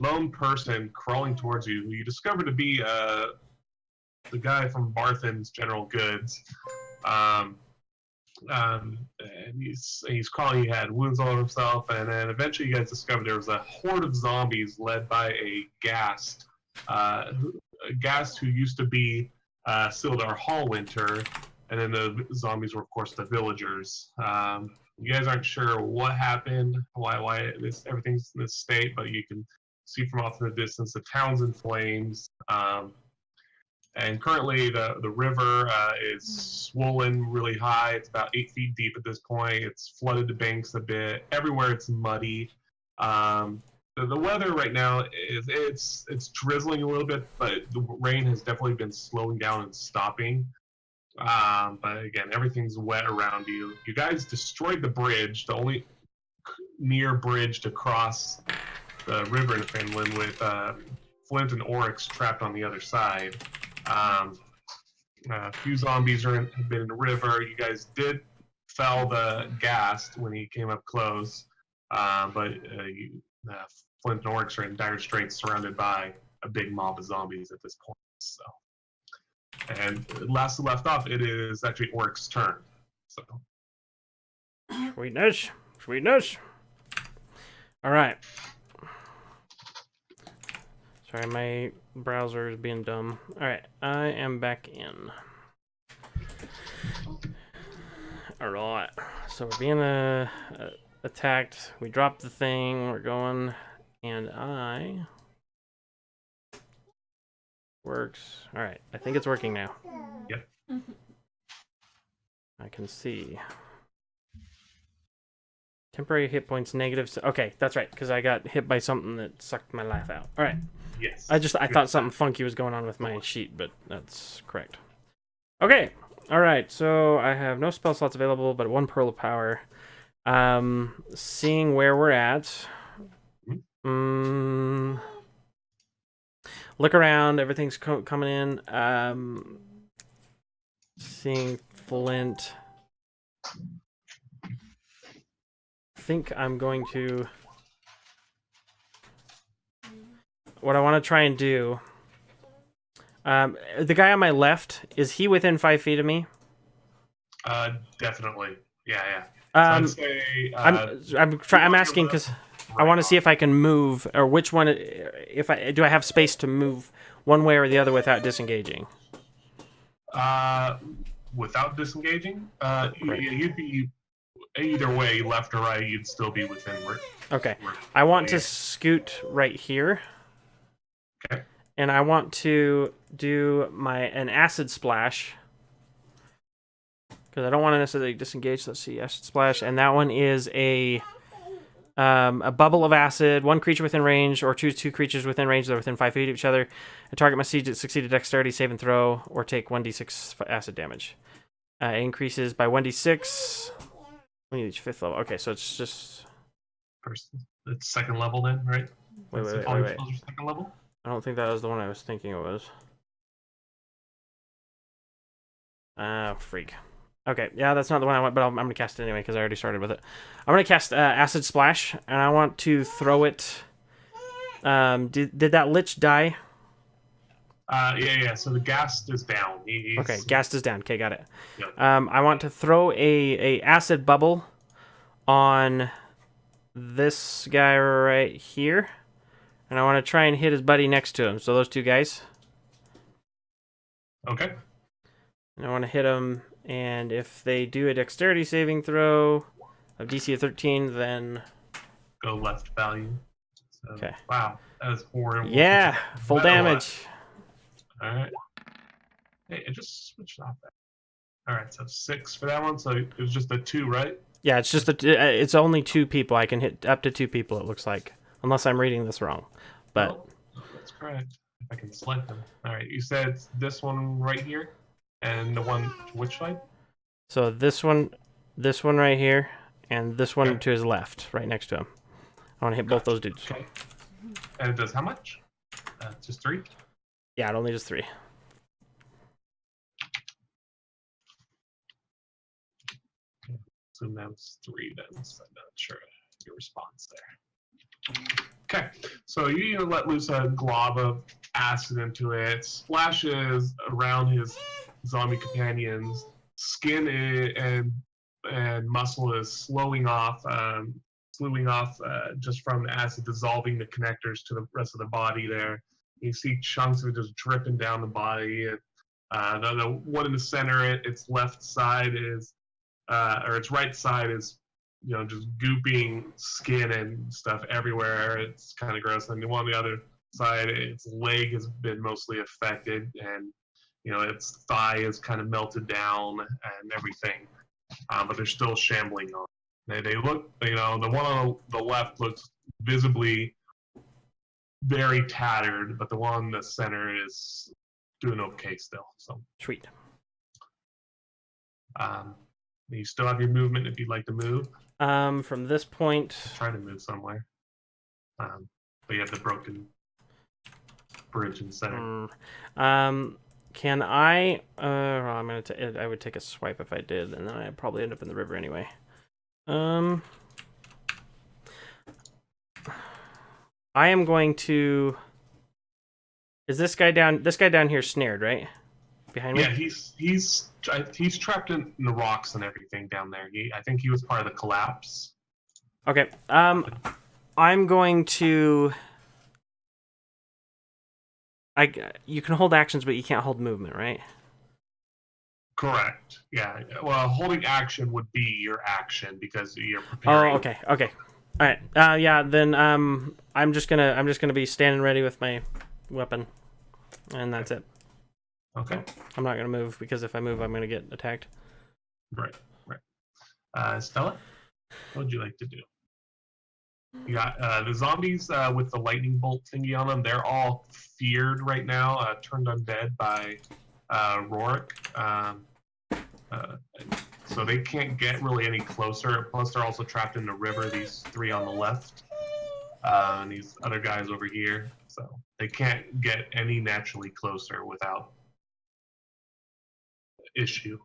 lone person crawling towards you, who you discover to be the guy from Barthen's General Goods. And he's crawling. He had wounds all over himself, and then eventually you guys discovered there was a horde of zombies led by a Ghast, who used to be Sildar Hallwinter, and then the zombies were of course the villagers. You guys aren't sure what happened, why everything's in this state, but you can see from off in the distance the town's in flames. And currently, the river is swollen really high. It's about 8 feet deep at this point. It's flooded the banks a bit. Everywhere, it's muddy. The weather right now it's drizzling a little bit, but the rain has definitely been slowing down and stopping. But again, everything's wet around you. You guys destroyed the bridge, the only near bridge to cross the river in Finland, with Flint and Oryx trapped on the other side. A few zombies have been in the river. You guys did fell the Ghast when he came up close, but Flint and Oryx are in dire straits, surrounded by a big mob of zombies at this point. So, and last left off, it is actually Oryx's turn. So, sweetness, sweetness. All right. Sorry, my browser is being dumb. Alright, I am back in. Alright, so we're being attacked. We dropped the thing, we're going, and works. Alright, I think it's working now. Yep. I can see. Temporary hit points negative. Okay, that's right, because I got hit by something that sucked my life out. Alright. Yes. I thought something funky was going on with my sheet, but that's correct. Okay. Alright, so I have no spell slots available, but 1 Pearl of Power. Seeing where we're at. Look around, everything's coming in. Seeing Flint. I think I'm going to... What I want to try and do... the guy on my left, is he within 5 feet of me? Definitely. Yeah. I'm asking because I want to see if I can move, or which one. Do I have space to move one way or the other without disengaging? Without disengaging, right. You'd be either way, left or right. You'd still be within. Okay. I want to scoot right here. Okay. And I want to do an acid splash. Because I don't want to necessarily disengage. Let's see, acid splash. And that one is a bubble of acid. 1 creature within range, or choose 2 creatures within range that are within 5 feet of each other. A target must succeed a dexterity save and throw, or take 1d6 acid damage. It increases by 1d6. We need each 5th level. Okay, so it's just... First, it's 2nd level then, right? Wait. Second level? I don't think that was the one I was thinking it was. Freak. Okay, yeah, that's not the one I want, but I'm going to cast it anyway because I already started with it. I'm going to cast Acid Splash, and I want to throw it... Did that Lich die? Yeah, so the Ghast is down. Okay, Ghast is down. Okay, got it. Yep. I want to throw a acid bubble on this guy right here. And I want to try and hit his buddy next to him. So those 2 guys. Okay. And I want to hit them, and if they do a dexterity saving throw of DC of 13, then... Go left value. So, okay. Wow, that was horrible. Yeah, full damage. Alright. Hey, it just switched off that. Alright, so 6 for that one, so it was just a 2, right? Yeah, it's just it's only 2 people. I can hit up to 2 people, it looks like. Unless I'm reading this wrong. But that's correct. If I can select them. Alright, you said it's this one right here? And the one which side? So this one right here, and this one to his left, right next to him. I want to hit both those dudes. Okay. And it does how much? Just 3? Yeah, it only does 3. Assume that was 3 then, so I'm not sure your response there. Okay, so you let loose a glob of acid into it, splashes around his zombie companion's skin and muscle is slewing off just from the acid dissolving the connectors to the rest of the body there. You see chunks of it just dripping down the body. The one in the center, its left side is, or its right side is, just gooping skin and stuff everywhere. It's kind of gross. And the one on the other side, its leg has been mostly affected, and its thigh is kind of melted down and everything. But they're still shambling on. They look, the one on the left looks visibly very tattered, but the one in the center is doing okay still. So Sweet. you still have your movement if you'd like to move. From this point, Try to move somewhere. But you have the broken bridge in the center. Can I? I would take a swipe if I did, and then I'd probably end up in the river anyway. I am going to. Is this guy down? This guy down here snared, right? Behind me. Yeah, he's trapped in the rocks and everything down there. I think he was part of the collapse. Okay. I'm going to. You can hold actions, but you can't hold movement, right? Correct. Yeah. Well, holding action would be your action because you're preparing. Oh, okay. All right. Yeah. Then I'm just gonna be standing ready with my weapon, and that's it. Okay. I'm not gonna move because if I move, I'm gonna get attacked. Right. Stella, what would you like to do? You got the zombies with the lightning bolt thingy on them. They're all feared right now, turned undead by Rorik. So they can't get really any closer. Plus, they're also trapped in the river. These three on the left, and these other guys over here. So they can't get any naturally closer without issue.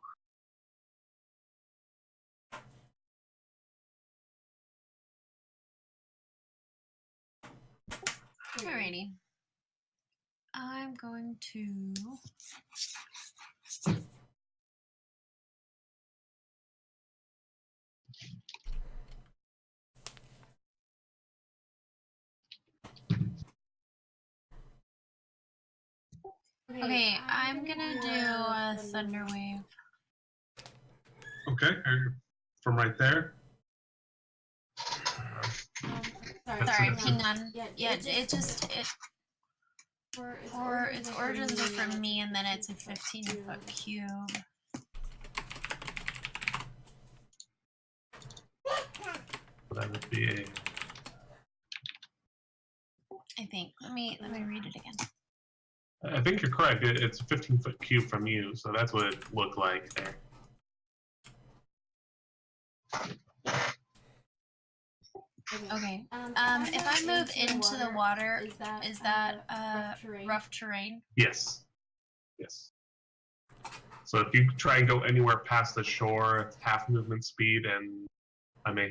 Alrighty. I'm going to. Okay, I'm gonna do a thunder wave. Okay, from right there. Sorry, hang on. Yeah, for its origins are from me, and then it's a 15-foot cube. That would be a. I think. Let me read it again. I think you're correct. It's a 15-foot cube from you, so that's what it looked like there. Okay. If I move into the water, is that rough terrain? Yes. So if you try and go anywhere past the shore, it's half movement speed, and I may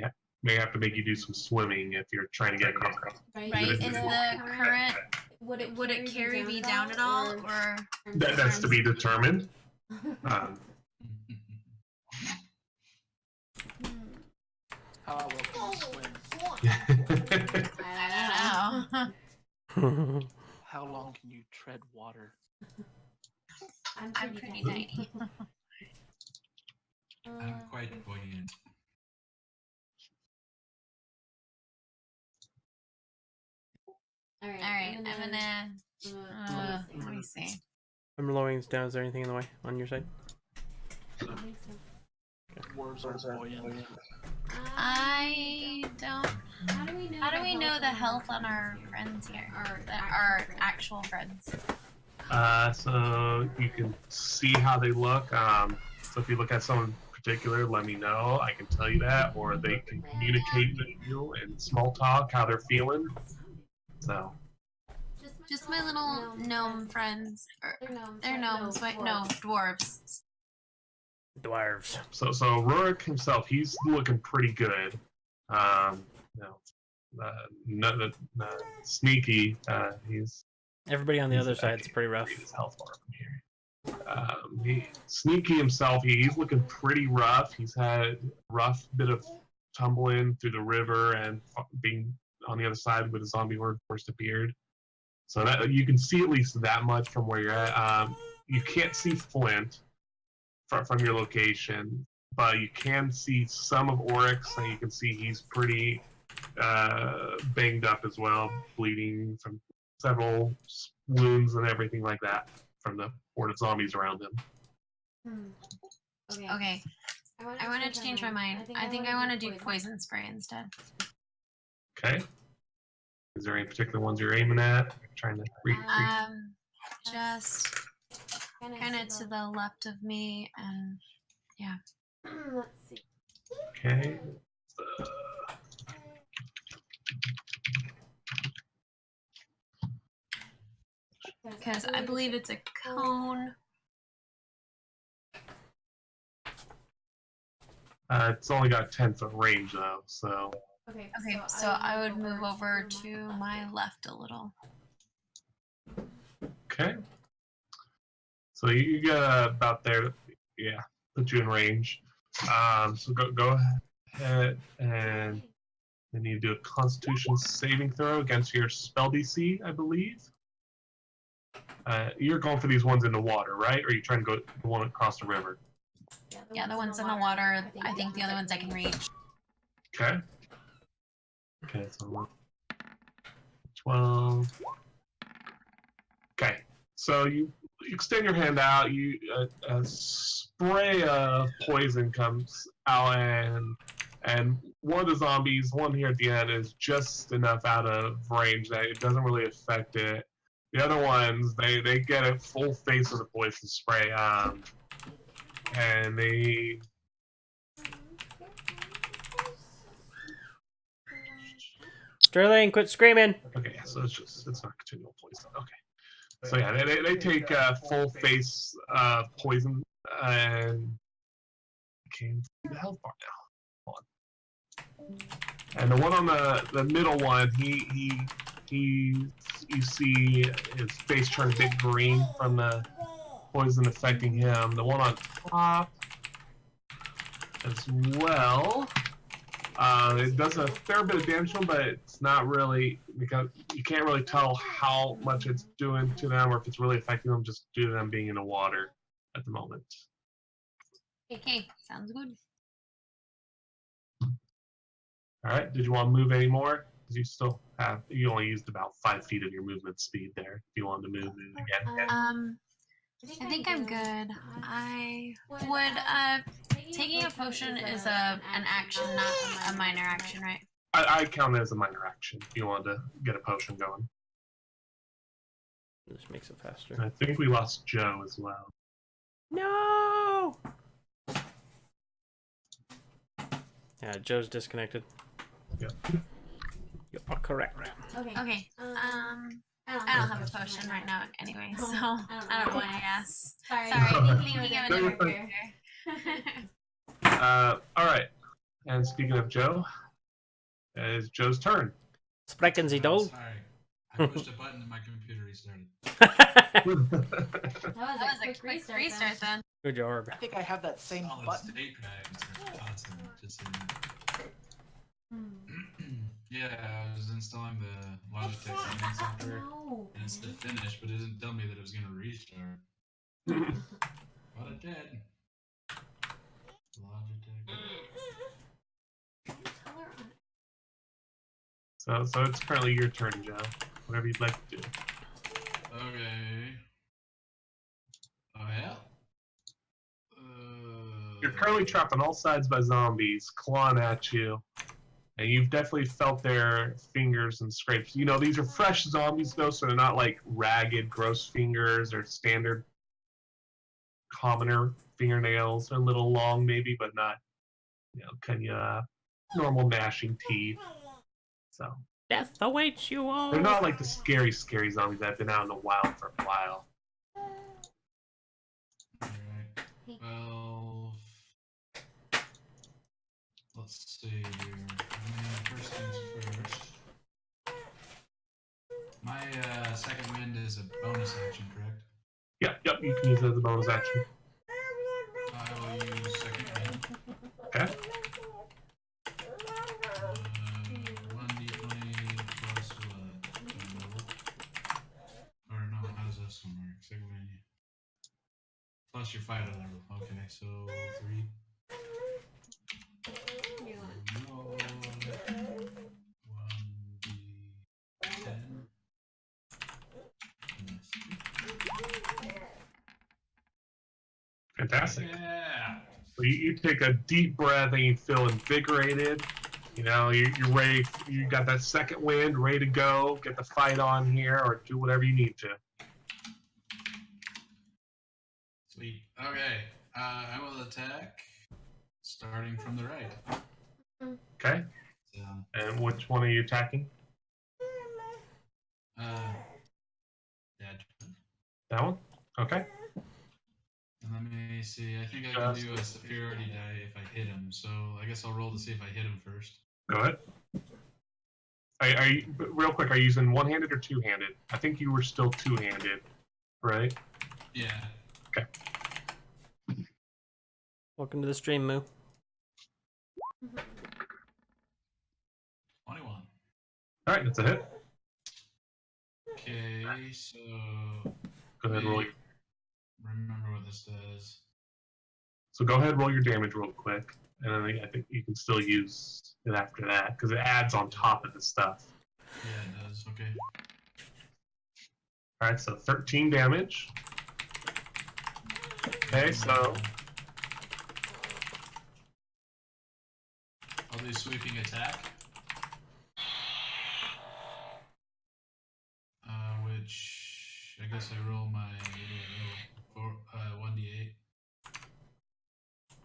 have to make you do some swimming if you're trying to get across. Right. Is the current would it carry me down at all, or that's to be determined. How well can you swim? I don't know. How long can you tread water? I'm pretty tiny. I'm quite buoyant. Alright, I'm gonna. Let me see. I'm lowering this down. Is there anything in the way on your side? Words are buoyant. I don't. How do we know the health on our friends here? Our actual friends? So you can see how they look. So if you look at someone in particular, let me know. I can tell you that, or they can communicate with you in small talk how they're feeling. So. Just my little gnome friends. They're gnomes, but no, dwarves. Dwarves. So Rurik himself, he's looking pretty good. Sneaky. He's Everybody on the other okay, side's pretty rough. read his health bar from here. Sneaky himself, he's looking pretty rough. He's had a rough bit of tumbling through the river and being on the other side where the zombie horde first appeared. So that you can see at least that much from where you're at. You can't see Flint from your location, but you can see some of Oryx, and you can see he's pretty banged up as well, bleeding from several wounds and everything like that from the horde of zombies around him. Okay. I want to change my mind. I think I want to do poison spray instead. Okay. Is there any particular ones you're aiming at? Trying to just kind of to the left of me, and yeah. Let's see. Okay. Because I believe it's a cone. It's only got 10-foot range though, so. Okay, so I would move over to my left a little. Okay. So you get about there. Yeah, put you in range. So go ahead and then you do a Constitution saving throw against your spell DC, I believe. You're going for these ones in the water, right? Or are you trying to go the one across the river? Yeah, the ones in the water. I think the other ones I can reach. Okay. Okay, so 12. Okay, so you extend your hand out. You a spray of poison comes out, and one of the zombies, one here at the end, is just enough out of range that it doesn't really affect it. The other ones, they get a full face of the poison spray, and they. Sterling, quit screaming. Okay, so it's not continual poison. Okay. So yeah, they take full face poison and came to the health bar now. Hold on. And the one on the middle one, he you see his face turn a bit green from the poison affecting him. The one on top as well. It does a fair bit of damage to them, but it's not really, because you can't really tell how much it's doing to them or if it's really affecting them just due to them being in the water at the moment. Okay, sounds good. Alright, did you want to move any more? Because you only used about 5 feet of your movement speed there. If you wanted to move again. I think I'm good. I would, taking a potion is an action, not a minor action, right? I count it as a minor action if you wanted to get a potion going. This makes it faster. I think we lost Joe as well. No! Yeah, Joe's disconnected. Yep. You are correct. Okay. I don't have a potion right now anyway, so I don't know why I asked. Sorry, thinking of a different character. Alright. And speaking of Joe, it's Joe's turn. Sprechen Sie Oh, doch. sorry. I pushed a button and my computer restarted. That was a quick restart then. Good job. I think I have that same Solid button. state drives are awesome. Just so you know. Yeah, I was installing the Logitech gaming software, and it said finish, but it didn't tell me that it was going to restart. But it did. Logitech. So it's currently your turn, Joe. Whatever you'd like to do. Okay. Oh, yeah? You're currently trapped on all sides by zombies, clawing at you. And you've definitely felt their fingers and scrapes. You know, these are fresh zombies, though, so they're not like ragged, gross fingers or standard commoner fingernails. They're a little long, maybe, but not, kind of normal gnashing teeth. So Death awaits you all. they're not like the scary zombies that have been out in the wild for a while. Alright. Well, let's see here. First things first. second wind is a bonus action, correct? Yep, you can use it as a bonus action. I will use second wind. Okay. 1d20 plus what? Or no, how does this one work? Second wind. Plus your fighter level. Okay, so 3. Roll 1d10. Fantastic. Yeah. So you take a deep breath and you feel invigorated. You know, you're ready. You got that second wind, ready to go. Get the fight on here, or do whatever you need to. Sweet. Okay. I will attack, starting from the right. Okay. So, And which one are you attacking? Dad. That one. Okay. And let me see. I think I can do a superiority die if I hit him. So I guess I'll roll to see if I hit him first. Go ahead. Are you real quick? Are you using one-handed or two-handed? I think you were still two-handed, right? Yeah. Okay. Welcome to the stream, Moo. 21. All right, that's a hit. Okay, so Go ahead, roll. remember what this does. So go ahead, roll your damage real quick, and then I think you can still use it after that because it adds on top of the stuff. Yeah, it does. Okay. All right, so 13 damage. Okay, so I'll do sweeping attack. Which I guess I roll my 1d8,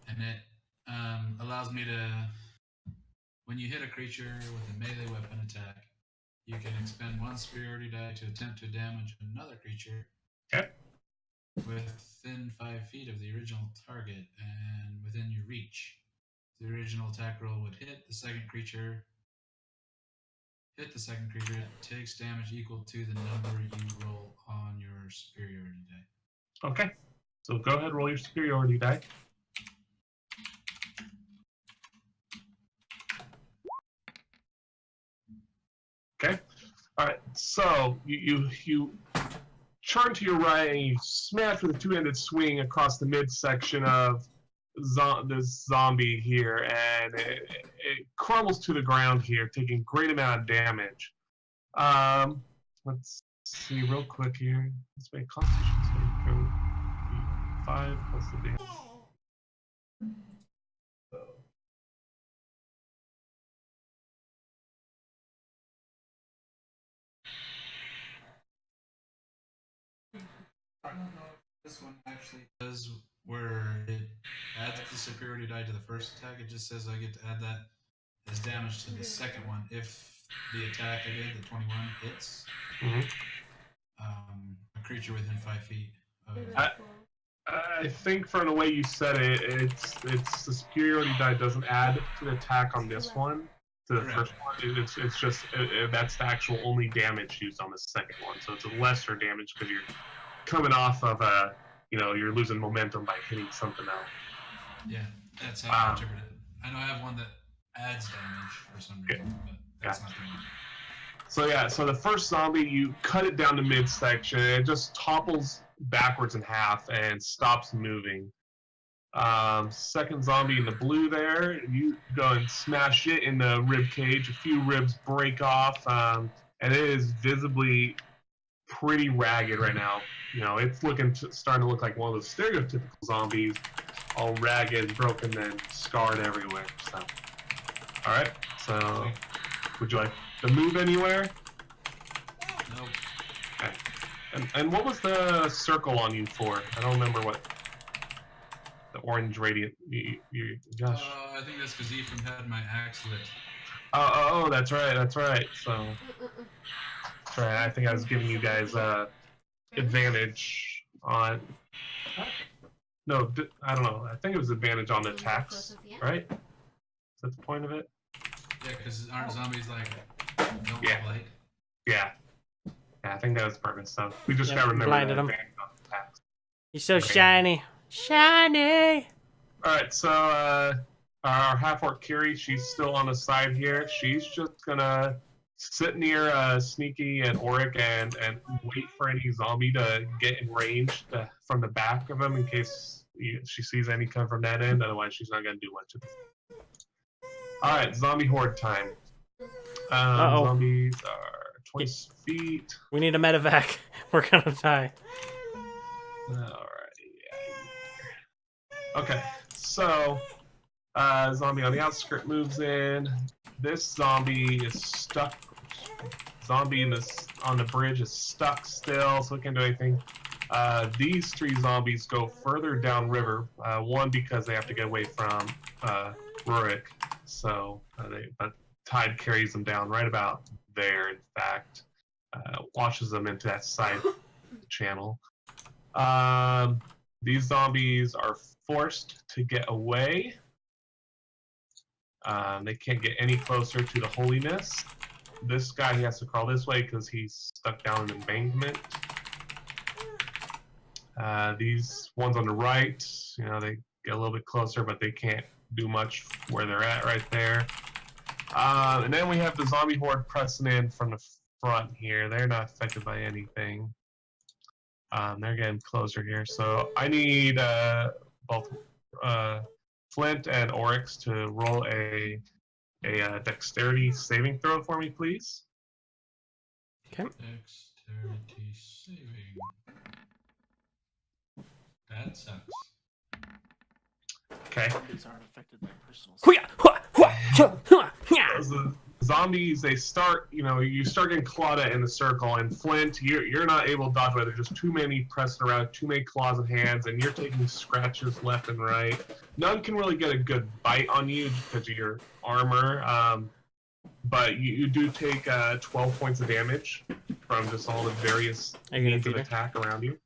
and it allows me to, when you hit a creature with a melee weapon attack, you can expend 1 superiority die to attempt to damage another creature okay. within 5 feet of the original target and within your reach. The original attack roll would hit the second creature. Hit the second creature, it takes damage equal to the number you roll on your superiority die. Okay. So go ahead, roll your superiority die. Okay. All right. So you turn to your right and you smash with a two-handed swing across the midsection of this zombie here, and it crumbles to the ground here, taking a great amount of damage. Let's see real quick here. Let's make Constitution save go 5 plus the damage. So. I don't know if this one actually does where it adds the superiority die to the first attack. It just says I get to add that as damage to the second one if the attack I did, the 21, hits a creature within 5 feet. I think from the way you said it, it's the superiority die doesn't add to the attack on this one. To the first one, it's just that's the actual only damage used on the second one. So it's a lesser damage because you're coming off of you're losing momentum by hitting something else. Yeah, that's how I interpret it. I know I have one that adds damage for some reason, but that's not the one. So the first zombie, you cut it down to midsection, it just topples backwards in half and stops moving. Second zombie in the blue there, you go and smash it in the rib cage. A few ribs break off, and it is visibly pretty ragged right now. You know, it's starting to look like one of those stereotypical zombies, all ragged, broken, and scarred everywhere. So, all right. So, would you like to move anywhere? Nope. Okay. And what was the circle on you for? I don't remember what the orange radiant. Gosh. I think that's because Ephraim had my axe lit. Oh, that's right. That's right. So, that's right. I think I was giving you guys advantage on. No, I don't know. I think it was advantage on attacks, right? Is that the point of it? Yeah, because aren't zombies like don't Yeah. light? Yeah. Yeah, I think that was the purpose. So we just Yep, gotta remember blinded that him. advantage on attacks. He's so Okay. shiny. Shiny! Alright, so our half-orc Kiri, she's still on the side here. She's just gonna sit near Sneaky and Auric and wait for any zombie to get in range from the back of him in case she sees any come from that end. Otherwise, she's not gonna do much of this. Alright, zombie horde time. Uh-oh. Zombies are 20 feet. We need a medevac. We're gonna die. Alright. Okay, so zombie on the outskirt moves in. This zombie is stuck. Zombie on the bridge is stuck still, so it can't do anything. These 3 zombies go further downriver. One because they have to get away from Rurik, so but tide carries them down right about there. In fact, washes them into that side channel. These zombies are forced to get away. They can't get any closer to the holiness. This guy, he has to crawl this way because he's stuck down an embankment. These ones on the right, they get a little bit closer, but they can't do much where they're at right there. And then we have the zombie horde pressing in from the front here. They're not affected by anything. They're getting closer here, so I need both Flint and Oryx to roll a dexterity saving throw for me, please. Okay. Dexterity saving. That sucks. Okay. Zombies aren't affected by personal. The zombies, they start, you start getting clawed at in the circle, and Flint, you're not able to dodge away. There's just too many pressing around, too many claws and hands, and you're taking scratches left and right. None can really get a good bite on you because of your armor, but you do take 12 points of damage from just all the various means of attack around you.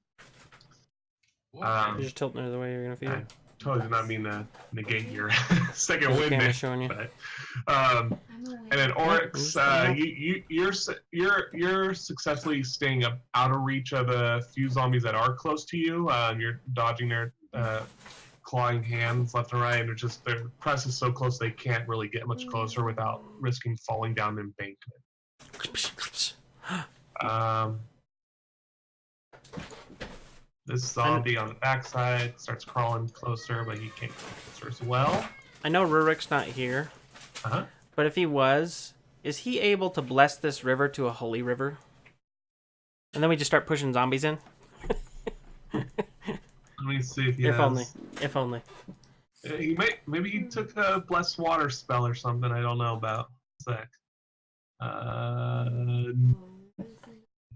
You're just tilting it the way you're gonna feed I it. totally did not mean to negate your second The wind camera's there, showing you. but, and then Oryx, you're successfully staying out of reach of the few zombies that are close to you. You're dodging their clawing hands left and right, and their press is so close they can't really get much closer without risking falling down the embankment. This zombie on the backside starts crawling closer, but he can't come closer as well. I know Rurik's not here, but if he was, is he able to bless this river to a holy river? And then we just start pushing zombies in? Let me see if he If has... only. If only. Maybe he took a blessed water spell or something I don't know about. Sec.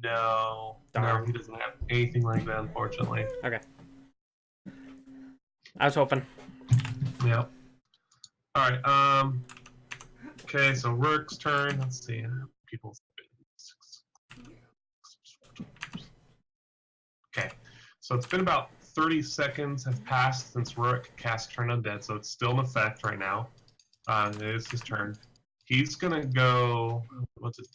No. Darn. No, he doesn't have anything like that, unfortunately. Okay. I was hoping. Yep. Alright, okay, so Rourke's turn. Let's see. Okay. So it's been about 30 seconds have passed since Rourke cast Turn Undead, so it's still in effect right now. It is his turn. He's gonna go... What's it?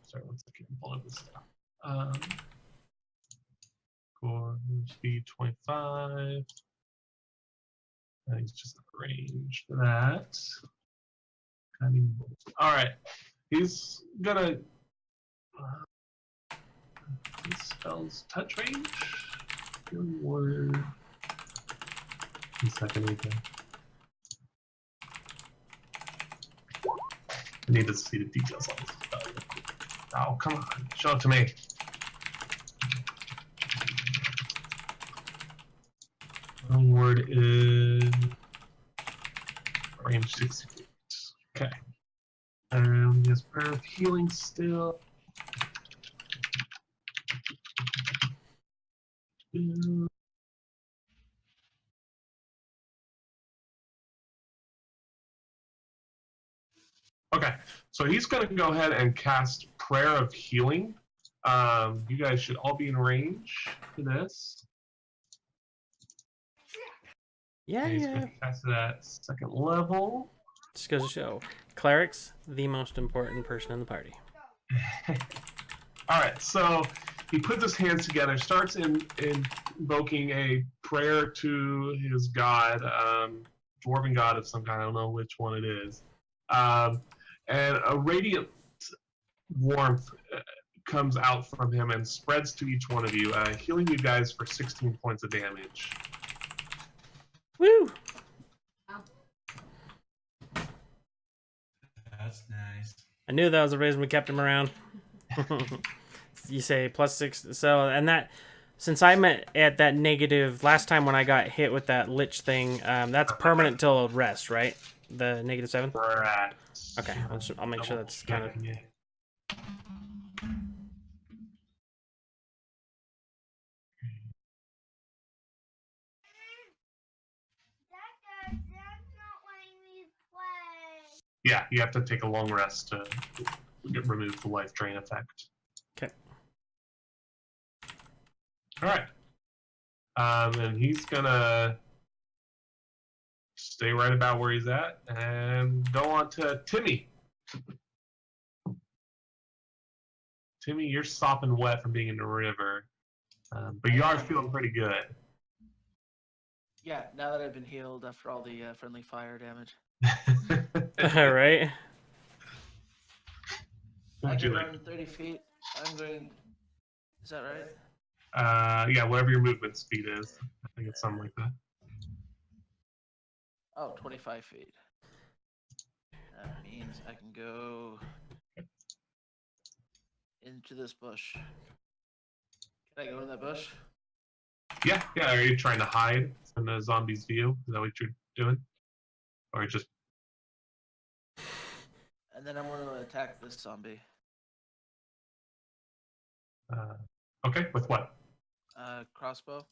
Sorry, one second. Pull up this stuff. Core speed 25. I think it's just range for that. Alright. He's gonna. He spells touch range. Healing word. 1 second, again. I need to see the details on this spell. Oh, come on. Show it to me. One word is range 60 feet. Okay. He has prayer of healing still. Okay, so he's going to go ahead and cast Prayer of Healing. You guys should all be in range for this. Yeah, He's yeah. gonna cast it at 2nd level. Just goes to show. Cleric's the most important person in the party. All right, so he puts his hands together, starts invoking a prayer to his god, dwarven god of some kind. I don't know which one it is. And a radiant warmth comes out from him and spreads to each one of you, healing you guys for 16 points of damage. Woo! That's nice. I knew that was the reason we kept him around. You say +6, so and that since I'm at that negative last time when I got hit with that lich thing, that's permanent till rest, right? The -7. Right. Okay, I'll make sure that's kind of. Yeah, you have to take a long rest to remove the life drain effect. Okay. All right. And he's gonna stay right about where he's at and go on to Timmy. Timmy, you're sopping wet from being in the river, but you are feeling pretty good. Yeah, now that I've been healed after all the friendly fire damage. All right. I can run 30 feet. I'm going. Is that right? Yeah, whatever your movement speed is. I think it's something like that. Oh, 25 feet. That means I can go into this bush. Can I go in that bush? Yeah. Are you trying to hide from the zombies' view? Is that what you're doing? Or just... And then I'm going to attack this zombie. Okay, with what? Crossbow.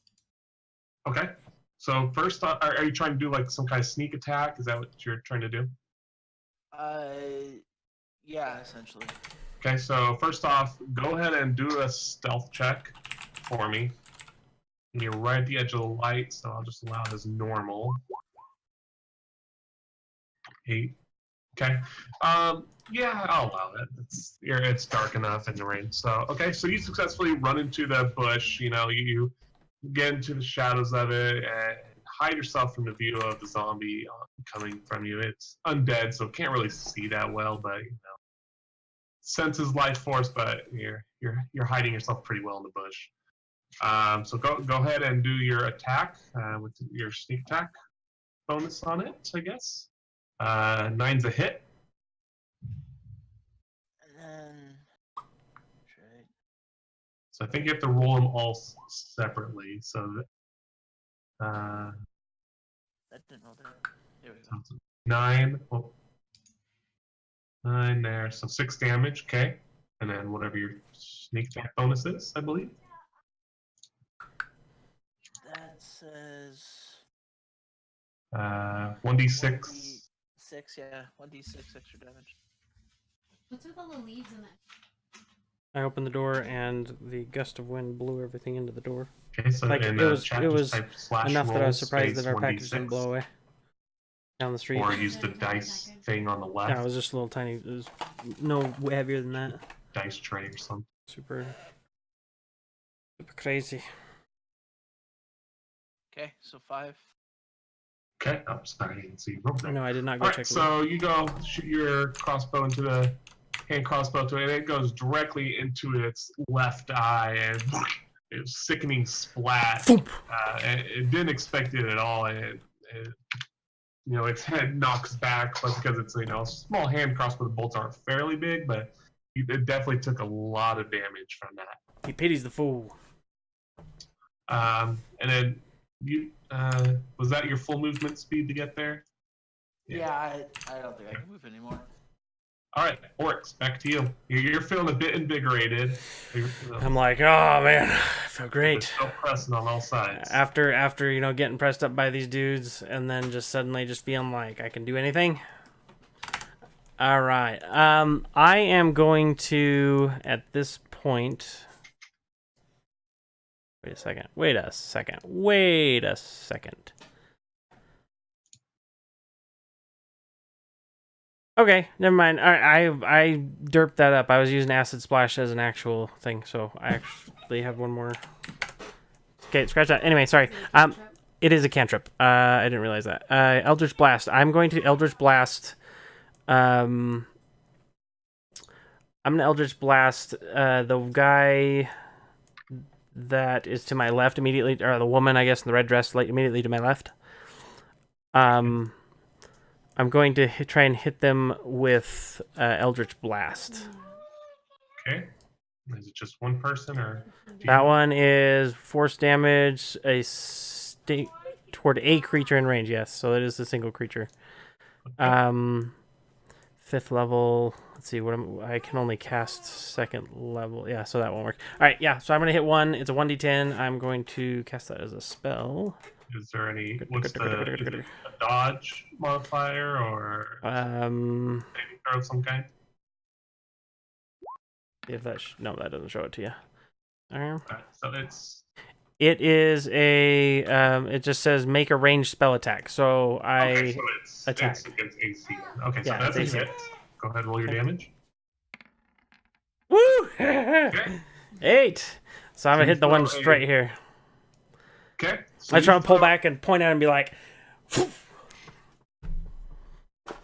Okay. So first, are you trying to do like some kind of sneak attack? Is that what you're trying to do? Yeah, essentially. Okay, so first off, go ahead and do a stealth check for me. You're right at the edge of the light, so I'll just allow it as normal. 8. Okay. Yeah, I'll allow it. It's dark enough in the rain. So, okay, so you successfully run into the bush. You get into the shadows of it and hide yourself from the view of the zombie coming from you. It's undead, so it can't really see that well, but senses life force. But you're hiding yourself pretty well in the bush. So go ahead and do your attack with your sneak attack bonus on it, I guess. 9's a hit. And then. Right. So I think you have to roll them all separately. So that. That didn't roll there. There we go. 9. Oh, 9 there. So 6 damage. Okay. And then whatever your sneak attack bonus is, I believe. That says. 1d6. 6, yeah. 1d6 extra damage. What's with all the leaves in it? I opened the door and the gust of wind blew everything into the door. Okay, so Like, in it was chat, just type enough that I was surprised space that our package 1d6, didn't blow away down the street. or use the dice thing on the left. Yeah, it was just a little tiny. It was no heavier than that. Dice tray or something. Super crazy. Okay, so 5. Okay, I'm sorry, I didn't see you roll there. No, I did not go All check. right, so you go shoot your crossbow into the hand crossbow to it, and it goes directly into its left eye, and it was sickening splat. And it didn't expect it at all, and its head knocks back, but because it's a small hand crossbow, the bolts aren't fairly big, but it definitely took a lot of damage from that. He pities the fool. And then you was that your full movement speed to get there? Yeah, I don't think I can move anymore. All right, Oryx, back to you. You're feeling a bit invigorated. I'm like, oh man, I feel great. Still pressing on all sides. After getting pressed up by these dudes, and then just suddenly just feeling like I can do anything. All right, I am going to at this point. Wait a second. Okay, never mind. I derped that up. I was using acid splash as an actual thing, so I actually have one more. Okay, scratch that. Anyway, sorry. It is a cantrip. I didn't realize that. Eldritch Blast. I'm going to Eldritch Blast. I'm gonna Eldritch Blast the guy that is to my left immediately, or the woman, I guess, in the red dress, like immediately to my left. I'm going to try and hit them with Eldritch Blast. Okay. Is it just one person or? That one is force damage toward a creature in range. Yes, so it is a single creature. 5th level. Let's see what I can only cast 2nd level. Yeah, so that won't work. All right, yeah. So I'm gonna hit one. It's a 1d10. I'm going to cast that as a spell. Is there any? What's is it a dodge modifier or saving throw of some kind? If that no, that doesn't show it to you. Okay, so it is a it just says make a ranged spell attack. So I attack. It's against AC. Okay, so Yeah, that's a AC. hit. Go ahead and roll your damage. Woo! Okay. 8. So I'm gonna hit the one straight here. Okay. So I try to pull back and point at him and be like, all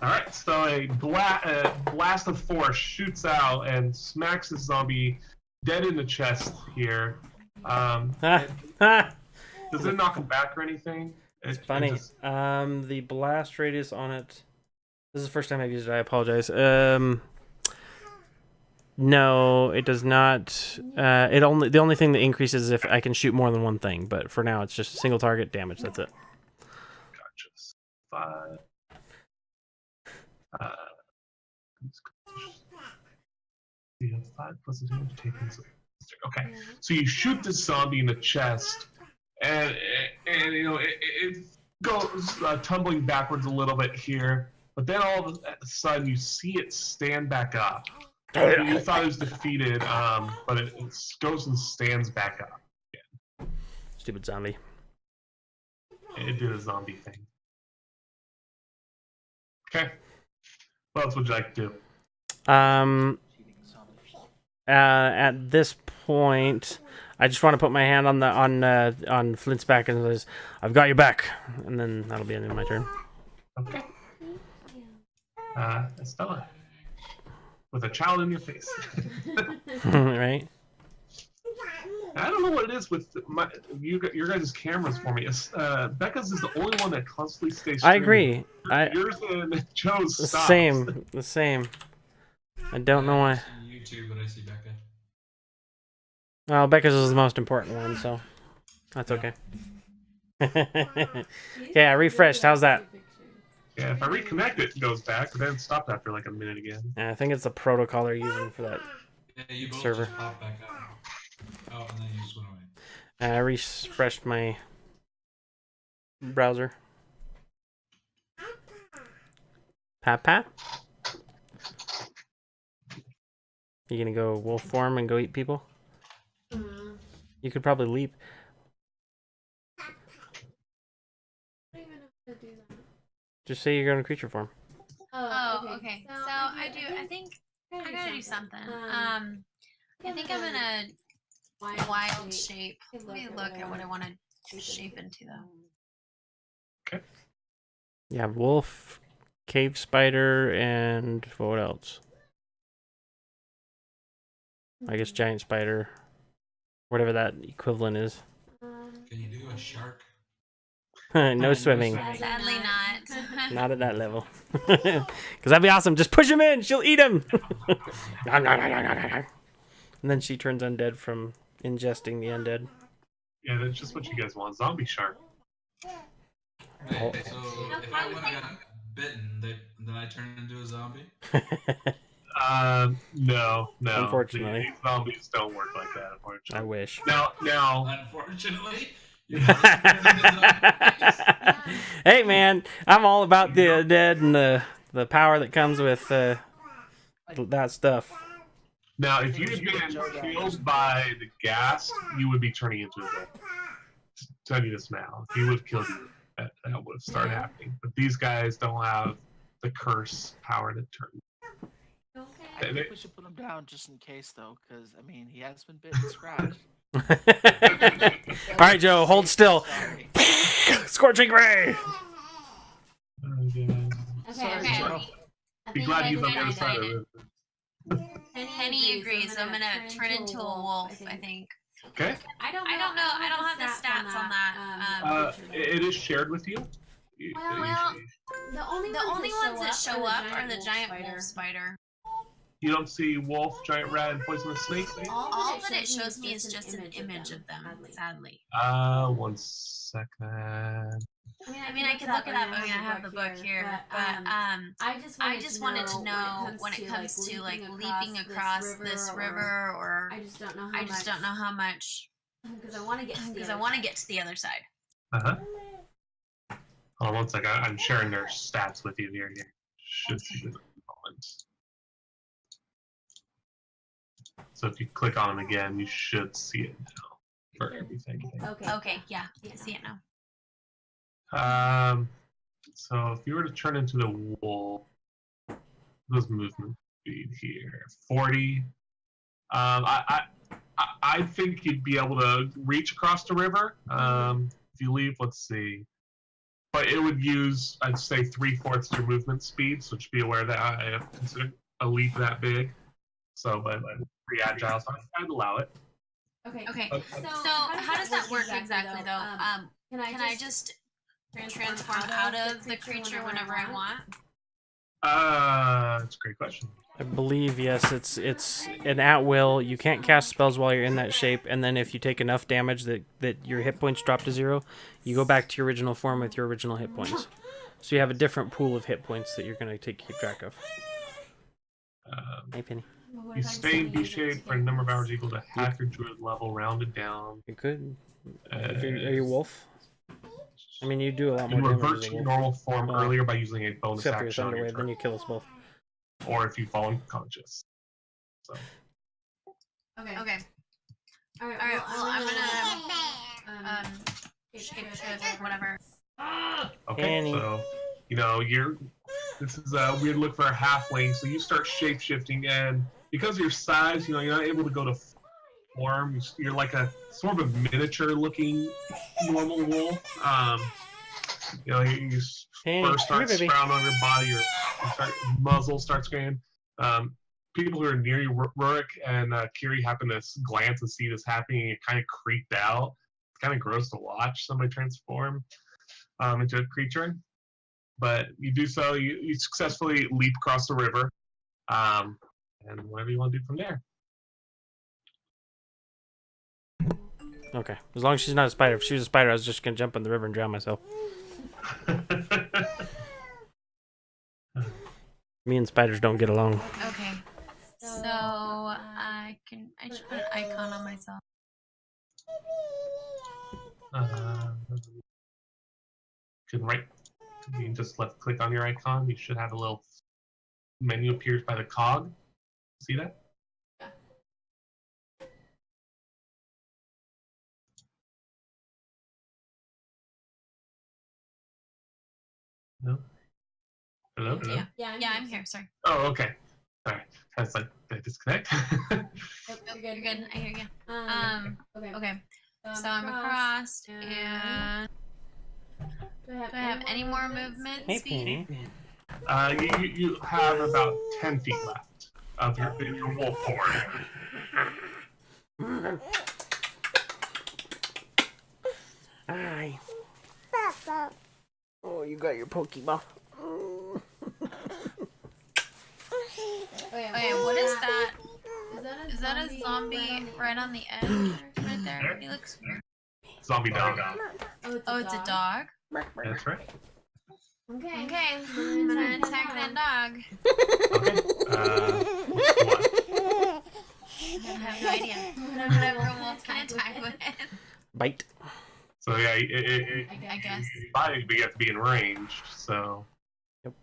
right, so a blast of force shoots out and smacks the zombie dead in the chest here. Does it knock him back or anything? It's funny. The blast radius on it. This is the first time I've used it. I apologize. No, it does not. The only thing that increases is if I can shoot more than one thing. But for now, it's just a single target damage. That's it. Gotcha. 5. You have 5 plus the damage taken. Okay, so you shoot the zombie in the chest, and you know it goes tumbling backwards a little bit here, but then all of a sudden you see it stand back up. You thought it was defeated, but it goes and stands back up again. Stupid zombie. It did a zombie thing. Okay. What else would you like to do? At this point, I just want to put my hand on Flint's back and says, "I've got your back," and then that'll be the end of my turn. Okay. Estella, with a child in your face. Right. I don't know what it is with your guys' cameras for me. Becca's is the only one that constantly stays. I agree. Yours and Joe's the stops. the same. I don't know why. I see you too, but I see Becca. Well, Becca's is the most important one, so that's okay. Yeah, I refreshed. How's that? Yeah, if I reconnect it, it goes back, but then it stopped after like a minute again. Yeah, I think it's the protocol they're using for that You both server. just popped back up. Oh, and then you just went away. I refreshed my browser. Pat? You gonna go wolf form and go eat people? You could probably leap. Just say you're going to creature form. Oh, okay. So I think I gotta do something. I think I'm in a wild shape. Let me look at what I want to shape into though. Okay. You have wolf, cave spider, and what else? I guess giant spider. Whatever that equivalent is. Can you do a shark? No swimming. Sadly not. Not at that level. Because that'd be awesome. Just push him in. She'll eat him. And then she turns undead from ingesting the undead. Yeah, that's just what you guys want. Zombie shark. Wait, so if I would have got bitten, then I turn into a zombie? No. Unfortunately. These zombies don't work like that, unfortunately. I wish. Now. Unfortunately. Hey man, I'm all about the undead and the power that comes with that stuff. Now, if you had been killed by the gas, you would be turning into a zombie. Tell you this now. If he would have killed you, that would have started happening. But these guys don't have the curse power to turn. I think we should put him down just in case, though, because I mean he has been bitten and scratched. All right, Joe, hold still. Sorry. Scorching ray. Sorry, Joe. Be glad he's on the other side of it. Penny agrees. I'm gonna turn into a wolf. I think. Okay. I don't know. I don't have the stats on that. It is shared with you. Well, the only ones that show up are the giant wolf spider. You don't see wolf, giant rat, and poisonous snake? All that it shows me is just an image of them, sadly. 1 second. I mean, I can look it up. I mean, I have the book here, but I just wanted to know when it comes to like leaping across this river, or I just don't know how much because I want to get to the other side. Hold on 1 second. I'm sharing their stats with you here. Should see the moment. So if you click on them again, you should see it now for everything. Okay, yeah, I see it now. So if you were to turn into the wolf, those movement speed here, 40. I think you'd be able to reach across the river. If you leave, let's see. But it would use, I'd say, 3/4 your movement speed. So just be aware that I have considered a leap that big. So, but pretty agile, so I'd allow it. Okay. So how does that work exactly, though? Can I just transform out of the creature whenever I want? That's a great question. I believe yes. It's an at will. You can't cast spells while you're in that shape, and then if you take enough damage that your hit points drop to 0, you go back to your original form with your original hit points. So you have a different pool of hit points that you're going to keep track of. Hey, Penny. You stay in B shape for a number of hours equal to half your druid level, rounded down. You could. Are you wolf? I mean, you do a lot You more revert damage as to a your wolf. normal form earlier by using a bonus Except for your action on thunder your wave, turn, then you kill us both. or if you fall unconscious. So. Okay. All right. Well, I'm gonna shape shift, whatever. Okay. Annie. So this is a weird look for a halfling. So you start shape shifting, and because of your size, you're not able to go to form. You're like a sort of miniature looking normal wolf. You first start sprouting on your body, your muzzle starts going. People who are near you, Rurik and Kiri, happen to glance and see this happening, and you're kind of creeped out. It's kind of gross to watch somebody transform into a creature. But you do so, you successfully leap across the river, and whatever you want to do from there. Okay. As long as she's not a spider. If she was a spider, I was just going to jump in the river and drown myself. Me and spiders don't get along. Okay. So I should put an icon on myself. You can just left click on your icon. You should have a little menu appears by the cog. See that? No? Hello? Yeah, I'm here. Sorry. Oh, okay. Sorry. I was like, did I disconnect? You're good. I hear you. Okay. So I'm across, and do I have any more movement speed? You have about 10 feet left of your wolf horde. Hi. Oh, you got your Pokeball. Okay, what is that? Is that a zombie right on the edge? Right there? He looks weird. Zombie dog. Oh, it's a dog? That's right. Okay, I'm gonna attack that dog. Okay. What? I have no idea. Whatever a wolf can attack with. Bite. So yeah, I guess. But you have to be in range, so. Yep.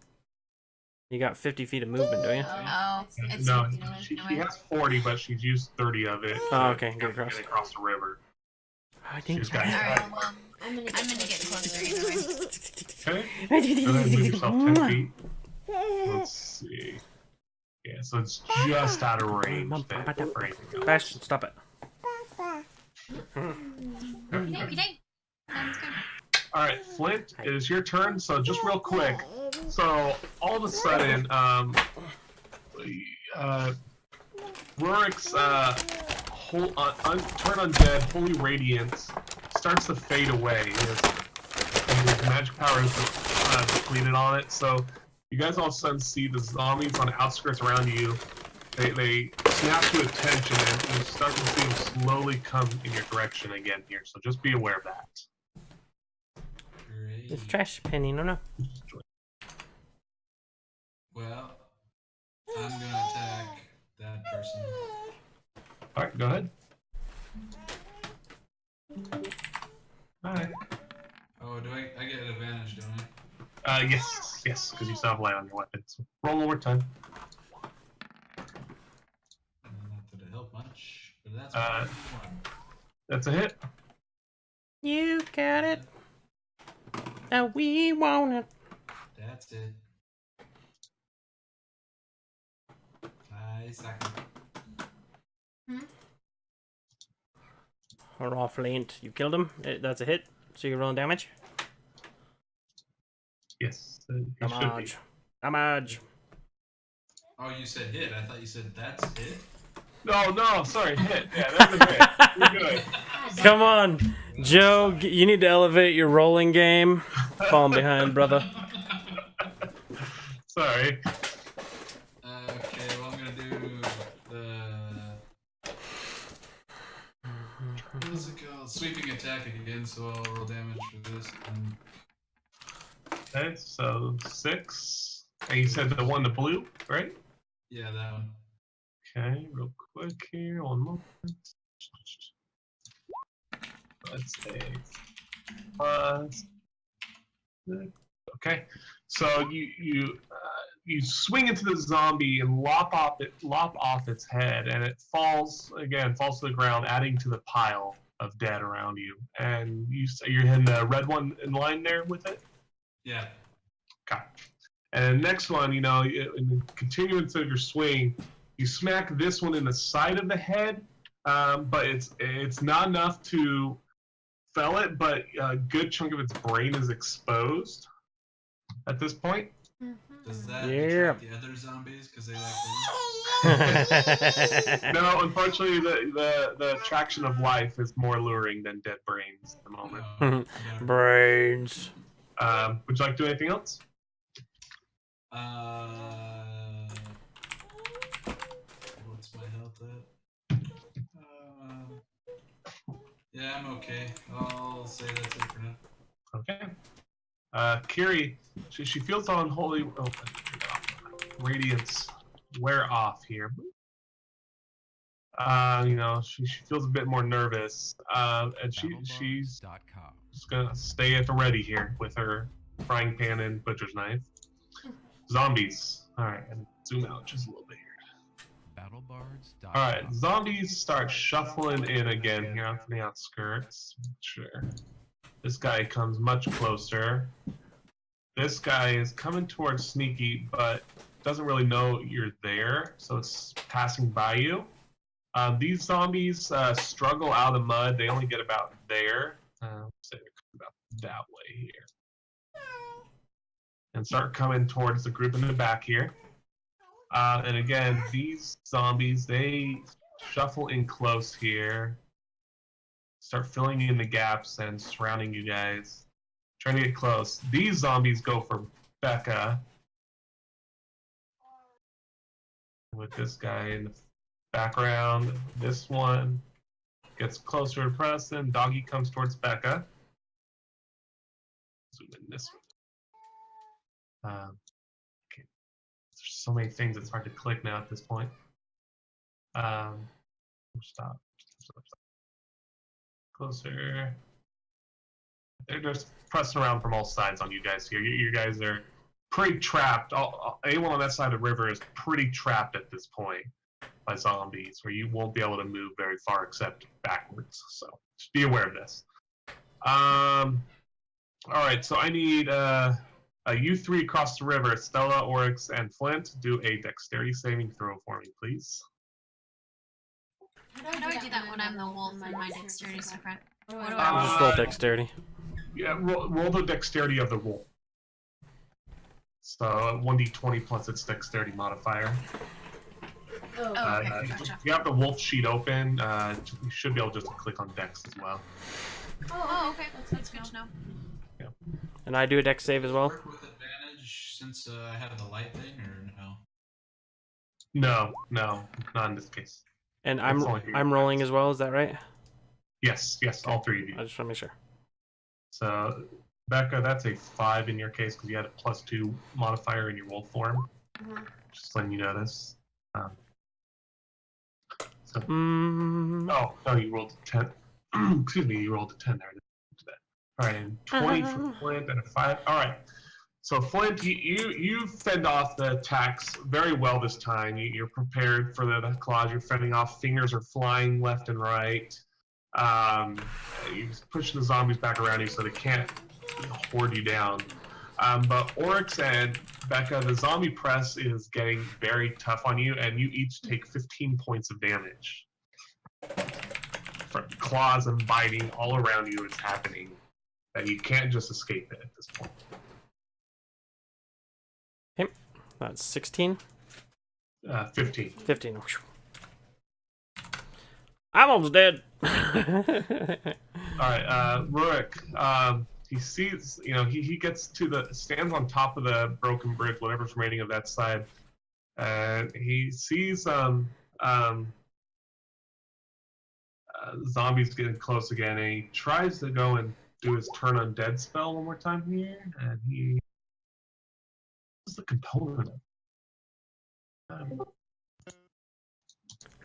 You got 50 feet of movement, don't you? Oh, it's no. She has 40, but she's used 30 of it. Oh, okay. Get across the river. I think. She's got Alright, well, I'm gonna get closer anyway. Okay. Go ahead and move yourself 10 feet. Let's see. Yeah, so it's just out of range then for anything else. Bastion, stop it. Sounds good. Alright, Flint, it is your turn, so just real quick. So, all of a sudden, Rurik's turn undead, holy radiance, starts to fade away. His magic power is depleted on it, so you guys all of a sudden see the zombies on the outskirts around you. They snap to attention, and you start to see them slowly come in your direction again here, so just be aware of that. Great. It's trash, Penny. No. Well, I'm gonna attack that person. Alright, go ahead. Alright. Oh, do I get an advantage, don't I? Yes, because you still have light on your weapon. So roll one more time. Not that it helped much, but that's Uh, one. That's a hit. You got it. Now we want it. That's it. I suck. Hurrah, Flint. You killed him. That's a hit. So you're rolling damage. Yes, it should be. Damage. Damage. Oh, you said hit. I thought you said that's hit. No, sorry, hit. Yeah, that's a hit. You're good. Come on, Joe. You need to elevate your rolling game. Falling behind, brother. Sorry. Okay, well I'm gonna do the what is it called? Sweeping attack again, so I'll roll damage for this. Okay, so 6. And you said the one to blue, right? Yeah, that one. Okay, real quick here, one moment. Let's say plus. Okay, so you swing into the zombie and lop off its head, and it falls to the ground, adding to the pile of dead around you. And you're hitting the red one in line there with it. Yeah. Okay. And next one, in the continuance of your swing, you smack this one in the side of the head, but it's not enough to fell it, but a good chunk of its brain is exposed at this point. Does that Yeah. attract the other zombies because they like them? No, unfortunately, the attraction of life is more alluring than dead brains at the moment. No. Brains. Would you like to do anything else? What's my health at? Yeah, I'm okay. I'll say that's it for now. Okay. Kiri, she feels on holy radiance wear off here. She feels a bit more nervous, and she's just gonna stay at the ready here with her frying pan and butcher's knife. Zombies. All right, and zoom out just a little bit here. All right, zombies start shuffling in again here on the outskirts. Sure. This guy comes much closer. This guy is coming towards Sneaky, but doesn't really know you're there, so it's passing by you. These zombies struggle out of the mud. They only get about there. Say they're coming about that way here. And start coming towards the group in the back here. And again, these zombies, they shuffle in close here. Start filling in the gaps and surrounding you guys. Trying to get close. These zombies go for Becca. With this guy in the background. This one gets closer to Preston. Doggy comes towards Becca. Zoom in this one. Okay. There's so many things, it's hard to click now at this point. Stop. Closer. They're just pressing around from all sides on you guys here. You guys are pretty trapped. Anyone on that side of the river is pretty trapped at this point by zombies, where you won't be able to move very far except backwards. So just be aware of this. All right, so I need You three across the river, Stella, Oryx, and Flint, do a dexterity saving throw for me, please. How do I do that when I'm the wolf and my dexterity is different? What do Just I roll dexterity. Yeah, roll the dexterity of the wolf. So 1d20 plus its dexterity modifier. Oh, okay, gotcha. If you have the wolf sheet open, you should be able just to click on dex as well. Oh, okay. That's good to know. Yeah. And I do a dex save as well? Work with advantage since I have the light thing, or no? No, not in this case. And It's only I'm rolling as well, is that right? Yes, all three of you. I just want to make sure. So, Becca, that's a 5 in your case because you had a +2 modifier in your wolf form. Just letting you know this. Oh, no, you rolled a 10. Excuse me, you rolled a 10 there. All right, and 20 for Flint and a 5. All right. So Flint, you fend off the attacks very well this time. You're prepared for the claws. You're fending off. Fingers are flying left and right. You're pushing the zombies back around you so they can't hoard you down. But Oryx and Becca, the zombie press is getting very tough on you, and you each take 15 points of damage. From claws and biting all around you is happening. That you can't just escape it at this point. Okay. That's 16? 15. 15. I'm almost dead. All right, Rurik, he sees, he gets to stands on top of the broken bridge, whatever's remaining of that side, and he sees zombies getting close again, and he tries to go and do his turn undead spell one more time here, and he... What's the component?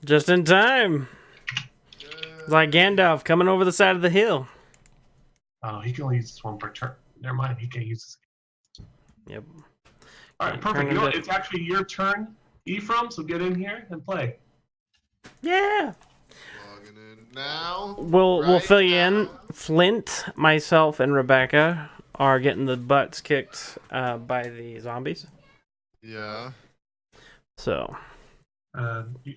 Just in time. Like Gandalf coming over the side of the hill. Oh, he can only use this one per turn. Never mind, he can't use this. Yep. All right, perfect. You know what? It's actually your turn, Ephraim, so get in here and play. Yeah. Logging in now. We'll fill you in. Flint, myself, and Rebecca are getting the butts kicked by the zombies. Yeah. So.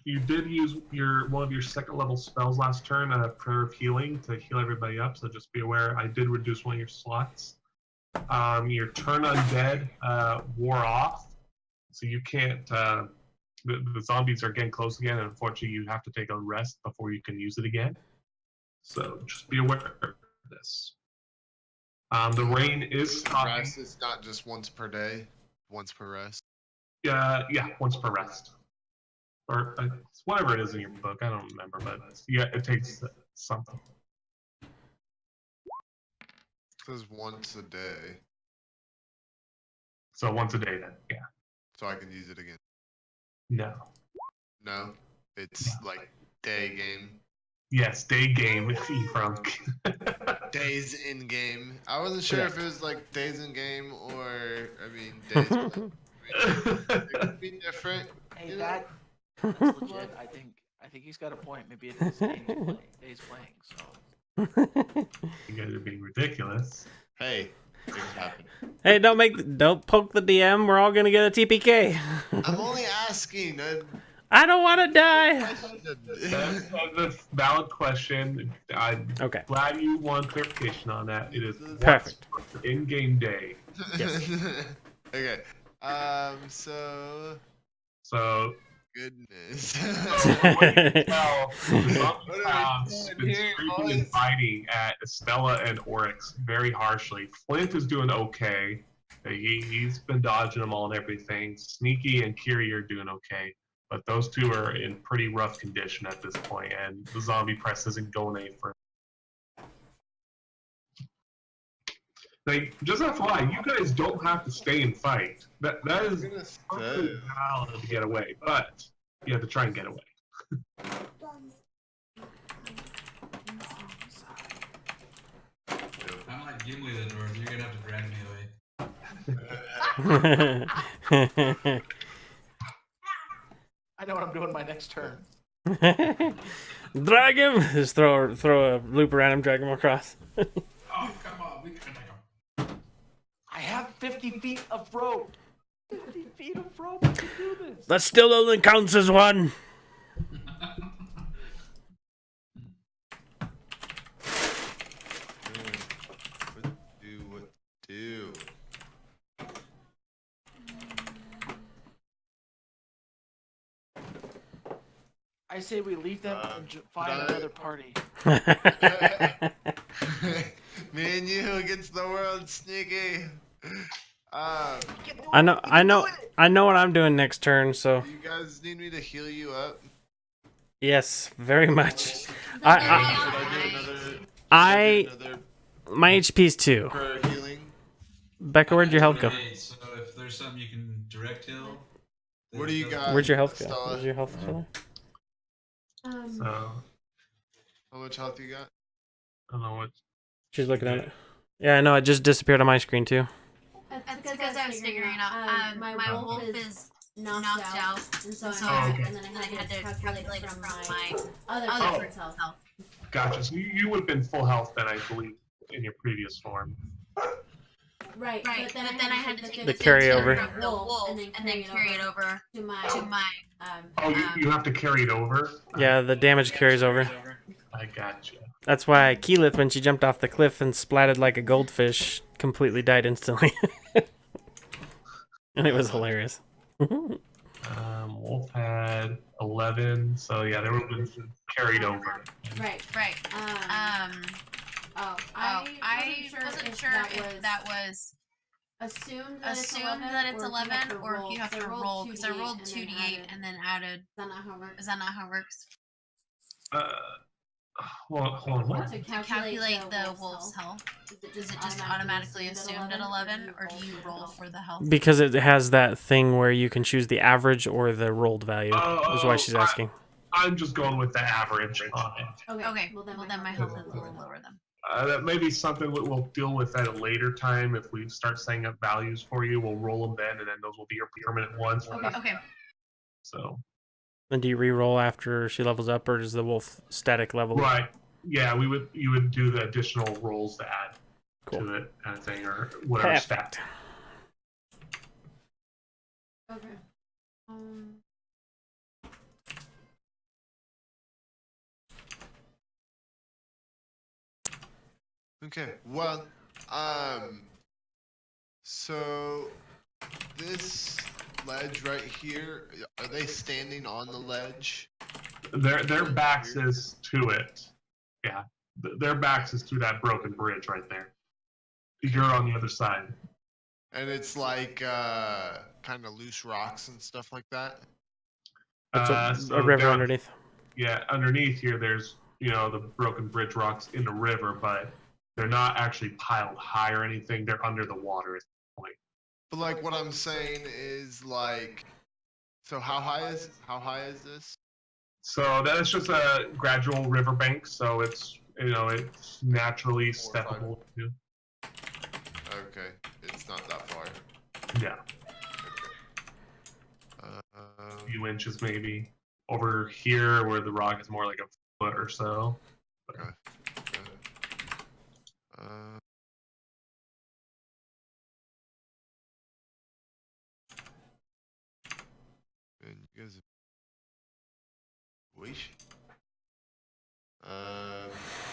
You did use one of your second level spells last turn, Prayer of Healing, to heal everybody up, so just be aware I did reduce one of your slots. Your turn undead wore off, so you can't... The zombies are getting close again, and unfortunately you have to take a rest before you can use it again. So just be aware of this. The rain is stopping. Rest is not just once per day, once per rest. Yeah, once per rest. Or whatever it is in your book, I don't remember, but yeah, it takes something. It says once a day. So once a day then, yeah. So I can use it again. No. No? It's like day game. Yes, day game with Ephraim. Days in game. I wasn't sure if it was like days in game or, days playing. It could be different. Hey, that's legit. I think he's got a point. Maybe it is days playing. So You guys are being ridiculous. Hey, things happen. Hey, don't poke the DM. We're all gonna get a TPK. I'm only asking. I don't want to die. That's a valid question. I'm glad you want clarification on that. It is perfect. In-game day. Yes. Okay. So. Goodness. The zombies been screaming and biting at Estella and Oryx very harshly. Flint is doing okay. He's been dodging them all and everything. Sneaky and Kiri are doing okay. But those two are in pretty rough condition at this point, and the zombie press isn't going any further. Like, just FYI, you guys don't have to stay and fight. That is perfectly valid to get away, but you have to try and get away. I'm like Gimli the Dwarf. You're gonna have to drag me away. I know what I'm doing my next turn. Drag him. Just throw a loop around him, drag him across. Oh, come on, we can take him. I have 50 feet of rope. 50 feet of rope. I can do this. That still only counts as one. What do? I say we leave them and find another party. Me and you against the world, Sneaky. I know what I'm doing next turn. So Do you guys need me to heal you up? yes, very much. Should I do another My HP's 2. for healing? Becca, where'd your health go? So if there's something you can direct heal. What do you got? Where'd your health go? Stella? Where's your health go? So How much health you got? I don't know what. She's looking at it. Yeah, I know. It just disappeared on my screen too. That's because I was figuring out. My wolf is knocked out, and so okay. and then I had to calculate from my other person's health. Gotcha. So you would have been full health then, I believe, in your previous form. Right. But then I had to take The carryover. from the wolf and then carry it over to my You have to carry it over? Yeah, the damage carries over. I gotcha. That's why Keyleth, when she jumped off the cliff and splatted like a goldfish, completely died instantly. And it was hilarious. Wolf had 11, so yeah, they were carried over. Right. I wasn't sure if that was assumed that it's 11 or if you have to roll, because I rolled 2d8 and then added. Is that not how it works? Well, hold on. What? To calculate the wolf's health, is it just automatically assumed at 11, or do you roll for the health? Because it has that thing where you can choose the average or the rolled value. Is why she's asking. I'm just going with the average on it. Okay. Well, then my health is a little lower then. That may be something we'll deal with at a later time. If we start setting up values for you, we'll roll them then, and then those will be your permanent ones. Okay. So. And do you re-roll after she levels up, or does the wolf static level? Right. Yeah, you would do the additional rolls to add to it, kind of thing, or whatever stat. Okay. Okay. Well, so this ledge right here, are they standing on the ledge? Their backs is to it. Yeah. Their backs is to that broken bridge right there. You're on the other side. And it's like kind of loose rocks and stuff like that? It's a river underneath. Yeah, underneath here there's, the broken bridge rocks in the river, but they're not actually piled high or anything. They're under the water at this point. But like what I'm saying is like, so how high is this? So that's just a gradual riverbank, so it's it's naturally steppable too. Okay, it's not that far. Yeah. A few inches maybe. Over here where the rock is more like a foot or so. Okay. And you guys wish.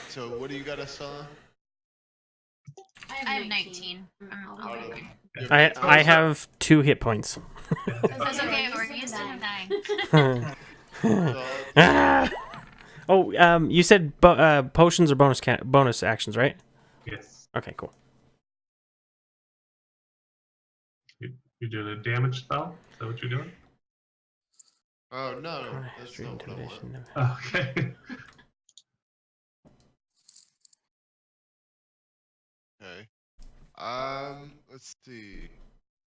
So what do you got, Estella? I have 19. I have 2 hit points. That's okay. We're used to him dying. You said potions or bonus actions, right? Yes. Okay, cool. You doing a damage spell? Is that what you're doing? Oh no, that's History, not what I want. intimidation. Okay. Okay. Let's see.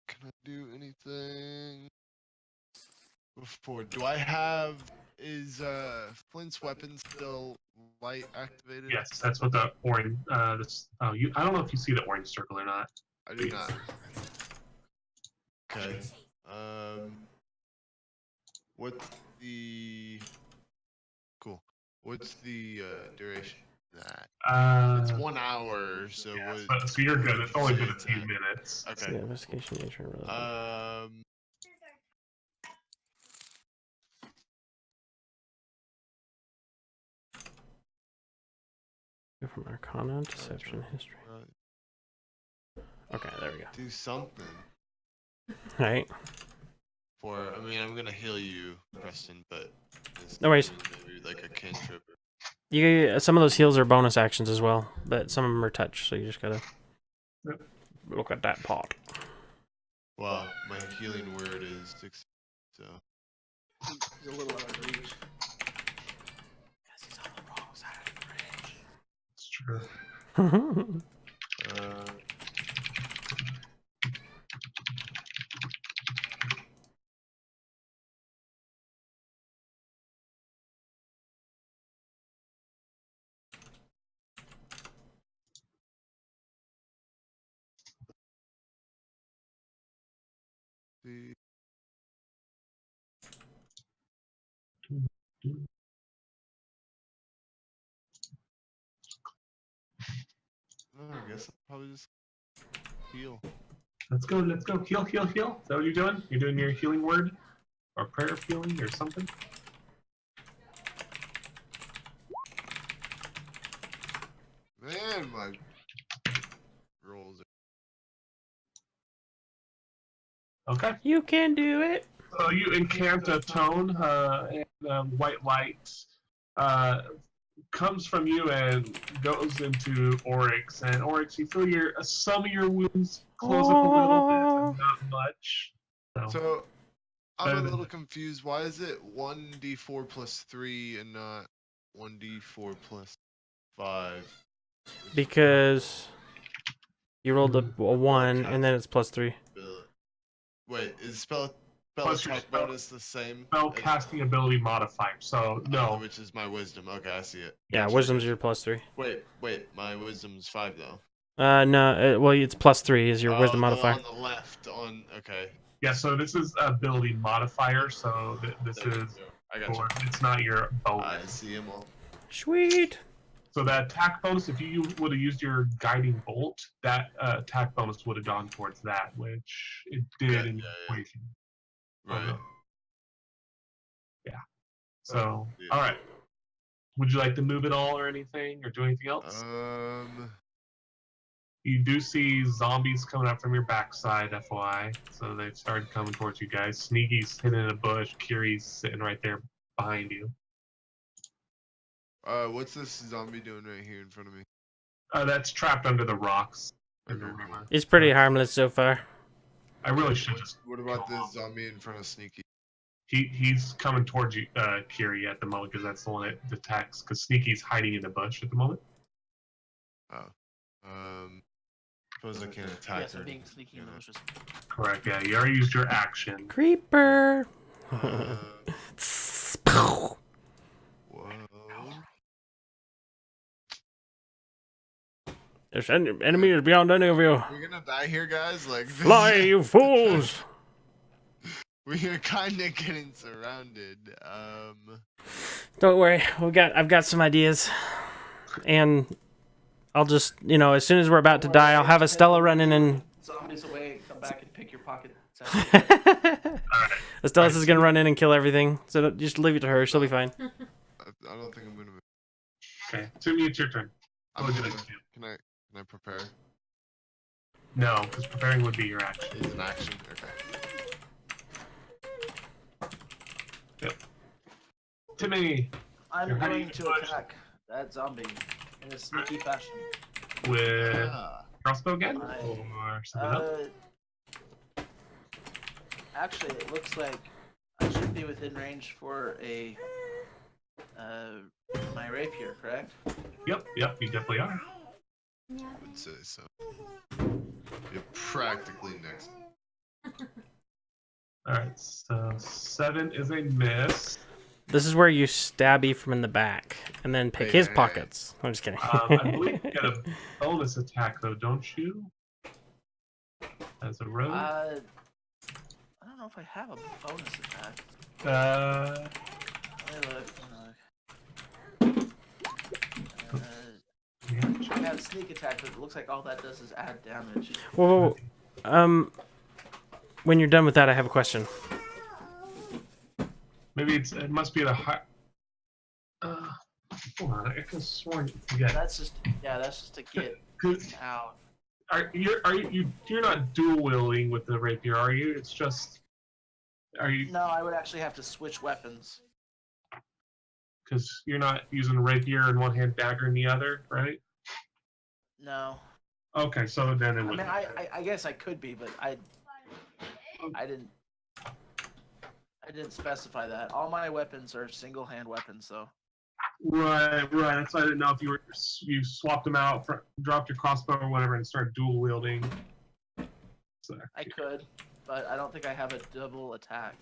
Can I do anything? Before, is Flint's weapon still light activated? Yes, that's what the orange. I don't know if you see the orange circle or not. I do not. Okay. What's the duration? that? It's Uh, 1 hour, so yeah, what? so you're good. what It's would only you been a say few it's minutes. at? So Okay. the investigation nature and relevant. Go from Arcana, Deception, History. Okay, there we go. Do something. Alright. I mean, I'm gonna heal you, Preston, but No worries. maybe like a cantrip. Some of those heals are bonus actions as well, but some of them are touch, so you just gotta look at that pot. Well, my healing word is 6, so. He's a little out of reach. Because he's on the wrong side of the bridge. It's true. I guess I'll probably just heal. Let's go. Heal, heal, heal. Is that what you're doing? You're doing your healing word? Or prayer of healing or something? Man, my rolls are... Okay. You can do it! So you incant a tone, and white light comes from you and goes into Oryx. And Oryx, you feel some of your wounds close up a little bit, but not much. So, I'm a little confused. Why is it 1d4 plus 3 and not 1d4 plus 5? Because you rolled a 1 and then it's plus 3. Wait, is spell Plus your attack spell- bonus the same? Spell as- casting ability modifier. So no. Which is my wisdom. Okay, I see it. Yeah, Gotcha, wisdom's gotcha. your plus 3. Wait, my wisdom's 5 though. No, well, it's plus 3 is your wisdom modifier. On the left, okay. Yeah, so this is ability modifier. So this There you is. go. I got you. It's not your bonus. I see him all. Sweet! So that attack bonus, if you would have used your guiding bolt, that attack bonus would have gone towards that, which it did in the equation. Right. Yeah. So, all right. Would you like to move at all or anything, or do anything else? You do see zombies coming up from your backside, FYI. So they've started coming towards you guys. Sneaky's hidden in a bush. Kiri's sitting right there behind you. What's this zombie doing right here in front of me? That's trapped under the rocks. Okay, It's pretty harmless so far. I really should just. What about this zombie in front of Sneaky? He's coming towards you, Kiri, at the moment, because that's the one that attacks. Because Sneaky's hiding in the bush at the moment. Oh. Suppose I can't attack Yes, her. I'm being sneaky and malicious. Correct, yeah. You already used your action. Creeper! Whoa. There's enemies beyond any of you. We're gonna die here, guys? Like, this Fly, you fools! We're kinda getting surrounded. Don't worry, I've got some ideas. And I'll just, as soon as we're about to die, I'll have Estella run in and... Zombies away, come back and pick your pocket. Estella's is gonna run in and kill everything, so just leave it to her, she'll be fine. I don't think I'm gonna move. Okay, Timmy, it's your turn. I'm What would gonna, you like to do? can I prepare? No, because preparing would be your action. It's an action. Okay. Yep. Timmy, I'm You're hiding going in the to bush. attack that zombie in a sneaky fashion. with Ah, crossbow again? I- Or something else? Actually, it looks like I should be within range for a my rapier, correct? Yep, you definitely are. I would say so. You're practically next. Alright, so 7 is a miss. This is where you stab E from in the back, and then pick his Hey. pockets. I'm just kidding. I believe you get a bonus attack, though, don't you? As a rogue? I don't know if I have a bonus attack. Uh, Let me look. attack, but it looks like all that does is add damage. Well, when you're done with that, I have a question. Maybe it must be at a high. Hold on, I could have sworn. Yeah. That's just to get out. You're not dual wielding with the rapier, are you? It's just. Are you? No, I would actually have to switch weapons. Because you're not using a rapier in one hand, dagger in the other, right? No. Okay, so then it would. I guess I could be, but I didn't specify that. All my weapons are single hand weapons, though. Right. That's why I didn't know if you swapped them out, dropped your crossbow or whatever, and started dual wielding. So, I could, but I don't think I have a double attack.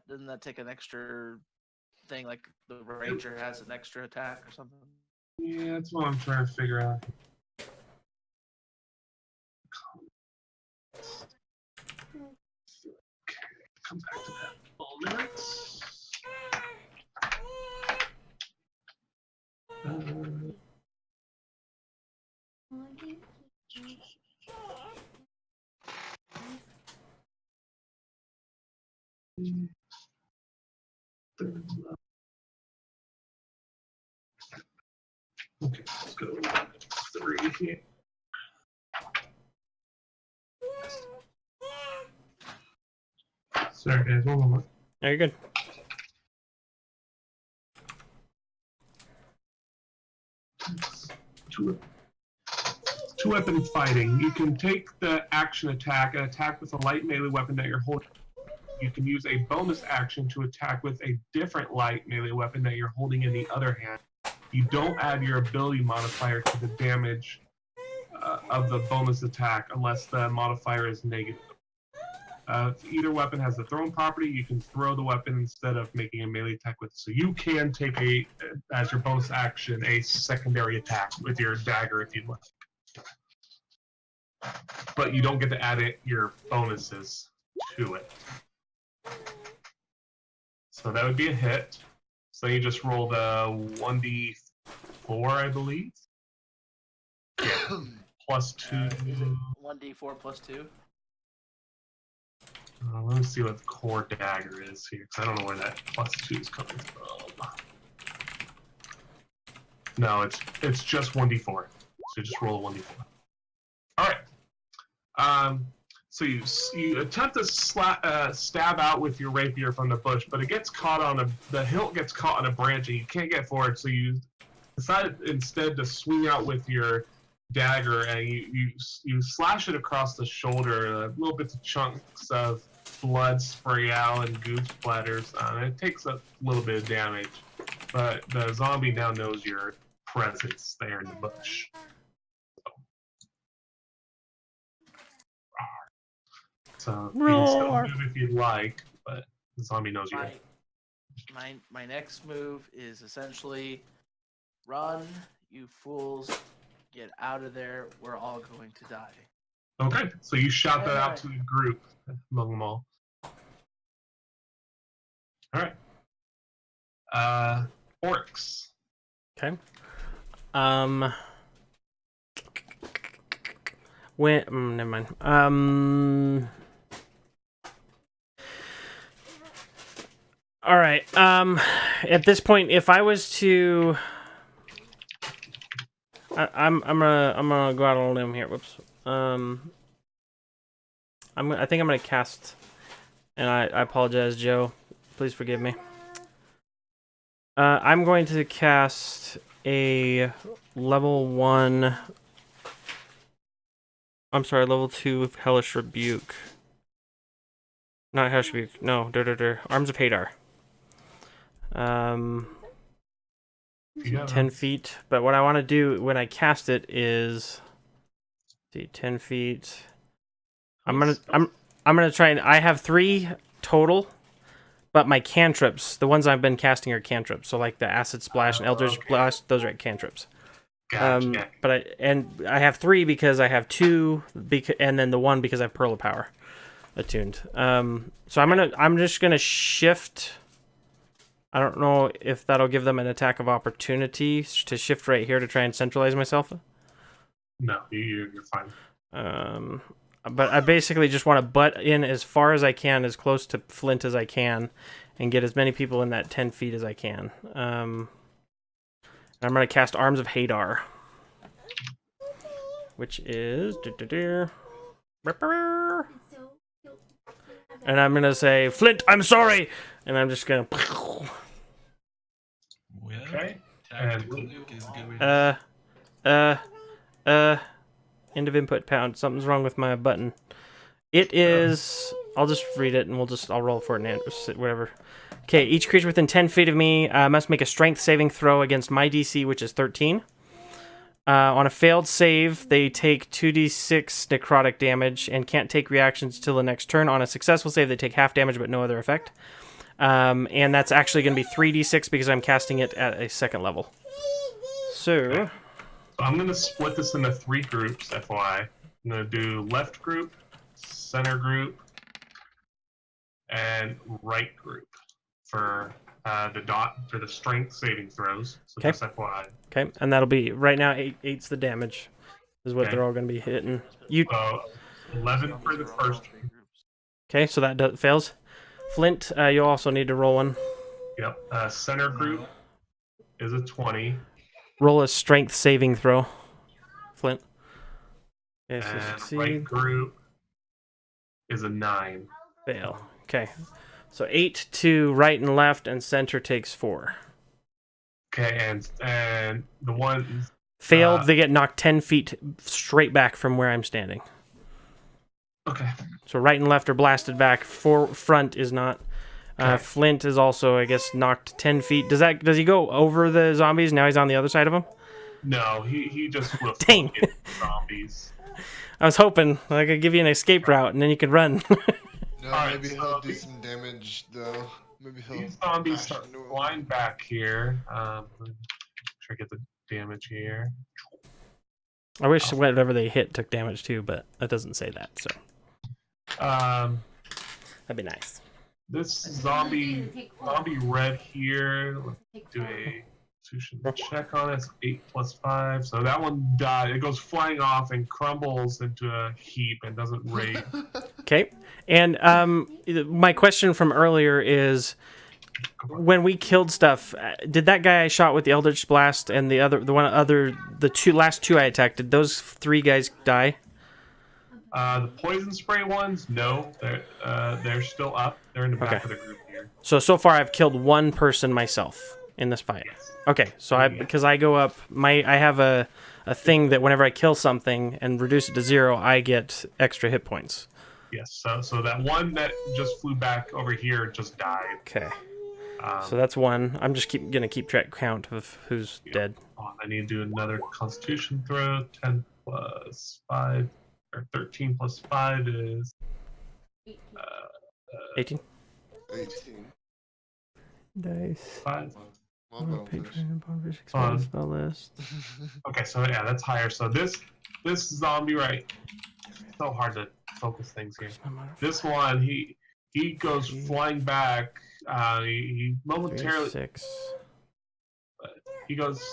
Doesn't that take an extra thing, like the ranger has an extra attack or something? Yeah, that's what I'm trying to figure out. Okay, come back to that in a minute. Okay, let's go 3 here. Sorry guys, one moment. Are you good? Two weapon fighting. You can take the action attack and attack with a light melee weapon that you're holding. You can use a bonus action to attack with a different light melee weapon that you're holding in the other hand. You don't add your ability modifier to the damage of the bonus attack unless the modifier is negative. If either weapon has the thrown property, you can throw the weapon instead of making a melee attack with it. So you can take as your bonus action, a secondary attack with your dagger if you'd like. But you don't get to add your bonuses to it. So that would be a hit. So you just roll the 1d4, I believe. Yeah. Plus 2. 1d4 plus 2. Let me see what the core dagger is here, because I don't know where that plus 2 is coming from. No, it's just 1d4. So just roll a 1d4. Alright. So you attempt to stab out with your rapier from the bush, but it gets caught on the hilt gets caught on a branch and you can't get forward, so you decide instead to swing out with your dagger and you slash it across the shoulder. Little bits of chunks of blood spray out and goose splatters. It takes a little bit of damage, but the zombie now knows your presence there in the bush. So you can still move if you'd like, but the zombie knows you. My next move is essentially run, you fools, get out of there, we're all going to die. Okay, so you shout that out to the group among them all. Alright. Orcs. Okay. Never mind. All right. At this point, if I was to, I'm gonna go out on a limb here. Whoops. I think I'm gonna cast, and I apologize, Joe. Please forgive me. I'm going to cast a level 1. I'm sorry, level 2 Hellish Rebuke. Not Hellish Rebuke. No, Arms of Hadar. 10 feet. But what I want to do when I cast it is, see, 10 feet. I'm gonna try and I have 3 total, but my cantrips, the ones I've been casting are cantrips. So like the Acid Splash and Eldritch Blast, those are cantrips. Gotcha. But I have 3 because I have 2, and then the 1 because I have Pearl of Power attuned. So I'm just gonna shift. I don't know if that'll give them an attack of opportunity to shift right here to try and centralize myself. No, you're fine. But I basically just want to butt in as far as I can, as close to Flint as I can, and get as many people in that 10 feet as I can. I'm going to cast Arms of Hadar, which is... And I'm going to say, Flint, I'm sorry! And I'm just going to... Okay. Tactical nuke is a good way to End of input pound. Something's wrong with my button. It is... I'll just read it and I'll roll for it and whatever. Okay, each creature within 10 feet of me must make a strength saving throw against my DC, which is 13. On a failed save, they take 2d6 necrotic damage and can't take reactions till the next turn. On a successful save, they take half damage but no other effect. And that's actually going to be 3d6 because I'm casting it at a second level. So I'm going to split this into 3 groups, FYI. I'm going to do left group, center group, and right group for the strength saving throws. So Okay. just FYI. Okay, and that'll be right now 8's the damage. Is what they're all going to be hitting. So 11 for the first. Okay, so that fails. Flint, you'll also need to roll one. Yep. Center group is a 20. Roll a strength saving throw. Flint. Okay, so And succeed. right group is a 9. Fail. Okay. So 8 to right and left, and center takes 4. Okay, and the one Failed, they get knocked 10 feet straight back from where I'm standing. Okay. So right and left are blasted back. Front is not. Okay. Flint is also, I guess, knocked 10 feet. Does he go over the zombies? Now he's on the other side of them? No, he just will Dang. hit zombies. I was hoping I could give you an escape route, and then you could run. No, Alright, maybe so he'll do some damage though. Maybe he'll. These zombies bash start into him. flying back here. Let me try to get the damage here. I wish whatever they hit took damage too, but that doesn't say that, so that'd be nice. This zombie red here. Let's do a constitution check on it. It's 8+5. So that one died. It goes flying off and crumbles into a heap and doesn't rage. Okay. And my question from earlier is, when we killed stuff, did that guy I shot with the Eldritch Blast and the last two I attacked, did those 3 guys die? The poison spray ones, no, they're still up. They're in the back of the group here. So far I've killed 1 person myself in this fight. Yes. Okay, so because I go up, I have a thing that whenever I kill something and reduce it to 0, I get extra hit points. Yes. So that one that just flew back over here just died. Okay. So that's 1. I'm just gonna keep track count of who's dead. I need to do another Constitution throw. 10 plus 5 or 13 plus 5 is 18. 18. Dice. 5. Well, Bonefish. Spell list. Okay, so yeah, that's higher. So this zombie, right? It's so hard to focus things here. This one, he goes flying back. He momentarily. 6. He goes.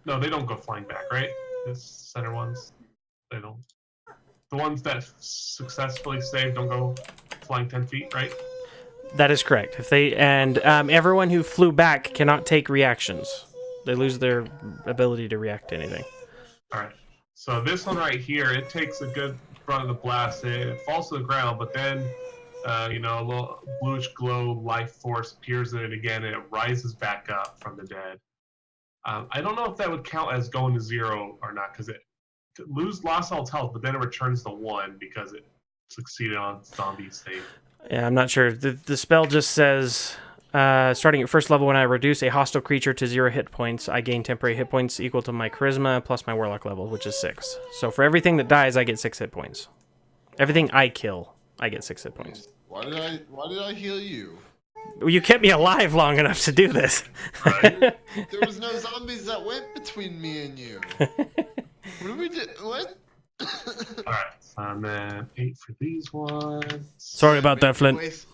No, they don't go flying back, right? This center ones, they don't. The ones that successfully saved don't go flying 10 feet, right? That is correct. Everyone who flew back cannot take reactions. They lose their ability to react to anything. All right. So this one right here, it takes a good front of the blast. It falls to the ground, but then, a little bluish glow life force appears in it again, and it rises back up from the dead. I don't know if that would count as going to 0 or not, because it lost all its health, but then it returns to 1 because it succeeded on zombie save. Yeah, I'm not sure. The spell just says, starting at first level, when I reduce a hostile creature to 0 hit points, I gain temporary hit points equal to my charisma plus my warlock level, which is 6. So for everything that dies, I get 6 hit points. Everything I kill, I get 6 hit points. Why did I heal you? You kept me alive long enough to do this. Right. There was no zombies that went between me and you. What did we do? What? All right. And then 8 for these ones. Sorry about that, Flint.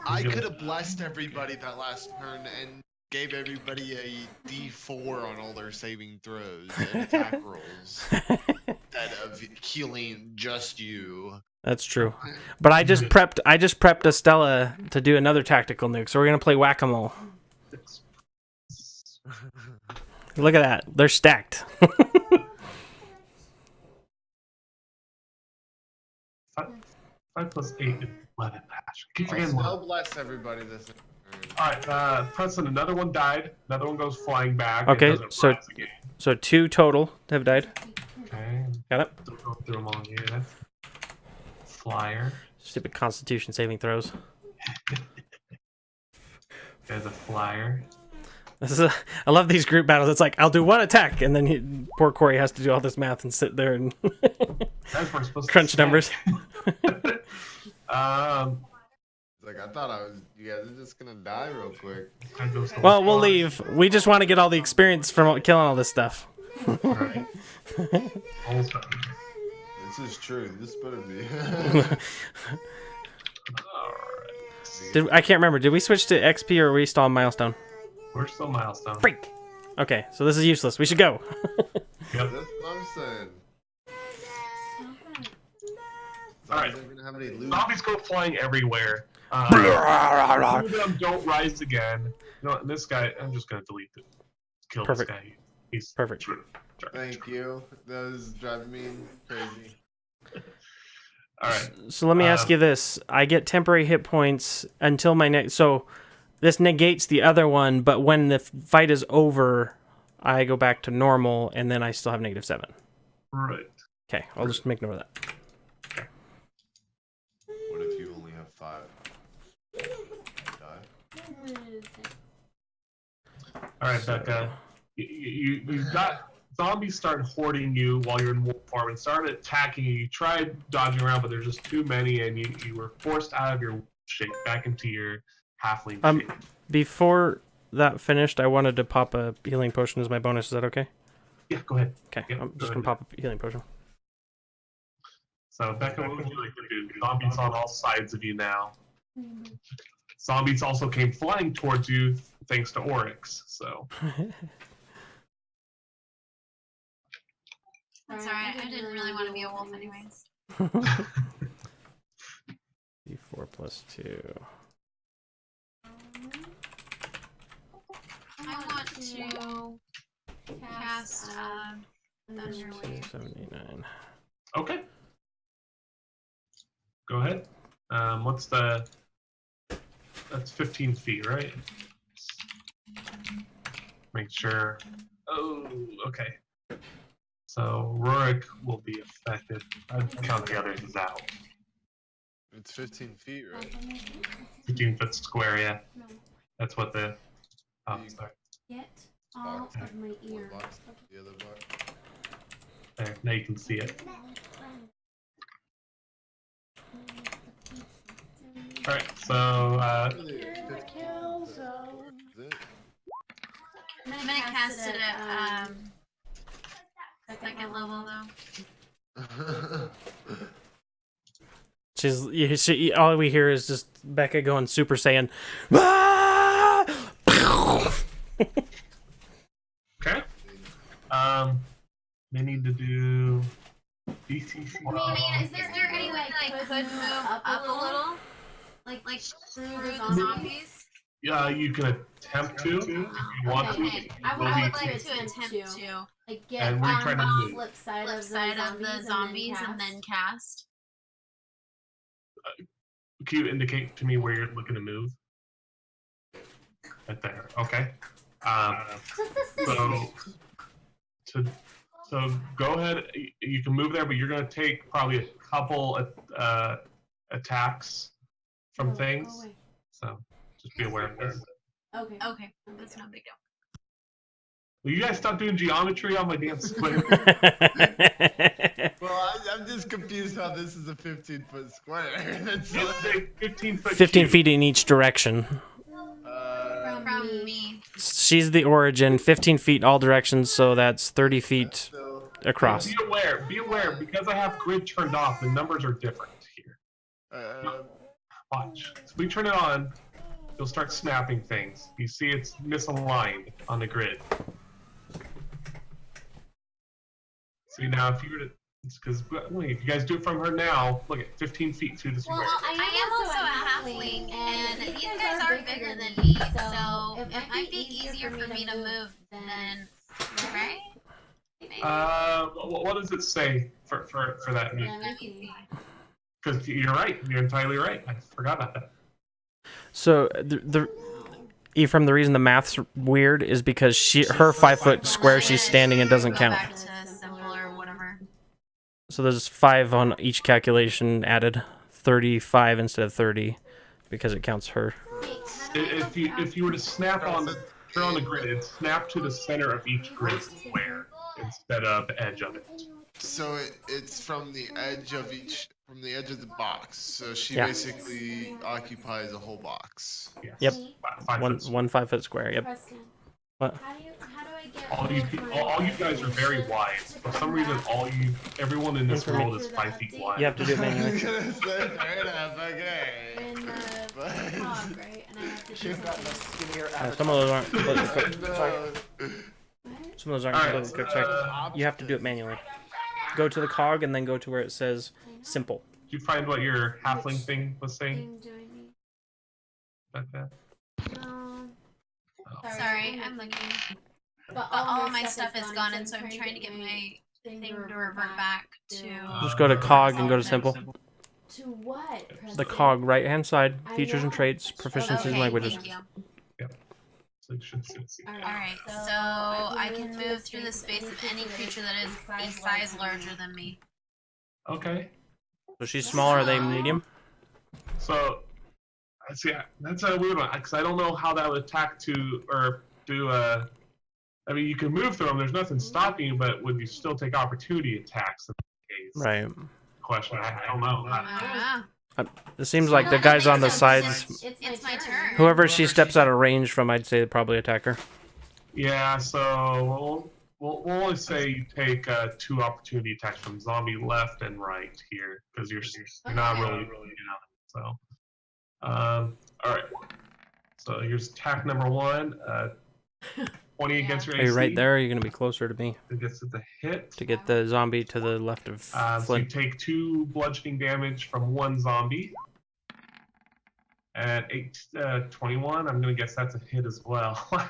I could have blessed everybody that last turn, and gave everybody a D4 on all their saving throws and attack rolls instead of healing just you. That's true. But I just prepped Estella to do another tactical nuke, so we're gonna play whack-a-mole. Look at that. They're stacked. 5 plus 8 is 11. Keep I'll forgetting still one. bless everybody this turn. Alright, Preston, another one died. Another one goes flying back. Okay, It doesn't so- rise again. So 2 total have died. Okay. Got it. Don't go through them all yet. Flyer. Stupid Constitution saving throws. There's a flyer. I love these group battles. It's like, I'll do one attack, and then poor Corey has to do all this math and sit there and That's where we're supposed to crunch stack. numbers. Like I thought you guys are just gonna die real quick. Well, we'll leave. We just want to get all the experience from killing all this stuff. Alright. Almost done. This is true. This better be. Alright. I can't remember. Did we switch to XP or are we still on milestone? We're still milestone. Freak. Okay, so this is useless. We should go. Yep. That's what I'm saying. Alright. Zombies aren't gonna have any loot. Zombies go flying everywhere. Two of them don't rise again. You know what, this guy, I'm just gonna delete it. Kill Perfect. this guy. He's Perfect. Thank you. That was driving me crazy. Alright. So let me ask you this. I get temporary hit points until my next... So this negates the other one, but when the fight is over, I go back to normal, and then I still have -7. Right. Okay, I'll just make note of that. What if you only have 5? Die. Alright, Becca. You've got zombies start hoarding you while you're in wolf form and started attacking you. You tried dodging around, but there's just too many, and you were forced out of your shape back into your halfling shape. Before that finished, I wanted to pop a healing potion as my bonus. Is that okay? Yeah, go ahead. Okay, Yeah, I'm go just ahead. going to pop a healing potion. So, Becca, what would you like to do? Zombies on all sides of you now. Zombies also came flying towards you thanks to Oryx, so... That's alright. I didn't really want to be a wolf anyways. D4 plus 2. I want to cast Thunderwave. 79. Okay. Go ahead. What's the... That's 15 feet, right? Make sure... Oh, okay. So, Rorik will be affected. I'd count the others as out. It's 15 feet, right? 15 foot square, yeah. That's what the... Oh, sorry. Get all Okay. of my One ears. box, the other box. There, now you can see it. Alright, so, Really, 15 is it? I'm gonna cast it at second level though. All we hear is just Becca going Super Saiyan. Ah! okay. They need to do DC 12. Is there any way that I could move up a little? Like through the zombies? Yeah, you can attempt to if you want to. Okay. I Will would be- I would like like to to attempt to Like get And we're on trying to the move. flip side flip of side of the zombies and then cast. Can you indicate to me where you're looking to move? Right there. Okay. So go ahead. You can move there, but you're going to take probably a couple attacks from things. So just be aware of this. Okay. Okay, that's no big deal. Will you guys stop doing geometry on my damn square? Well, I'm just confused how this is a 15-foot square. That's It's a 15 foot 15 cube. feet in each direction. From me. She's the origin, 15 feet all directions, so that's 30 feet so, across. Be aware, because I have grid turned off, the numbers are different here. Watch. So we turn it on, you'll start snapping things. You see it's misaligned on the grid. See now, if you were to, it's because if you guys do it from her now, look at 15 feet through the square. Well, I am also a halfling, and these guys are bigger than me, so it might be easier for me to move than, right? What does it say for that move? Because you're right, you're entirely right. I forgot about that. So Ephraim, the reason the math's weird is because her 5 foot square she's standing in doesn't count. Back to symbol or whatever. So there's 5 on each calculation added, 35 instead of 30, because it counts her. If you were to snap on the grid, it'd snap to the center of each grid square instead of the edge of it. So it's from the edge of the box. So she basically occupies a whole box. Yes. Yep. 5 foot One 5 foot square. Yep. What? How do I get all you guys are very wide. For some reason, everyone in this world is 5 feet wide. You have to do it I was manually. gonna say, fair enough, okay. in the cog, right? And I have to do Should've gotten a something. skinnier Some of those aren't completely quick. Sorry. No. Some of those aren't Alright, completely quick. Sorry. You have to do it manually. Go to the cog and then go to where it says simple. Did you find what your halfling thing was saying Thing do I need? about that? Sorry, I'm looking. But all of my stuff is gone, and so I'm trying to get my thing to revert back to. Just go to cog and go to simple. To what? The cog, right hand side, features and traits, proficiencies and languages. Thank you. So you should see. Alright, so I can move through the space of any creature that is a size larger than me. Okay. So she's smaller, are they medium? So, I see. That's a weird one because I don't know how that would attack to or do a. I mean, you can move through them. There's nothing stopping you, but would you still take opportunity attacks in this case? Right. Question. I don't know. I don't know. It seems like the guys on the sides, It's my turn. whoever she steps out of range from, I'd say probably attack her. Yeah. So we'll only say you take 2 opportunity attacks from zombie left and right here because you're not really. So. All right. So here's attack number 1. 20 against your AC. Are you right there? Or are you going to be closer to me It gets at the hit. to get the zombie to the left of So you Flint? take 2 bludgeoning damage from 1 zombie. At 21, I'm going to guess that's a hit as well. Wow.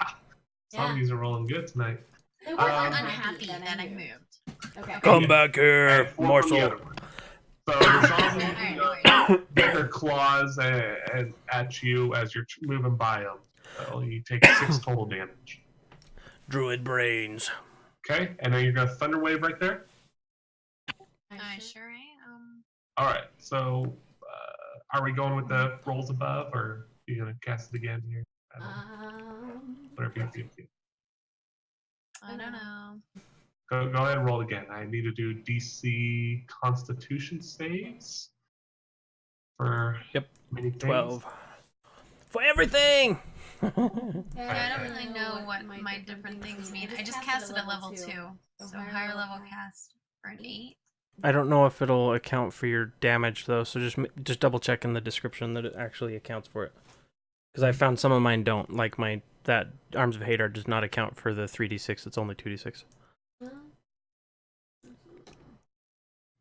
Zombies are rolling good tonight. They were I'm unhappy that I moved. Okay. Come back here, And 4 from the morsel. other one. So the zombie Alright, no worries. get her claws at you as you're moving by them. So you take 6 total damage. Druid brains. Okay, and then you're going to Thunder Wave right there. I sure am. All right, so are we going with the rolls above, or are you going to cast it again here? I don't know. Whatever you feel. I don't know. Go ahead and roll again. I need to do DC Constitution saves for many things. 12. For everything! Yeah, I don't really know what my different things mean. I just casted at level 2, so higher level cast for an 8. I don't know if it'll account for your damage though, so just double check in the description that it actually accounts for it. Because I found some of mine don't, like that Arms of Hadar does not account for the 3d6. It's only 2d6.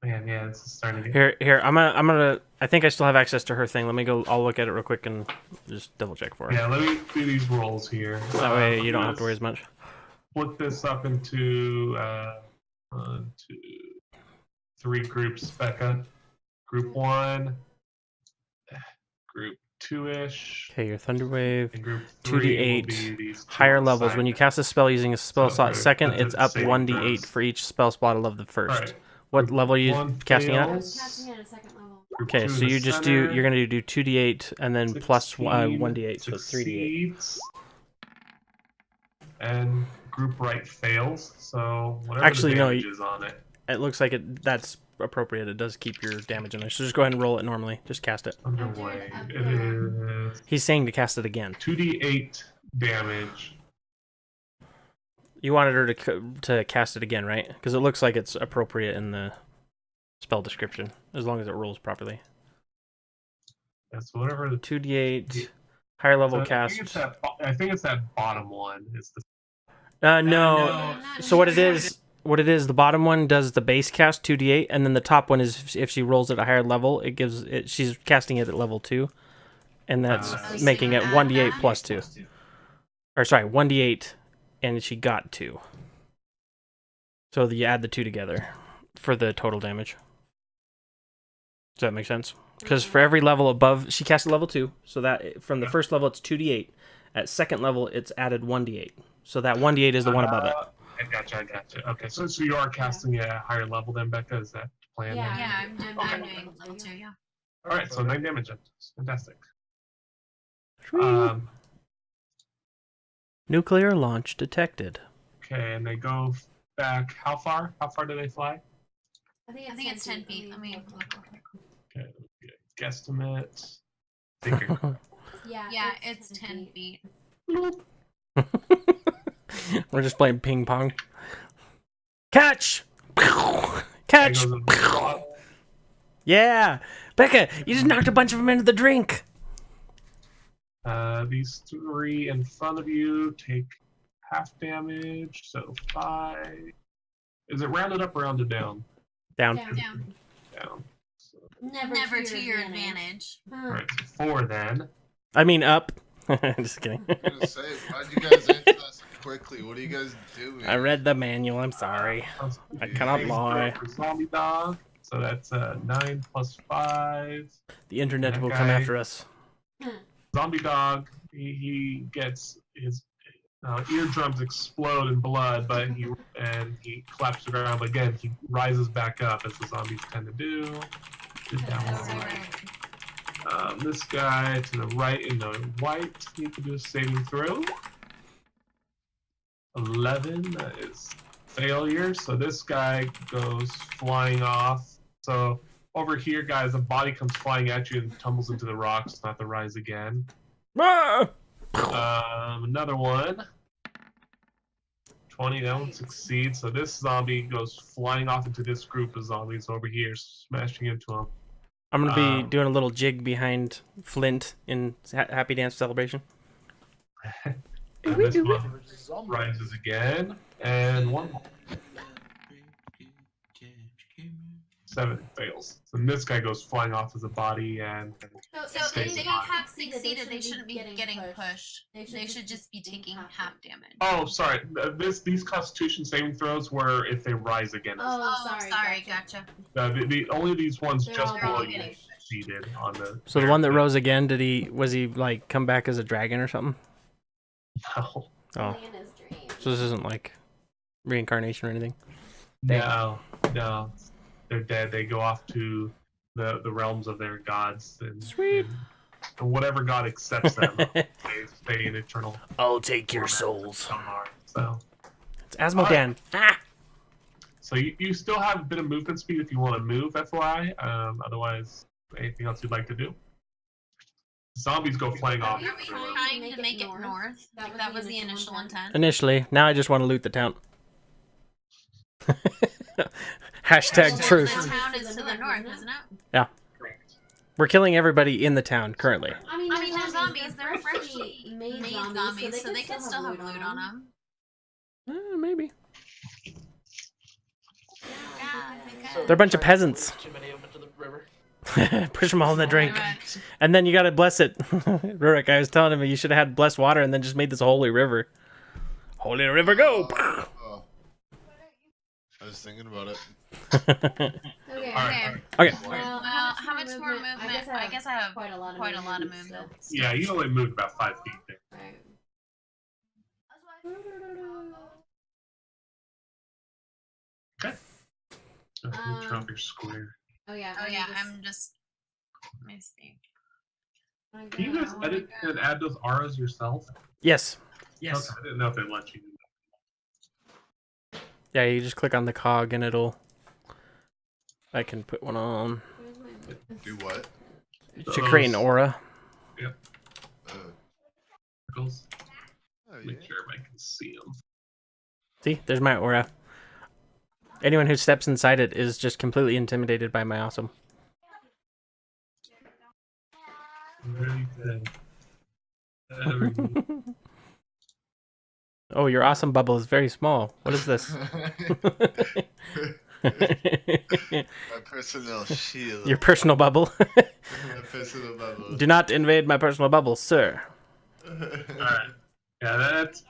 Man, yeah, this is starting to get... Here. I'm gonna. I think I still have access to her thing. Let me go. I'll look at it real quick and just double check for her. Yeah, let me do these rolls here. That way you don't have to worry as much. Split this up into 1, 2, 3 groups, Becca. Group 1, Group 2-ish, Okay, your Thunder Wave. and Group 3 2d8. will be these 2 Higher on the levels. side When you there. cast a spell using a spell So slot for second, the it's up saving 1d8 throws. for each spell slot above the first. Alright. What level are you 1 casting at? fails. Casting at a second level. Group Okay, 2 so in the you just center. you're gonna do 2d8 and then plus 1d8, so 3d8. Succeeds. And group right fails, so whatever Actually, the no, damage is on it. It looks like that's appropriate. It does keep your damage in there. So just go ahead and roll it normally. Just cast it. Underway. It is He's saying to cast it again. 2d8 damage. You wanted her to cast it again, right? Because it looks like it's appropriate in the spell description, as long as it rolls properly. That's whatever the 2d8 Higher level So cast. I think it's that bottom one. It's the No. no. So what it is, the bottom one does the base cast 2d8, and then the top one is if she rolls at a higher level, it gives it. She's casting it at level 2, and that's Oh, making so it you add 1d8 that? plus 2. Or sorry, 1d8, and she got 2. So you add the 2 together for the total damage. Does that make sense? Because for every level above, she cast a level 2, so that from the first level it's 2d8. At second level, it's added 1d8. So that 1d8 is the one above it. I gotcha. Okay, so you are casting it at a higher level then, Becca? Is that the plan? Yeah. then? Yeah, I'm doing level 2. Yeah. All right, so 9 damage. That's fantastic. Nuclear launch detected. Okay, and they go back. How far? How far do they fly? I I think it's 10 feet. Let me look real quick. Okay, guesstimate. Take your Yeah, it's 10 feet. We're just playing ping pong. Catch! That Catch! goes in the slot. Yeah! Becca, you just knocked a bunch of them into the drink! These 3 in front of you take half damage, so 5. Is it rounded up or rounded down? Down. Down. Down. So, Never to your advantage. all right, so 4 then. I mean up. Just kidding. I was gonna say, why'd you guys answer that so quickly? What are you guys doing? I read the manual, I'm sorry. I cannot lie. Zombie dog. So that's 9 plus 5. The internet That will come guy- after us. Zombie dog. He gets his eardrums explode in blood, but he collapses to the ground. But again, he rises back up as the zombies tend to do. Get down one. This guy to the right in the white needs to do a saving throw. 11. That is failure. So this guy goes flying off. So over here, guys, a body comes flying at you and tumbles into the rocks, not to rise again. Ah! Another one. 20, that one succeeds. So this zombie goes flying off into this group of zombies over here, smashing into them. I'm gonna be doing a little jig behind Flint in Happy Dance Celebration. And this one rises again, and one more. 7 fails. And this guy goes flying off as a body, and So if they have succeeded, they shouldn't be getting pushed. They should just be taking half damage. oh, sorry. These Constitution saving throws were if they rise again. Oh, sorry, gotcha. Only these ones They're just all below getting you pushed. succeeded on the. So the one that rose again, was he like come back as a dragon or something? No, Oh, so this isn't like reincarnation or anything. no. They're dead. They go off to the realms of their gods. And, Sweet. And whatever god accepts them, they stay in eternal. I'll take your torment souls. somewhere. So, It's Asmodan. Ah! so you still have a bit of movement speed if you want to move, FYI. Otherwise, anything else you'd like to do? Zombies go flying off. Are we trying to make it north? Like that was the initial intent. Initially, now I just want to loot the town. Hashtag So truth. The town is to the north, isn't it? Yeah. We're killing everybody in the town currently. I mean, they're zombies. They're freshly made zombies, so they can still have loot on them. Maybe. Yeah, they They're a could. bunch of peasants. Too many of them into the river. Push them all in the drink. Correct. And then you gotta bless it. Rurik, I was telling him you should have had blessed water and then just made this a holy river. Holy river, go! Oh. I was thinking about it. Okay. Alright. Okay. Well, how much more movement? I guess I have quite a lot of movement. Yeah, you only moved about 5 feet there. Right. Turn off your square. Oh yeah. Oh yeah, I'm just. Let me see. Can you guys edit and add those auras yourself? Yes. Okay, I didn't know if they let you. Yeah, you just click on the cog and it'll... I can put one on. Do what? To create an aura. Uh, Circles. oh, yeah. Make sure everybody can see them. See, there's my aura. Anyone who steps inside it is just completely intimidated by my awesome. Very good. Oh, your awesome bubble is very small. What is this? My personal shield. Your personal bubble. My personal bubble. Do not invade my personal bubble, sir. Alright. Yeah, that's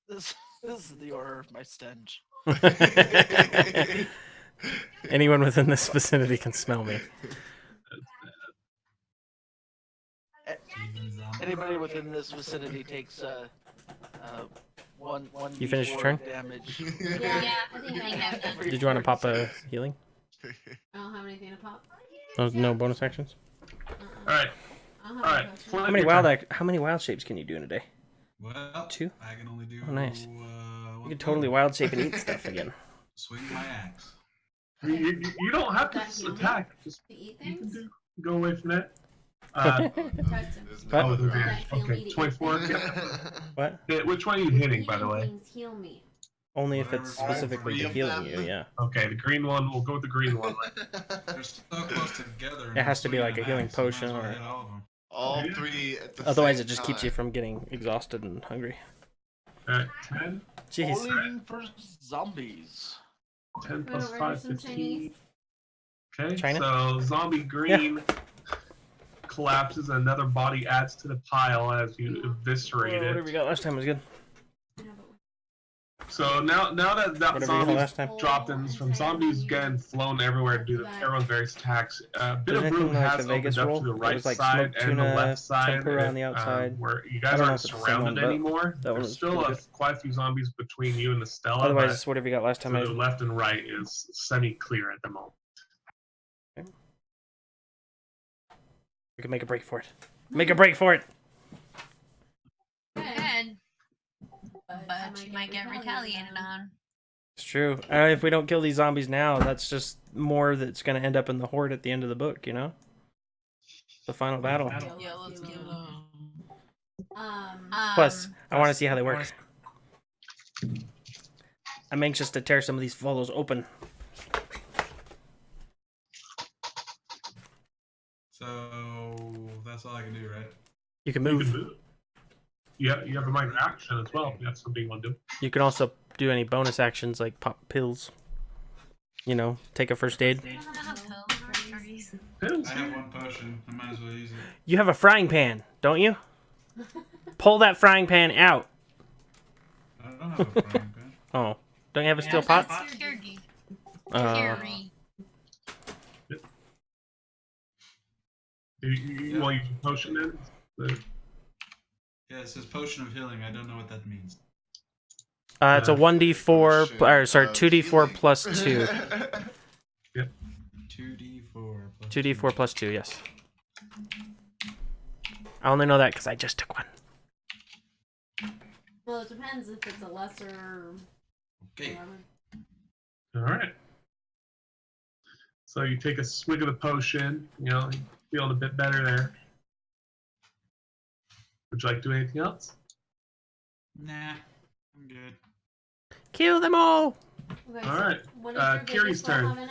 This is the order of my stench. Anyone within this vicinity can smell me. Even zombie. Anybody within this vicinity takes one You finished your D4 turn? damage. Yeah, I think I have that. Did you want to pop a healing? I don't have anything to pop. No bonus actions. alright. I don't have Alright. a potion. How many wild shapes can you do in a day? Well, 2? I can only do. Oh, nice. One You can totally thing. wild shape and eat stuff again. Swing my axe. You don't have to That heal me? attack. Just To eat you can things? go away from that. There's What? no Oh, there's That advantage. heal me Okay, to eat 24. things? What? Yeah, which one are you hitting, by the Eating way? things heal me. Only if it's Whatever. specifically to All healing three you, of yeah. Okay, the green one. We'll go with the green one. They're so close together. and It has to be swinging like a an healing axe, you might as potion well or- hit all of them. All three at the Otherwise, same it just keeps you time. from getting exhausted and hungry. Alright, 10. Jeez. Falling for zombies. 10 Wanna plus order 5, some 15. Chinese? Okay, China? so zombie green collapses and another body adds to the pile as you eviscerate Whatever we it. got last time was good. Yeah, but So now that Whatever you got zombies last time. dropped in, from zombies getting flown everywhere due to everyone's various attacks, a bit There's of room anything like has the Vegas opened up roll? to the There right was, like, side smoked and the tuna, left side, tempura on the outside. where you I guys don't know aren't if it's the same surrounded one, but anymore. that one There's was still pretty good. quite a few zombies between you and the Stella, Otherwise, but it's whatever you got last time. to the left and right is semi-clear at the moment. We can make a break for it. Make a break for it. Good, I but you might get retaliated on. It's true. If we don't kill these zombies now, that's just more that's going to end up in the horde at the end of the book, you know? The final battle. Yeah, let's kill them. Plus, I want to see how they work. I'm anxious to tear some of these follows open. So that's all I can do, right? You can You move. can move. You have a minor action as well if you have something you want to do. You can also do any bonus actions like pop pills. You know, take a first aid. I don't have pills or trees. Pills. I have one potion. I might as well use it. You have a frying pan, don't you? Pull that frying pan out. I don't have a frying pan. Oh, don't you have a steel pot? That's Kirgi. Uh, You want to use a potion then? Yeah, it says potion of healing. I don't know what that means. it's a 1d4, Potion or sorry, of 2d4 healing. plus 2. 2d4 plus 2d4 plus 2, yes. I only know that because I just took one. Well, it depends if it's a lesser. Okay. whatever. All right. So you take a swig of the potion. You know, feeling a bit better there. Would you like to do anything else? Nah, I'm good. Kill them all! Okay, All right. What does your Kiri's Vegas roll turn. have in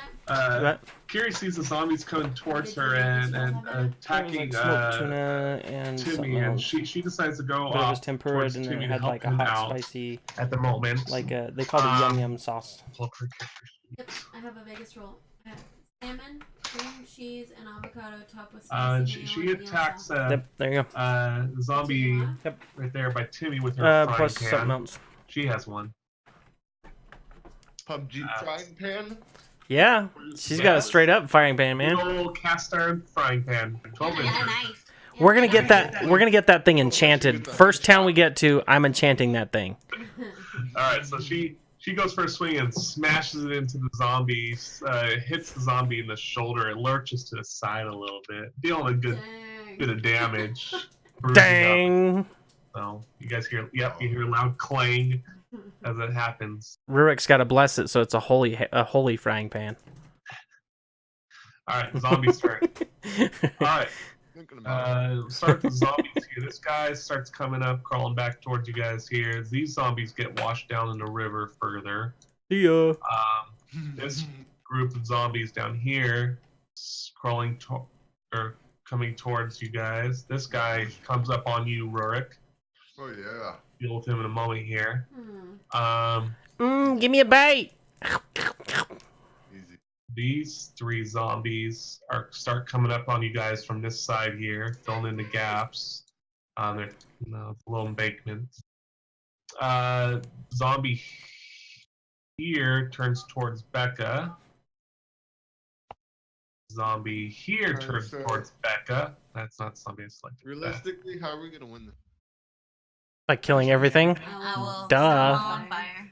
it? What? Kiri sees the zombies coming towards Did her you and just have it? attacking smoked tuna and Timmy, something and else. she decides to go But it was off tempura towards and then Timmy it to had help like a him hot out spicy, at the moment. like they call it yum yum sauce. Pull up her character sheet. Yep, I have a Vegas roll. I have salmon, cream cheese, and avocado topped with And spicy mayo she and veal attacks sauce. Yep, there you go. the zombie Yep. right there by Timmy with her frying Plus pan. something else. She has one. PUBG frying pan. Yeah, she's got a straight up frying pan, man. Big old cast iron frying pan. 12 And a inches. knife. We're gonna get that. We're gonna get that thing enchanted. First town we get to, I'm enchanting that thing. Alright, so she goes for a swing and smashes it into the zombie, hits the zombie in the shoulder and lurches to the side a little bit, dealing a good Dang. bit of damage. bruising up. Dang! So you guys hear, you hear a loud clang as it happens. Ruik's got to bless it, so it's a holy frying pan. Alright, zombie's turn. Alright, Thinking about it. start the zombies here. This guy starts coming up, crawling back towards you guys here. These zombies get washed down in the river further. See ya. This group of zombies down here, crawling or coming towards you guys. This guy comes up on you, Rurik. Oh yeah. Deal with him in a moment here. Give me a bite. Easy. These 3 zombies start coming up on you guys from this side here, filling in the gaps. They're little embankments. Zombie here turns towards Becca. Zombie here turns towards Becca. That's not zombie selected. Realistically, how are we gonna win this? By killing everything. I will Duh. set them all on fire.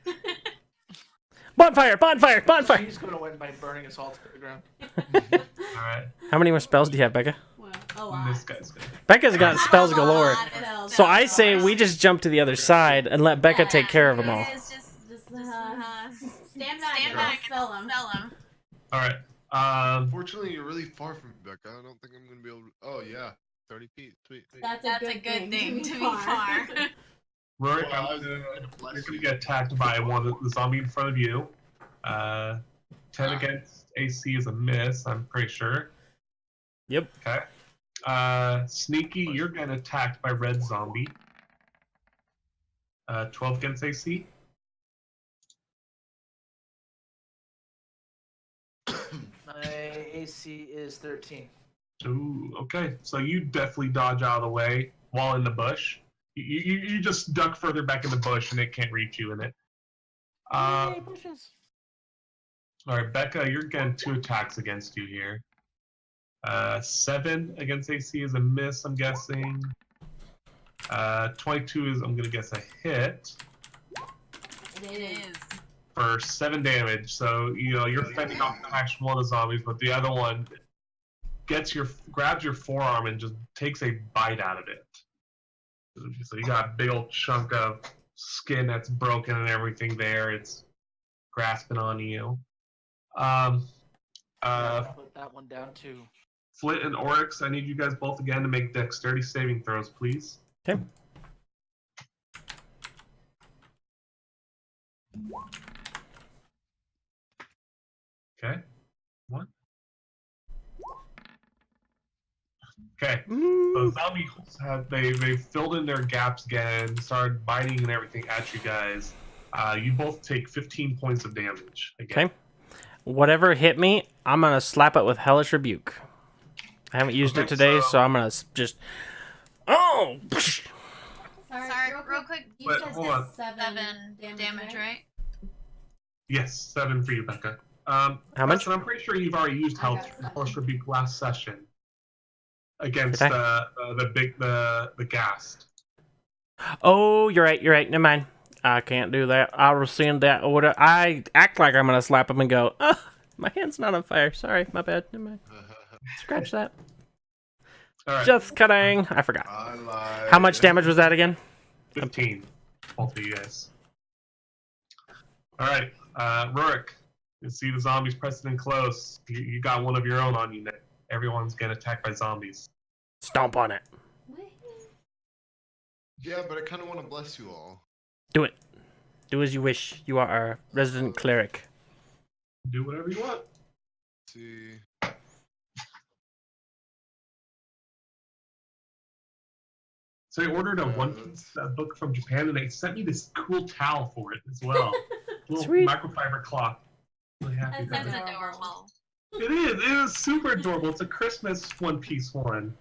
Bonfire! Bonfire! Bonfire! She's gonna win by burning us all to the ground. Alright. How many more spells do you have, Becca? Well, a lot. This guy's good. Becca's got spells A galore. lot of spells. So I say we just jump to the other side and let Becca take care of them all. It's just Stand back stand and back I'll and spell them. spell them. Alright. Unfortunately, you're really far from Becca. I don't think I'm gonna be able to. Oh yeah, 30 feet. Sweet. That's That's a good thing to be far. Rurik, Well, you're gonna get attacked by one of the zombie in front of you. 10 against AC is a miss, I'm pretty sure. Yep. Okay. Sneaky, you're getting attacked by red zombie. 12 against AC. My AC is 13. Ooh, okay. So you definitely dodge out of the way while in the bush. You just duck further back in the bush and it can't reach you in it. Yay, bushes. Alright, Becca, you're getting 2 attacks against you here. 7 against AC is a miss, I'm guessing. 22 is, I'm gonna guess, a hit It is. for 7 damage. So, you're fending off the actual one of the zombies, but the other one grabs your forearm and just takes a bite out of it. So you got a big old chunk of skin that's broken and everything there. It's grasping on you. Put that one down too. Flit and Oryx, I need you guys both again to make dexterity saving throws, please. Okay. Okay. 1. Okay. So zombies they filled in their gaps again, started biting and everything at you guys. You both take 15 points of damage again. Okay. Whatever hit me, I'm gonna slap it with Hellish Rebuke. I haven't used it today, so I'm gonna just. Oh! Sorry, real quick. You Wait, said hold on. 7 damage, right? Yes, 7 for you, Becca. How much? And I'm pretty sure you've already used I got Hellish Rebuke last session against Okay. the ghast. Oh, you're right. You're right. Never mind. I can't do that. I'll rescind that order. I act like I'm gonna slap him and go. Oh, my hand's not on fire. Sorry, my bad. Never mind. Scratch that. All right, Just kidding. I forgot. I lied. How much damage was that again? 15. Both of you guys. All right, Rurik. You see the zombies pressing in close. You got one of your own on you now. Everyone's getting attacked by zombies. Stomp on it. Yeah, but I kind of want to bless you all. Do it. Do as you wish. You are our resident cleric. Do whatever you want. Let's see. So I ordered a one-piece book from Japan, and they sent me this cool towel for it as well. Little Sweet. microfiber cloth. Really happy That's about it. adorable. It is. It is super adorable. It's a Christmas one-piece one.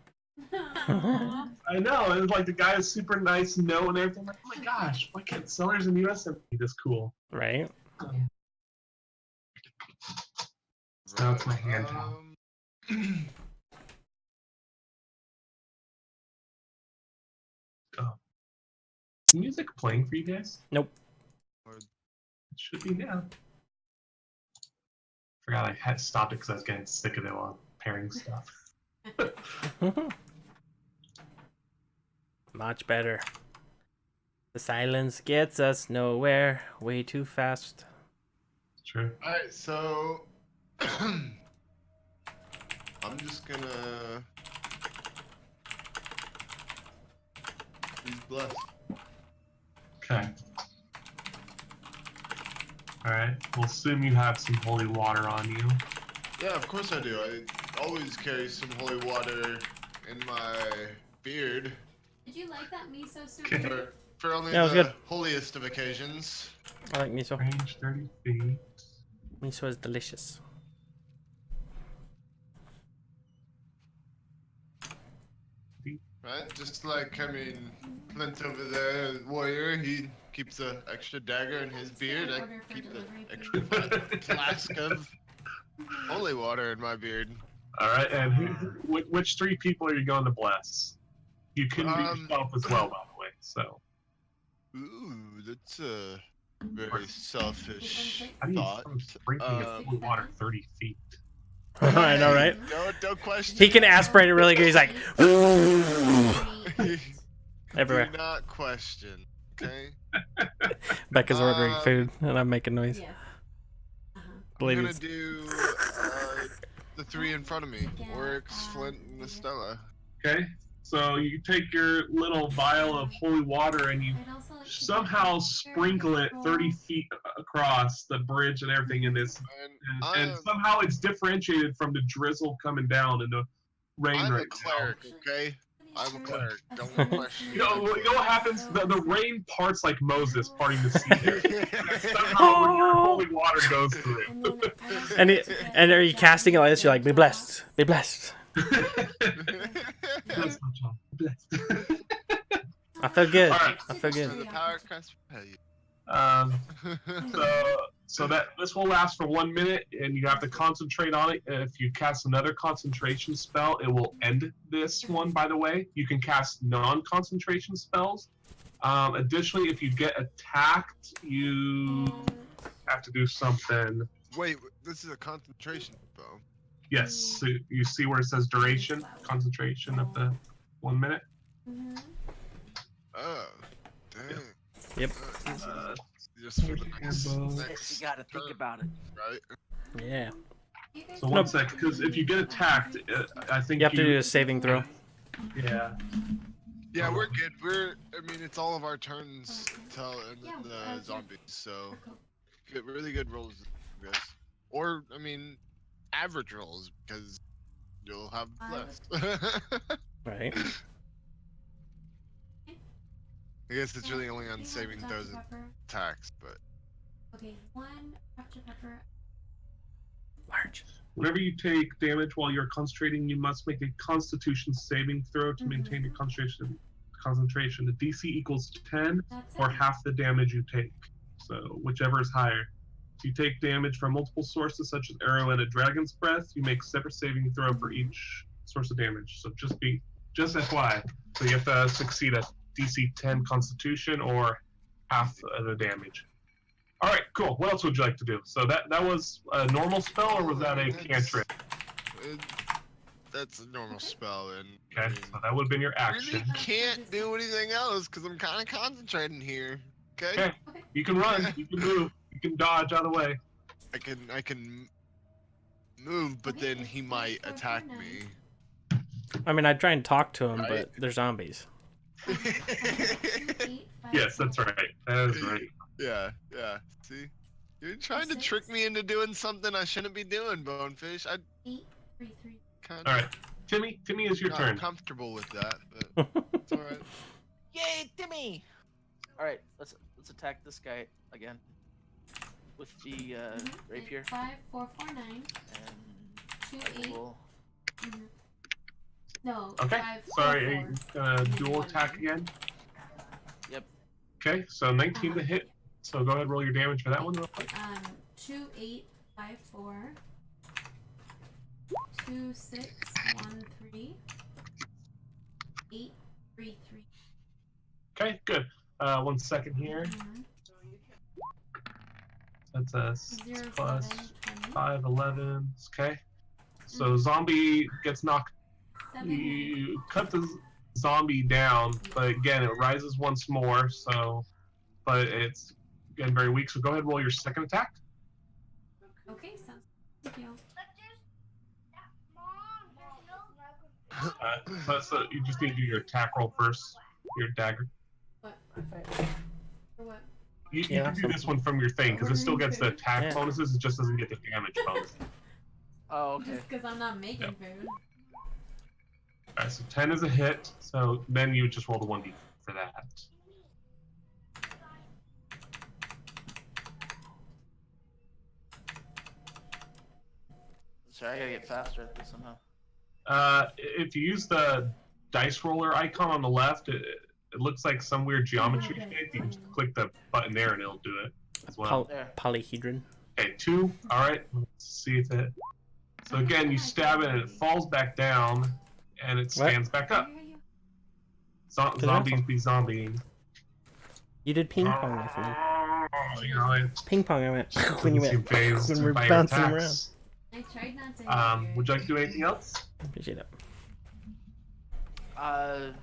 I know. It's like the guy is super nice, and everything. I'm like, oh my gosh, why can't sellers in the U.S. send me this cool? Right? Now it's my hand towel. Oh. Is music playing for you guys? Nope. It should be now. Forgot I had stopped it because I was getting sick of it while pairing stuff. Much better. The silence gets us nowhere. Way too fast. True. Alright, so I'm just gonna use bless. Okay. Alright, we'll assume you have some holy water on you. Yeah, of course I do. I always carry some holy water in my beard Did you like that miso soup? for only Yeah, it was the good. holiest of occasions. I like miso. Range 30 feet. Miso is delicious. Right? Just like, I mean, Clint over there, warrior, he keeps a extra dagger in his beard. I keep the extra flask of holy water in my beard. All right, and which 3 people are you going to bless? You can be yourself as well, by the way. So. Ooh, that's a very selfish How do you thought. sprinkling of holy water 30 feet? I know, right? Don't question. He can aspirate it really good. He's like everywhere. Do not question. Okay. Becca's ordering food, and I'm making noise. Yes. I'm gonna do the 3 in front of me: Oryx, Flint, and Estella. Okay, so you take your little vial of holy water and you somehow sprinkle it 30 feet across the bridge and everything in this, and somehow it's differentiated from the drizzle coming down and the rain I'm right a cleric, okay? I'm a cleric. Don't question. You know what happens? The rain parts like Moses parting the sea. Somehow when your holy water goes through it. And are you casting it like this? You're like, be blessed, be blessed. Bless my child. Bless. I feel good. All right. I feel So good. the power crest repel you. So that this will last for 1 minute, and you have to concentrate on it. And if you cast another concentration spell, it will end this one. By the way, you can cast non-concentration spells. Additionally, if you get attacked, you have to do something. Wait, this is a concentration spell. Yes, so you see where it says duration, concentration of the 1 minute. Oh, dang. Yep. Just for the next You gotta think about it. right? Yeah. So one sec, because if you get attacked, I think You have to do a saving throw. Yeah. Yeah, we're good. I mean, it's all of our turns till the zombies, so get really good rolls, guys. Or, I mean, average rolls, because you'll have less. Right. I guess it's really only on saving throws and attacks, but. Okay, 1 Dr. Pepper. Large. Whenever you take damage while you're concentrating, you must make a Constitution saving throw to maintain your concentration. The DC equals 10 or half the damage you take. So whichever is higher. If you take damage from multiple sources such as arrow and a dragon's breath, you make separate saving throw for each source of damage. So just FYI. So you have to succeed a DC 10 Constitution or half of the damage. All right, cool. What else would you like to do? So that was a normal spell, or was that a cantrip? That's a normal spell, and Okay, I mean, so that would have been your action. really can't do anything else because I'm kind of concentrating here. Okay. Okay, you can run, you can move, you can dodge out of the way. I can move, but then he might attack me. I mean, I'd try and talk to him, but they're zombies. Yes, that's right. That is right. Yeah. See, you're trying to trick me into doing something I shouldn't be doing, Bonefish. I 8, 3, 3. kind All of right, Timmy, is your not turn. comfortable with that, but it's all right. Yay, Timmy! All right, let's attack this guy again with the rapier. 5, 4, 4, 9. And 2, 8. we'll- No. Okay, 5, 4, sorry, 4. are you gonna dual attack again? Yep. Okay, so 19 to hit. So go ahead, roll your damage for that one real quick. 2, 8, 5, 4. 2, 6, 1, 3. 8, 3, 3. Okay, good. 1 second here. That's a 6 plus 5, 11. Okay. So zombie gets knocked. You cut the zombie down, but again, it rises once more. So, but it's again very weak. So go ahead, and roll your second attack. Okay, sounds good. Thank you. So you just need to do your attack roll first. Your dagger. What? For what? You can do this one from your thing because it still gets the attack bonuses. It just doesn't get the damage bonus. Oh, okay. Just because I'm not making food. Alright, so 10 is a hit, so then you just roll the 1d for that. Sorry, I gotta get faster at this somehow. If you use the dice roller icon on the left, it looks like some weird geometry shape. You can just click the button there and it'll do it as well. There. Polyhedron. Okay, 2. Alright, let's see if it... So again, you stab it and it falls back down, and it stands back up. Zombies be zombieing. You did ping pong with me. You know, it's Ping pong, I went when you went phased when we're by your bouncing around. attacks. I tried not to. Would you like to do anything else? Appreciate it. Unless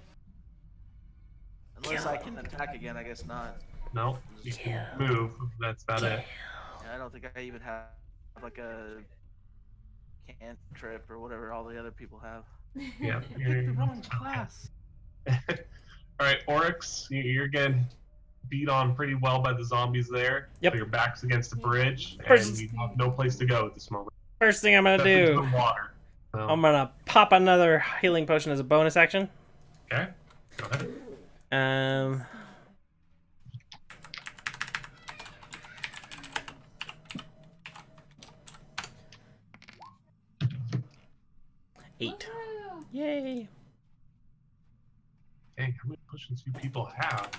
I can attack again, I guess not. No, you can move. That's about it. Yeah, I don't think I even have like a cantrip or whatever all the other people have. Yeah. The wrong class. Alright, Oryx, you're getting beat on pretty well by the zombies there. Yep. So your back's against the bridge, First- and you have no place to go at this moment. First thing I'm gonna Except into do, the water. So, I'm gonna pop another healing potion as a bonus action. okay, go ahead. 8. Yay! Hey, how many potions do people have?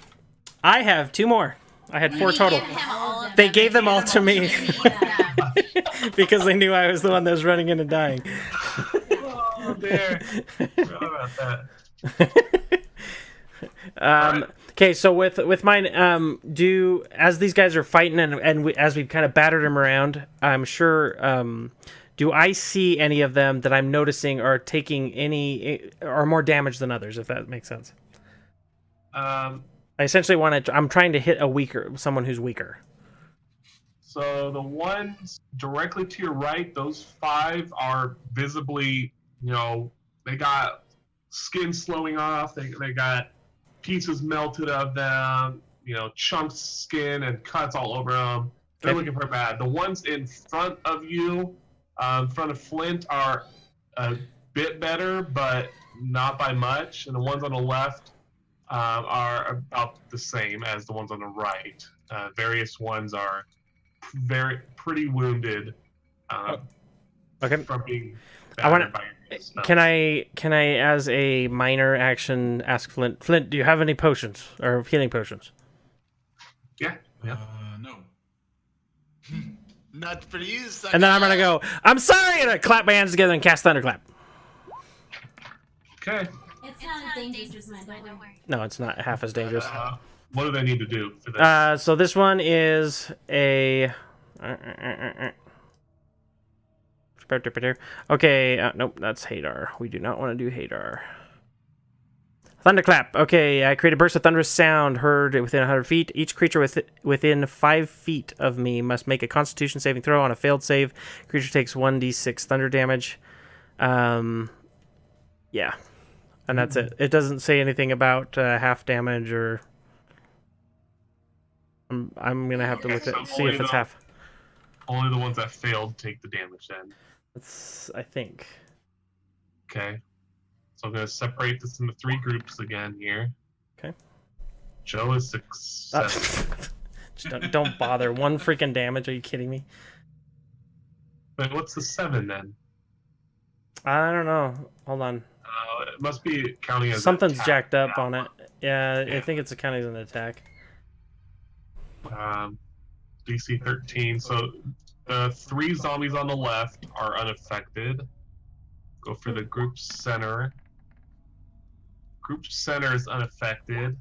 I have 2 more. I had 4 We total. give him all of They them. gave them all to me. He needs them. Because they knew I was the one that was running in and dying. Oh, there. Forgot about that. Okay, so with mine, as these guys are fighting and as we've kind of battered them around, I'm sure. Do I see any of them that I'm noticing are taking any or more damage than others? If that makes sense. I essentially want to. I'm trying to hit someone who's weaker. So the ones directly to your right, those 5 are visibly, they got skin slowing off. They got pieces melted of them, chunks of skin and cuts all over them. They're looking pretty bad. The ones in front of you, in front of Flint, are a bit better, but not by much. And the ones on the left are about the same as the ones on the right. Various ones are pretty wounded from being battered by your spells. Can I, as a minor action, ask Flint? Flint, do you have any potions or healing potions? Yeah. No. Not for you, sucker. And then I'm gonna go. I'm sorry, and I clap my hands together and cast thunderclap. Okay. It's not as dangerous as mine, don't worry. No, it's not half as dangerous. What do they need to do for this? So this one is a. Okay, nope, that's Hadar. We do not want to do Hadar. Thunderclap. Okay, I create a burst of thunderous sound heard within 100 feet. Each creature within 5 feet of me must make a Constitution saving throw. On a failed save, creature takes 1d6 thunder damage. Yeah, and that's it. It doesn't say anything about half damage or. I'm gonna have to look at see if it's half. Only the ones that failed take the damage then. It's, I think. Okay. So I'm going to separate this into 3 groups again here. Okay. Joe is successful. Just don't bother. 1 freaking damage. Are you kidding me? But what's the 7 then? I don't know. Hold on. It must be counting as Something's attack jacked up now. on it. Yeah, I think it's counting as an attack. DC 13. So the 3 zombies on the left are unaffected. Go for the group center. Group center is unaffected.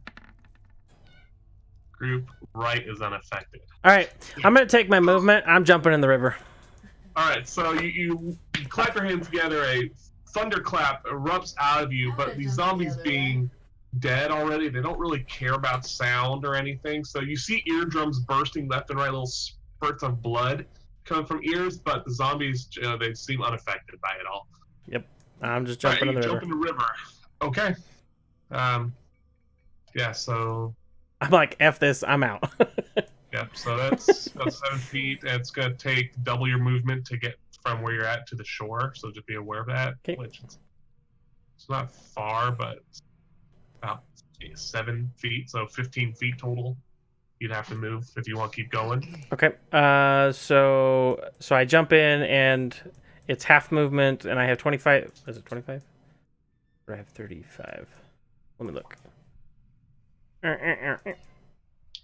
Group right is unaffected. All right, I'm gonna take my movement. I'm jumping in the river. All right, so you clap your hands together. A thunderclap erupts out of you, but these zombies being dead already, they don't really care about sound or anything. So you see eardrums bursting left and right, little spurts of blood coming from ears, but the zombies, they seem unaffected by it all. Yep, I'm just jumping in the river. Jump in the river. Okay. Yeah. So. I'm like, F this. I'm out. Yep. So that's about 7 feet. And it's gonna take double your movement to get from where you're at to the shore. So just be aware of that. Okay. Which is It's not far, but it's about 7 feet, so 15 feet total. You'd have to move if you want to keep going. Okay. So I jump in and it's half movement, and I have 25. Is it 25? Or I have 35. Let me look.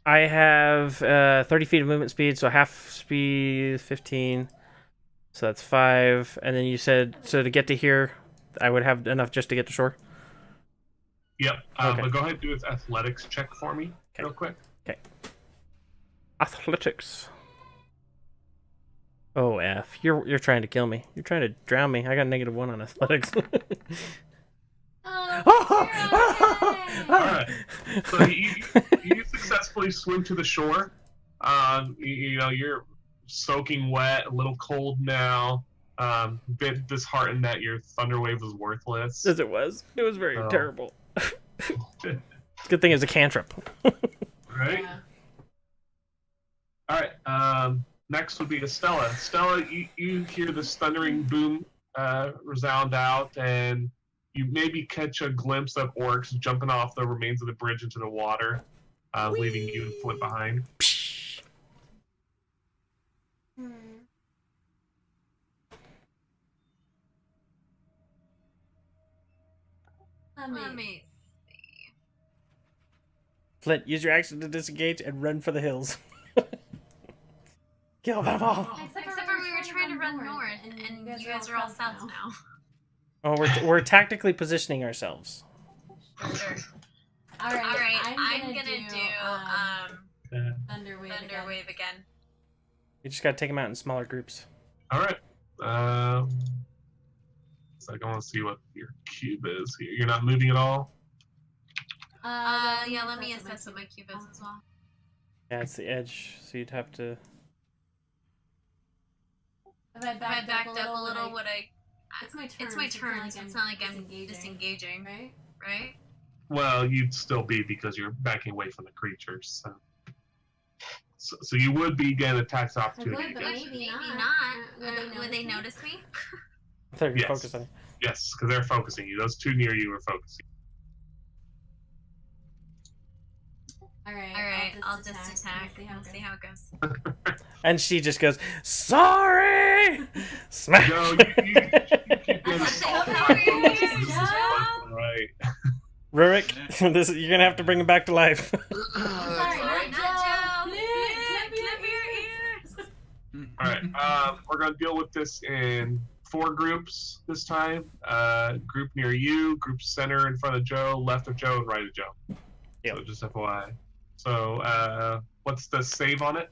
I have 30 feet of movement speed, so half speed 15. So that's 5. And then you said so to get to here, I would have enough just to get to shore. Yep. Okay. But go ahead and do its athletics check for me, Okay. real quick. Okay. Athletics. Oh, F. You're trying to kill me. You're trying to drown me. I got -1 on athletics. Oh, All right. So you successfully swim to the shore. You know, you're soaking wet, a little cold now. Bit disheartened that your thunder wave was worthless. As it was. It was very Oh. terrible. Good thing it's a cantrip. Right? yeah. All right. Next would be Estella. Estella, you hear this thundering boom resound out, and you maybe catch a glimpse of orcs jumping off the remains of the bridge into the water, leaving you and Flint behind. Let me. Flint, use your action to disengage and run for the hills. Kill them all. Except for we were trying to run north, and you guys are all south now. Oh, we're tactically positioning ourselves. Sure. All right, I'm gonna do Thunderwave Thunder Wave again. You just gotta take them out in smaller groups. All right. So I want to see what your cube is here. You're not moving at all? Yeah, let me assess what my cube is as well. Yeah, it's the edge, so you'd have to. If I If I backed up a little, would I? It's my turn. It's my turn, so it's not like I'm disengaging, disengaging, right? right? Well, you'd still be because you're backing away from the creatures. So you would be getting a tax opportunity. would, but against maybe you. not. Would they notice me? I thought you were Yes. focused on it. Yes, because they're focusing you. Those two near you are focusing. All right. All right, I'll just attack. See We'll see how it goes. And she just goes, "Sorry!" Smash. Joe, you keep getting That's assaulted how by it bullets. is, This is Joe. right. Rurik, you're gonna have to bring him back to life. Sorry, Sorry, not not Joe. Joe. Clip your ears. All right. We're gonna deal with this in 4 groups this time. Group near you, group center in front of Joe, left of Joe, and right of Joe. Yep. So just FYI. So what's the save on it?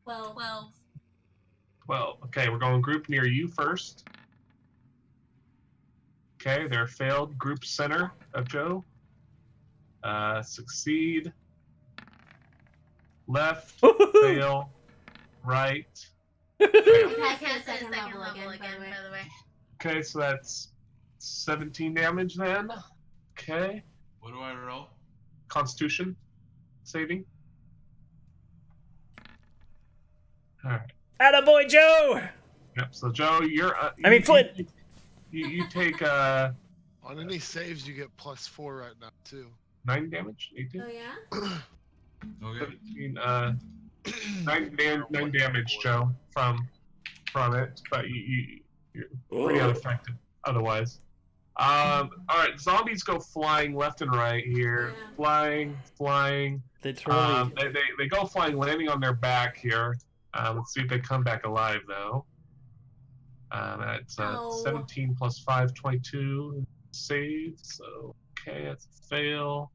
12. Well, okay, we're going group near you first. Okay, they're failed. Group center of Joe. Succeed. Left. Fail. Right. Fail. I Pass passed the second level again, by the way. Okay, so that's 17 damage then. Okay. What do I roll? Constitution saving. Alright. Attaboy, Joe! Yep, so Joe, you're. I mean, Flint! You take On any saves, you get +4 right now too. 9 damage? 18? Oh yeah. Okay. 17, 9 damage, Joe, from it, but you're pretty unaffected otherwise. Alright, zombies go flying left and right here. Yeah. Flying. Literally. They go flying, landing on their back here. Let's see if they come back alive, though. That's No. 17 plus 5, 22 save. So, okay, that's a fail.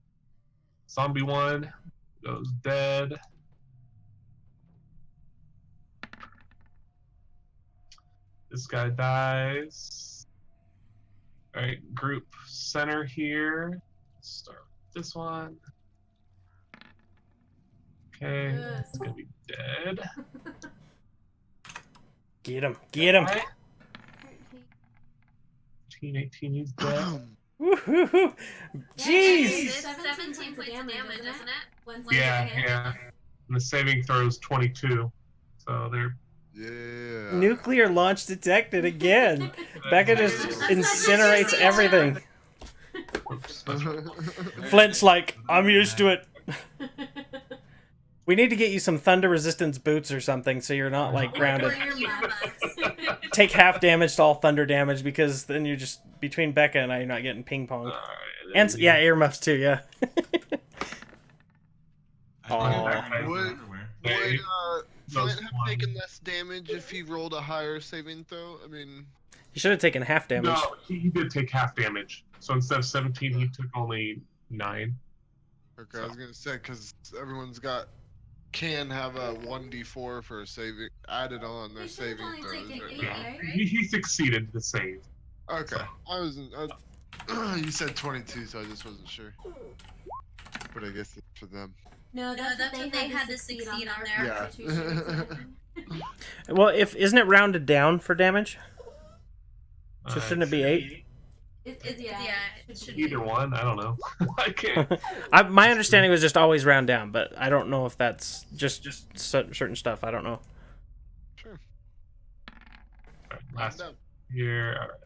Zombie 1 goes dead. This guy dies. Alright, group center here. Start with this one. Okay, Yes. it's gonna be dead. Get him. Get him. Alright, 18, he's dead. Woo-hoo-hoo. It's Jeez! 17 points of damage, isn't it? Once Yeah, Okay. yeah. And the saving throw is 22. So they're Yeah. Nuclear launch detected again. Becca just incinerates everything. Flint's like, I'm used to it. We need to get you some thunder resistance boots or something so you're not like grounded. Take half damage to all thunder damage because then you're just between Becca and I, you're not getting ping pong. And yeah, earmuffs too. Yeah. Would Flint have taken less damage if he rolled a higher saving throw? I mean, You should have taken half damage. No, he did take half damage. So instead of 17, he took only 9. okay, I was gonna say because everyone's can have a 1d4 for a saving added on their They should've saving only throws. taken Right? 8, Yeah, right? he succeeded the save. Okay, I wasn't. You said 22, so I just wasn't sure. But I guess it's for them. No, that's what they had to succeed on their Yeah. constitution. Well, isn't it rounded down for damage? So shouldn't it be 8? It should Either be. one, I don't know. I can't. My understanding was just always round down, but I don't know if that's just certain stuff. I don't know. Sure. Last Round here.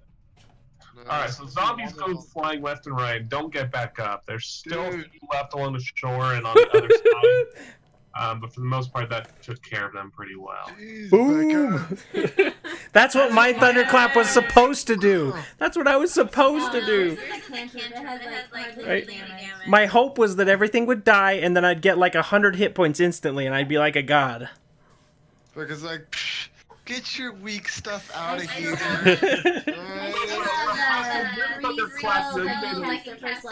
Alright, so zombies go flying left and right. Don't get back up. There's still Dude. few left along the shore and on the other side. But for the most part, that took care of them pretty well. Jeez, Boom! Becca. That's what my thunderclap was supposed to do. That's what I was supposed to do. Right. My hope was that everything would die and then I'd get like 100 hit points instantly and I'd be like a god. Because like, psh, get your weak stuff out of here.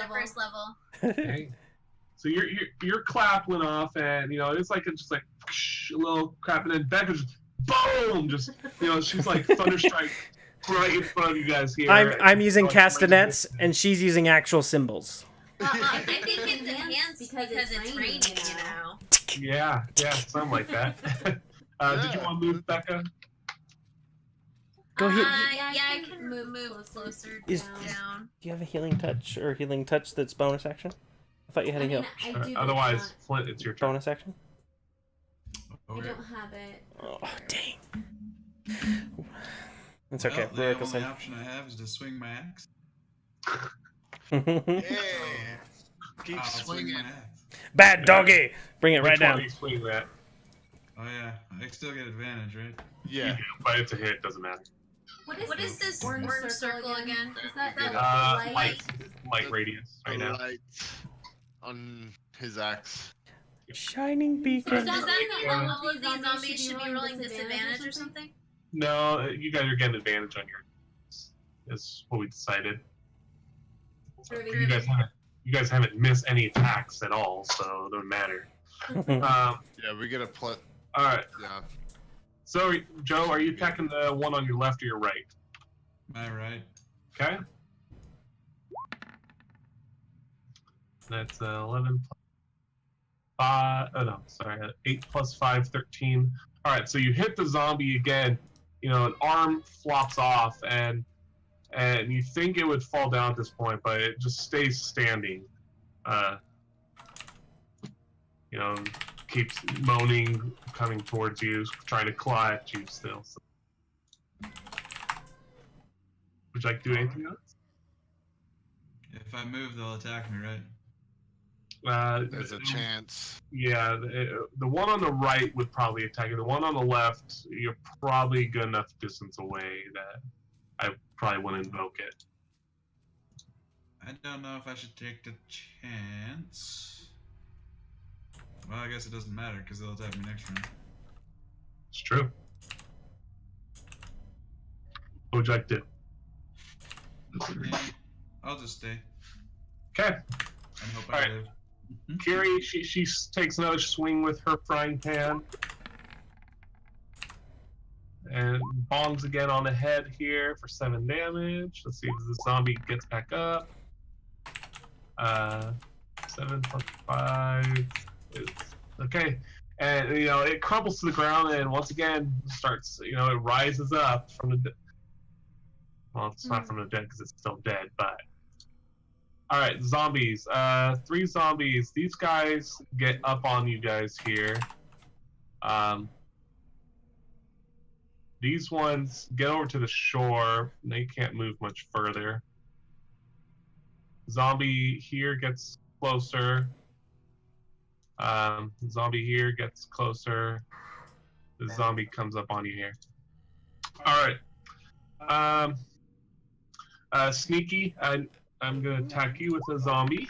First level. Okay. So your clap went off, and it's like just like a little crap, and then Becca just boom, just she's like thunderstrike right in front of you guys here. I'm using castanets and she's using actual symbols. I think it's enhanced because it's raining, Yeah, something like that. Did you want to move, Becca? Go here. Yeah, I can move closer down. Do you have a healing touch or healing touch that's bonus action? I thought you had a heal. Otherwise, Flint, it's your turn. Bonus action? I don't have it. Oh, dang. It's okay. Well, the only option I have is to swing my axe. Yeah. Keep I'll swing swinging. my axe. Bad doggy! Bring it right Which one down. do you swing that? Oh yeah, I still get advantage, right? Yeah. But it's a hit, doesn't matter. What is this orange circle again? Is that the Light radius right now. Light on his axe. Shining beacon. Does that mean all of these zombies should be rolling disadvantage or something? No, you guys are getting advantage on your. Is what we decided. You guys haven't missed any attacks at all, so it doesn't matter. Yeah, we get a plus. All right. Yeah. So, Joe, are you attacking the one on your left or your right? My right. Okay. That's 11 plus 5. Oh, no, sorry. 8 plus 5, 13. All right, so you hit the zombie again. An arm flops off, and you think it would fall down at this point, but it just stays standing. Keeps moaning, coming towards you, trying to claw at you still. So. Would you like to do anything else? If I move, they'll attack me, right? There's a chance. Yeah, the one on the right would probably attack you. The one on the left, you're probably good enough distance away that I probably wouldn't invoke it. I don't know if I should take the chance. Well, I guess it doesn't matter because they'll attack me next round. It's true. What would you like to do? Yeah, I'll just stay Okay. and hope All I right. live. Kiri, she takes another swing with her frying pan. And bongs again on the head here for 7 damage. Let's see if the zombie gets back up. 7 plus 5 is okay. And it crumbles to the ground and once again starts, it rises up from the well, it's not from the dead because it's still dead, but alright, zombies. 3 zombies. These guys get up on you guys here. These ones get over to the shore. They can't move much further. Zombie here gets closer. Zombie here gets closer. The zombie comes up on you here. All right. Sneaky. I'm gonna attack you with a zombie.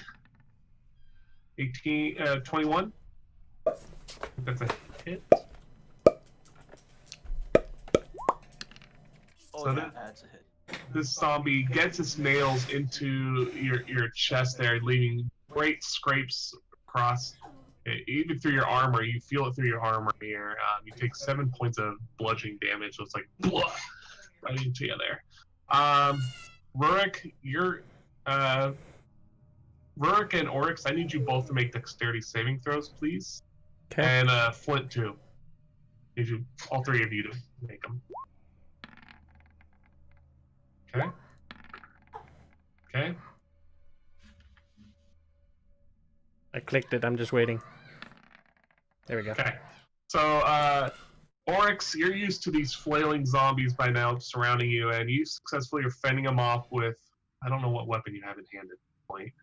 21. That's a hit. Oh, So yeah, that's a hit. This zombie gets its nails into your chest there, leaving great scrapes across, even through your armor. You feel it through your armor here. You take 7 points of bludgeoning damage, so it's like blah, right into you there. Rurik, Rurik and Oryx, I need you both to make dexterity saving throws, please. Okay. And Flint too. Need you, all three of you, to make them. Okay. Okay. I clicked it. I'm just waiting. There we go. Okay. So, Oryx, you're used to these flailing zombies by now surrounding you, and you successfully are fending them off with, I don't know what weapon you have in hand at this point.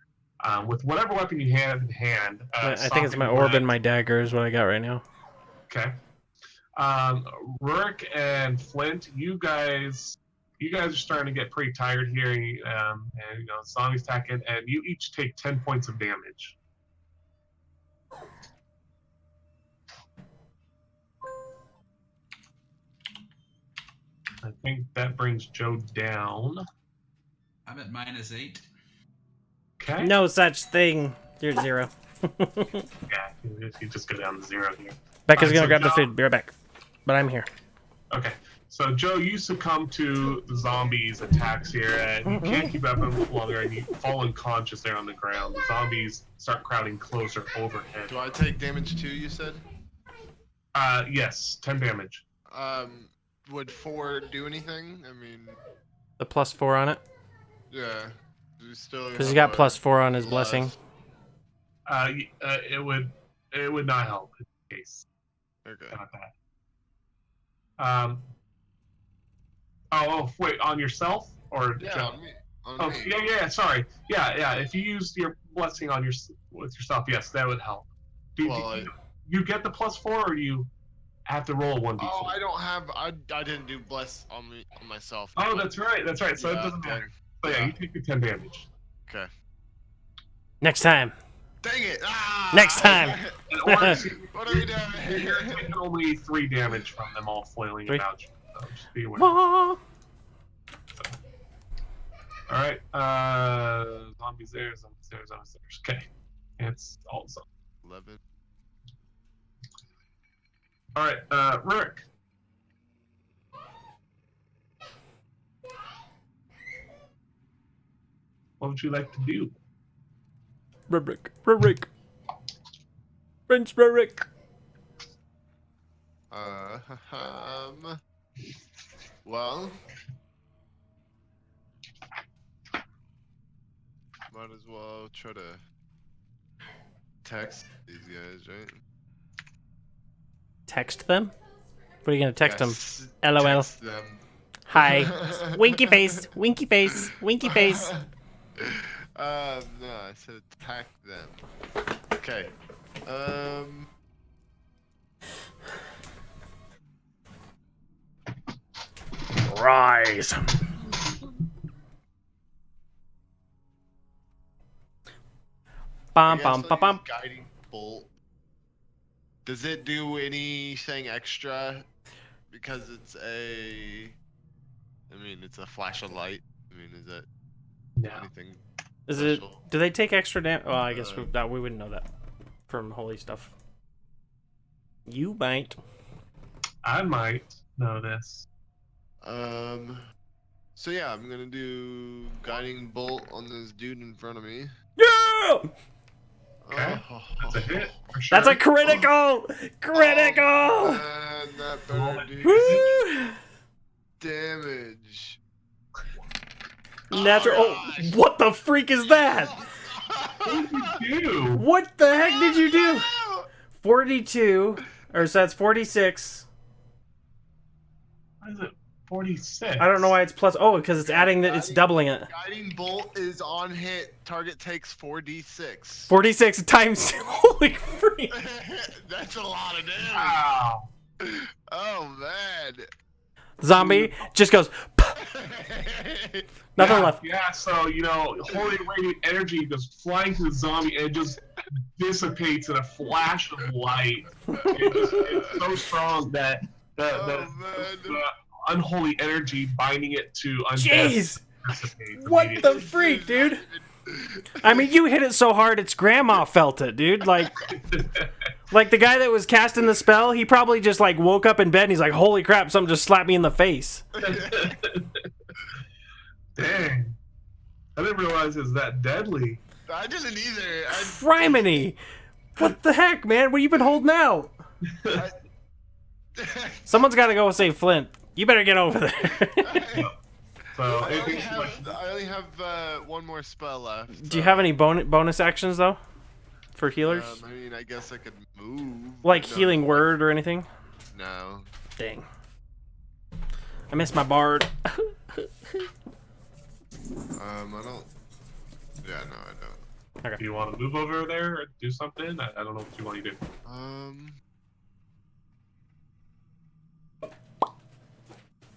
With whatever weapon you have in hand. I think it's my orb and my dagger is what I got right now. Okay. Rurik and Flint, you guys are starting to get pretty tired here, and you know, zombies attacking, and you each take 10 points of damage. I think that brings Joe down. I'm at -8. Okay. No such thing. You're 0. Yeah, you just go down to 0 here. Becca's Alright, gonna so grab the Joe- food. Be right back. But I'm here. Okay. So, Joe, you succumb to the zombies' attacks here, and you can't keep up any longer, and you fall unconscious there on the ground. The zombies start crowding closer overhead. Do I take damage too, you said? Yes, 10 damage. Would 4 do anything? I mean, The +4 on it. yeah. Do still Because he have got a +4 on his plus? blessing. It would not help in this case. Okay. Not that. Wait, on yourself or Yeah, Joe? on me. On Oh, me. yeah. Sorry. Yeah. If you used your blessing on with yourself, yes, that would help. Well, You get the +4, or you have to roll 1d4? Oh, I don't have. I didn't do bless on myself. Oh, that's right. So it Yeah, doesn't dang. matter. So yeah, you take the 10 damage. Okay. Next time. Dang it! Ah! Next time. And Oryx, What are we you're doing? taking only 3 damage from them all flailing 3? about you. So just be aware. Ma. All right. Zombies there. Okay. It's all zombies. 11. All right. Rick. What would you like to do? Rurik. Prince Rurik. Well, might as well try to text these guys, right? Text them? What are you gonna text Yes, them? LOL. text them. Hi. Winky face. Winky face. Winky face. No, I said attack them. Okay. Rise. I Bum guess bum I'll bum bum. use guiding bolt. Does it do anything extra? Because it's a. I mean, it's a flash of light. I mean, is that No. anything? Is it? special? Do they take extra damage? Well, I guess we wouldn't know that from holy stuff. You might. I might know this. So yeah, I'm gonna do guiding bolt on this dude in front of me. Yeah. Okay. Oh, That's a hit. For sure. That's a critical. Critical. Man, that Roll better it. do Woo! damage. Natural. Oh, Oh, gosh. what the freak is that? What did you do? What the heck did you do? 42, or so that's 46. Why is it 46? I don't know why it's plus. Oh, because it's adding that. It's doubling it. Guiding bolt is on hit. Target takes 4d6. 46 times. Holy freak! That's a lot of damage. Wow. Oh man. Zombie just goes. Nothing yeah, left. Yeah, so, holy radiant energy goes flying to the zombie and it just dissipates in a flash of light. It's so strong that the unholy energy binding it to undead Jeez! dissipates What the immediately. freak, dude? I mean, you hit it so hard, its grandma felt it, dude. Like the guy that was casting the spell, he probably just like woke up in bed and he's like, "Holy crap! Something just slapped me in the face." Dang. I didn't realize it was that deadly. I didn't either. Criminy! What the heck, man? What have you been holding out? Someone's got to go save Flint. You better get over there. So, I only have one more spell left. Do you have any bonus actions though, for healers? I mean, I guess I could move. Like No. healing word or anything? No. Dang. I missed my bard. I don't. Yeah, no, I don't. do you want to move over there or do something? I don't know what you want to do.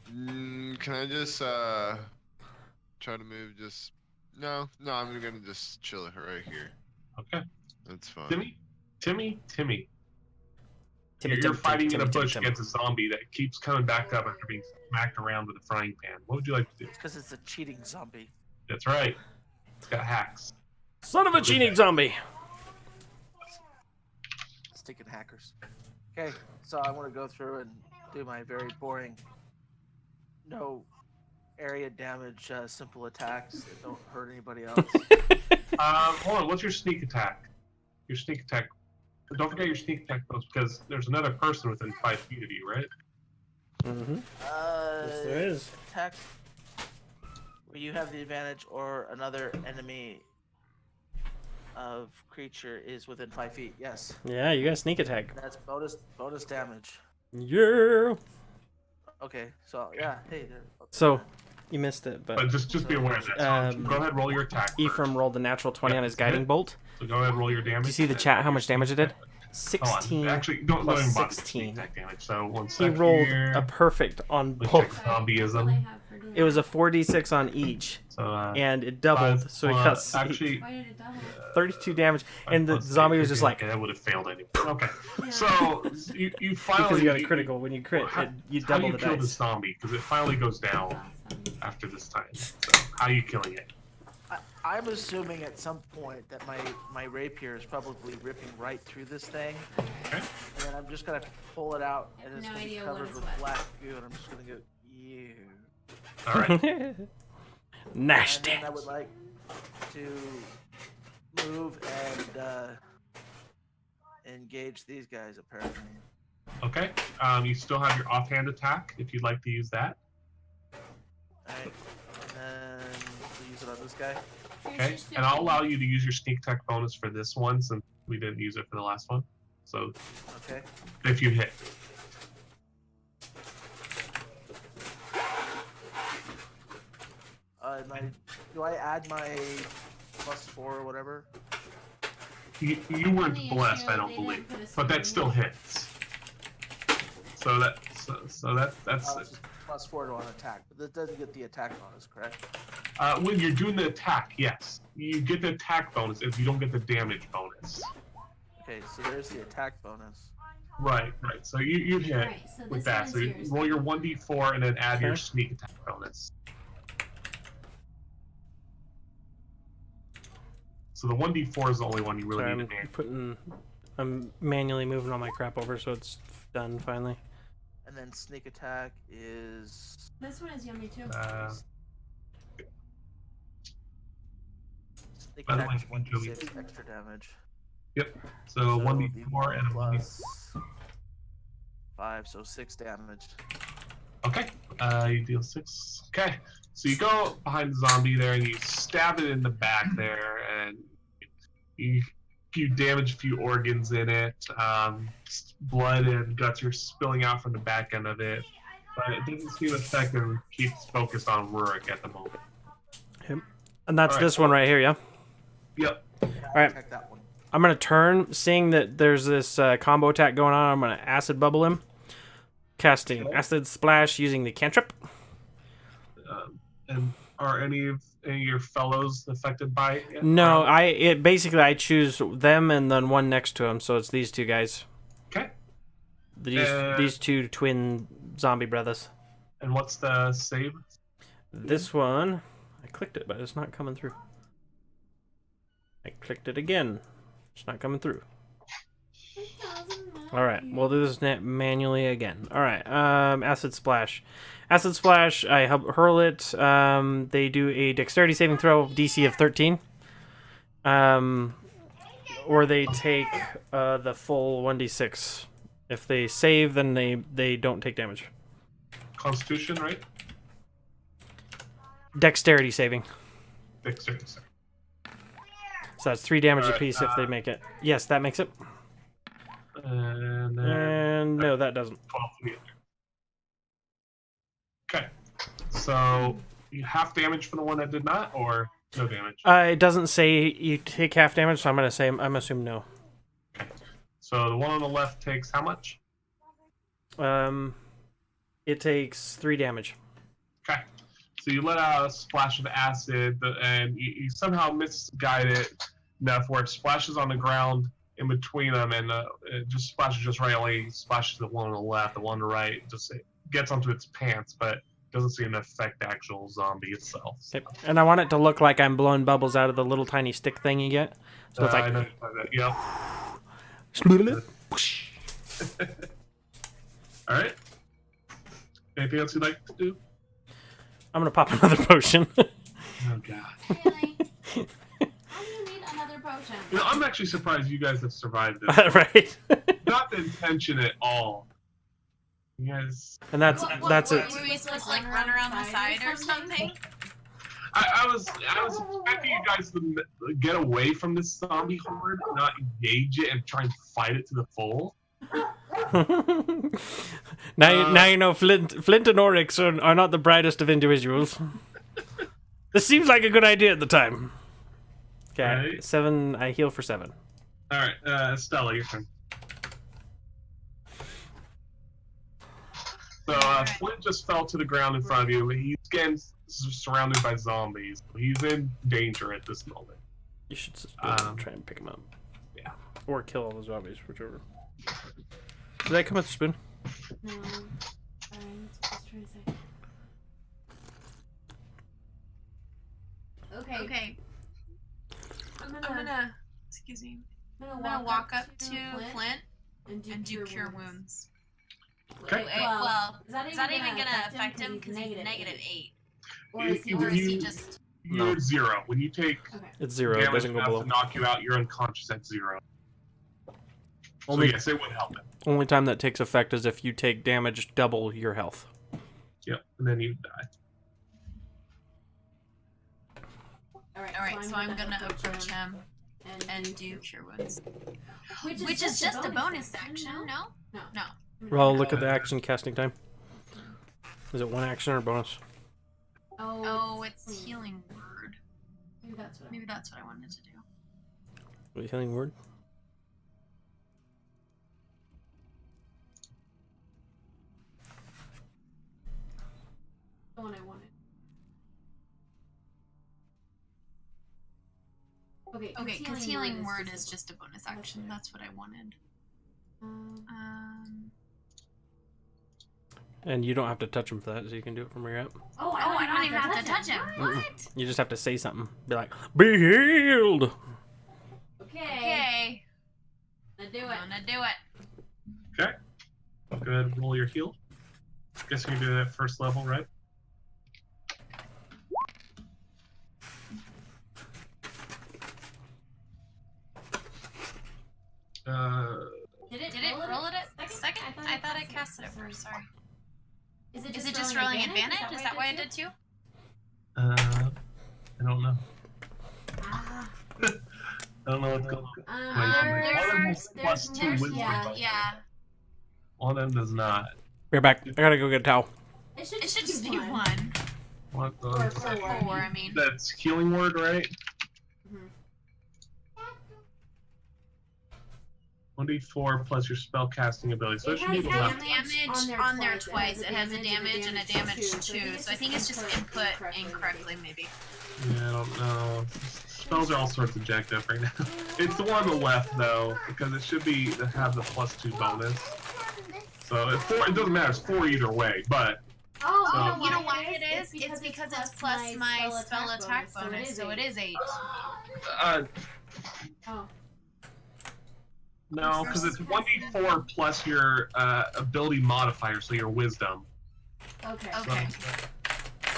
Can I just try to move? No, I'm gonna just chill right here. Okay. That's fine. Timmy. Timmy, You're fighting in a bush Timmy. against a zombie that keeps coming back up after being smacked around with a frying pan. What would you like to do? Because it's a cheating zombie. That's right. It's got hacks. Son of a cheating zombie. Stinking hackers. Okay, so I want to go through and do my very boring, no area damage, simple attacks that don't hurt anybody else. Hold on. What's your sneak attack? Your sneak attack. Don't forget your sneak attack bonus because there's another person within 5 feet of you, right? Mm-hmm. Yes, there is. Attack where you have the advantage or another enemy of creature is within 5 feet. Yes. Yeah, you got a sneak attack. That's bonus damage. Yeah. Okay, so yeah, hey there. So, you missed it, but But just be aware of that. So go ahead, roll your attack. Ephraim rolled a natural 20 on his guiding bolt. So go ahead, roll your damage. Do you see the chat? How much damage it did? Hold on. 16. Actually, don't plus even bother with 16. sneak attack damage. So one He second rolled here. a perfect on Let's check both. zombieism. It was a 4d6 on each, So and it doubled. 5 So he got plus- actually Why did it double? 32 damage, 5 and the plus zombie 8, was just like, okay, that would have failed anyway. Okay, Yeah. so you finally because you got a critical. When you crit, How- you how do double you the kill the dice. zombie? Because it finally goes down Awesome. after this time. So how are you killing it? I'm assuming at some point that my rapier is probably ripping right through this thing, Okay. and then I'm just gonna pull it out, and I have it's no gonna be idea what covered is with what. black goo, and I'm just gonna go, ew. All right. Nasty. And then I would like to move and engage these guys, apparently. Okay. You still have your offhand attack if you'd like to use that. Alright, and then we'll use it on this guy. Okay. And I'll allow you to use your sneak attack bonus for this one since we didn't use it for the last one. So Okay. if you hit. Do I add my +4 or whatever? You weren't blessed, I don't believe, but that still hits. So that's It's just +4 to an attack, but that doesn't get the attack bonus, correct? when you're doing the attack. Yes, you get the attack bonus if you don't get the damage bonus. Okay, so there's the attack bonus. Right. So you hit Alright, so with this that. one's So you yours. roll your 1d4 and then add your Okay. sneak attack bonus. So the 1d4 is the only one you really Sorry, need to I'm I'm manually moving all my crap over, so it's done finally. And then sneak attack is This one is yummy too. sneak by the attack way, is 1d6 Joey. extra damage. So 1d4 and a 1d4. plus 5, so 6 damage. Okay. You deal 6. Okay. So you go behind the zombie there and you stab it in the back there, and you damage a few organs in it. Blood and guts are spilling out from the back end of it. but it doesn't seem effective. Keeps focused on Rurik at the moment. And that's Alright. this one right here, yeah? Yep. Alright. Check that one. I'm going to turn, seeing that there's this combo attack going on, I'm going to acid bubble him. Casting acid splash using the cantrip. And are any of your fellows affected by it yet? No, basically I choose them and then one next to him, so it's these two guys. Okay. These two twin zombie brothers. And what's the save? This one, I clicked it, but it's not coming through. I clicked it again. It's not coming through. Alright, we'll do this manually again. Alright, acid splash. Acid splash, I hurl it. They do a dexterity saving throw, DC of 13. Or they take the full 1d6. If they save, then they don't take damage. Constitution, right? Dexterity saving. Dexterity. So that's 3 damage apiece if they make it. Yes, that makes it. And then And no, that doesn't. 12 to the other. Okay. So you half damage for the one that did not, or no damage? It doesn't say you take half damage, so I'm assuming no. So the one on the left takes how much? It takes 3 damage. Okay. So you let out a splash of acid, and you somehow misguide it enough where it splashes on the ground in between them, and it just splashes just right. Only splashes the one on the left, the one on the right. Just it gets onto its pants, but doesn't seem to affect the actual zombie itself. So. Okay. And I want it to look like I'm blowing bubbles out of the little tiny stick thing you get. So it's like... I know that. Yep. All right. Anything else you'd like to do? I'm going to pop another potion. Oh, God. Really? How do you need another potion? You know, I'm actually surprised you guys have survived this. Right? Not the intention at all. Yes. And that's it. Were we supposed to like run around the side or something? I was expecting you guys to get away from this zombie horde, not engage it and try and fight it to the full. now you know Flint and Oryx are not the brightest of individuals. This seems like a good idea at the time. Okay, Right. 7. I heal for 7. All right, Stella, your turn. So Flint just fell to the ground in front of you. He's getting surrounded by zombies. He's in danger at this moment. You should just try and pick him up. Yeah. Or kill all the zombies, whichever. Did that come with a spoon? No. Sorry, that's what I was trying to say. Okay. I'm gonna Excuse me. I'm I'm gonna walk up to Flint and do cure wounds. Okay. Well, is that even gonna affect him? Because he's -8. Or is You- he just... You're at 0. When you take It's 0. It damage doesn't go enough below. to knock you out, you're unconscious at 0. Only- So yes, it would help him. Only time that takes effect is if you take damage double your health. Yep, and then you die. Alright, so I'm gonna approach him and do cure wounds. Which is just a bonus action, no? No. Well, look at the action casting time. Is it 1 action or bonus? Oh, it's healing word. Maybe that's what I wanted to do. Wait, healing word? the one I wanted. Okay, because healing word is just a bonus action. That's what I wanted. And you don't have to touch him for that, so you can do it from where you're at. Oh, I don't even have to touch him. Mm-mm. You just have to say something. Be like, be healed! Okay. I'm gonna do it. Okay. Go ahead and roll your heal. Guess you can do that at first level, right? Did it roll it at second? I thought I cast it at first, sorry. Is Is it just rolling advantage? Is that why I did too? I don't know. Ah. I don't know what's going on. There's plus 2 wisdom. Yeah. One of them does not. We're back. I gotta go get a towel. It It should just be one. What Or the? Four, I mean. That's healing word, right? Mhm. 1d4 plus your spell casting ability. So it should be has the left. Damage on there twice. It has a damage and a damage too. So I think it's just input incorrectly, maybe. Yeah, I don't know. Spells are all sorts of jacked up right now. It's the one on the left though, because it should be to have the +2 bonus. So it doesn't matter. It's 4 either way, but. Oh, You know why it is? It's because it's plus my spell attack bonus, so it is 8. Oh. No, because it's 1d4 plus your ability modifier, so your wisdom. Okay. Okay.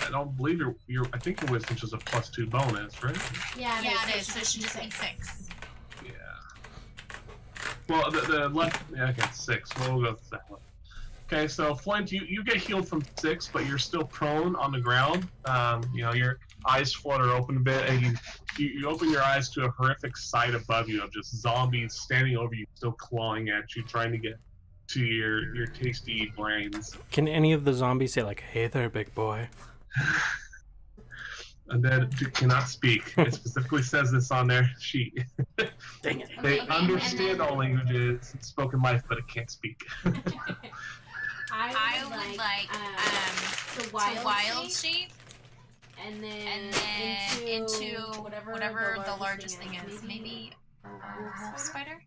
I don't believe your I think your wisdom's just a +2 bonus, right? Yeah, Yeah, it is. So it should just be 6. Yeah. Well, the left, yeah, okay, 6. We'll go with that one. Okay, so Flint, you get healed from 6, but you're still prone on the ground. You know, your eyes flutter open a bit, and you open your eyes to a horrific sight above you of just zombies standing over you, still clawing at you, trying to get to your tasty brains. Can any of the zombies say like, "Hey there, big boy"? And then cannot speak. It specifically says this on their sheet. Dang it. They Okay, understand all languages, spoken life, but it can't speak. I would like the wild shape and then, into whatever the largest thing is. Maybe a wolf spider?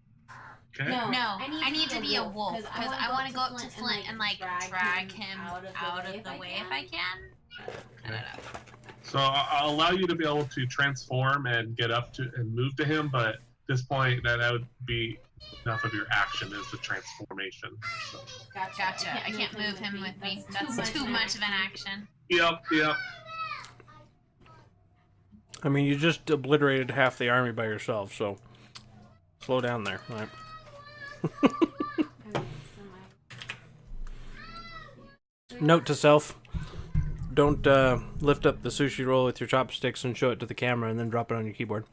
Okay. No, I need to be a wolf because I want to go up to Flint and like drag him out of the way if I can. I don't know. So I'll allow you to be able to transform and get up to and move to him, but at this point that would be enough of your action as the transformation. So. Gotcha. I can't move him with me. That's too much of an action. Yep. I mean, you just obliterated half the army by yourself, so slow down there. All right. Note to self: don't lift up the sushi roll with your chopsticks and show it to the camera and then drop it on your keyboard.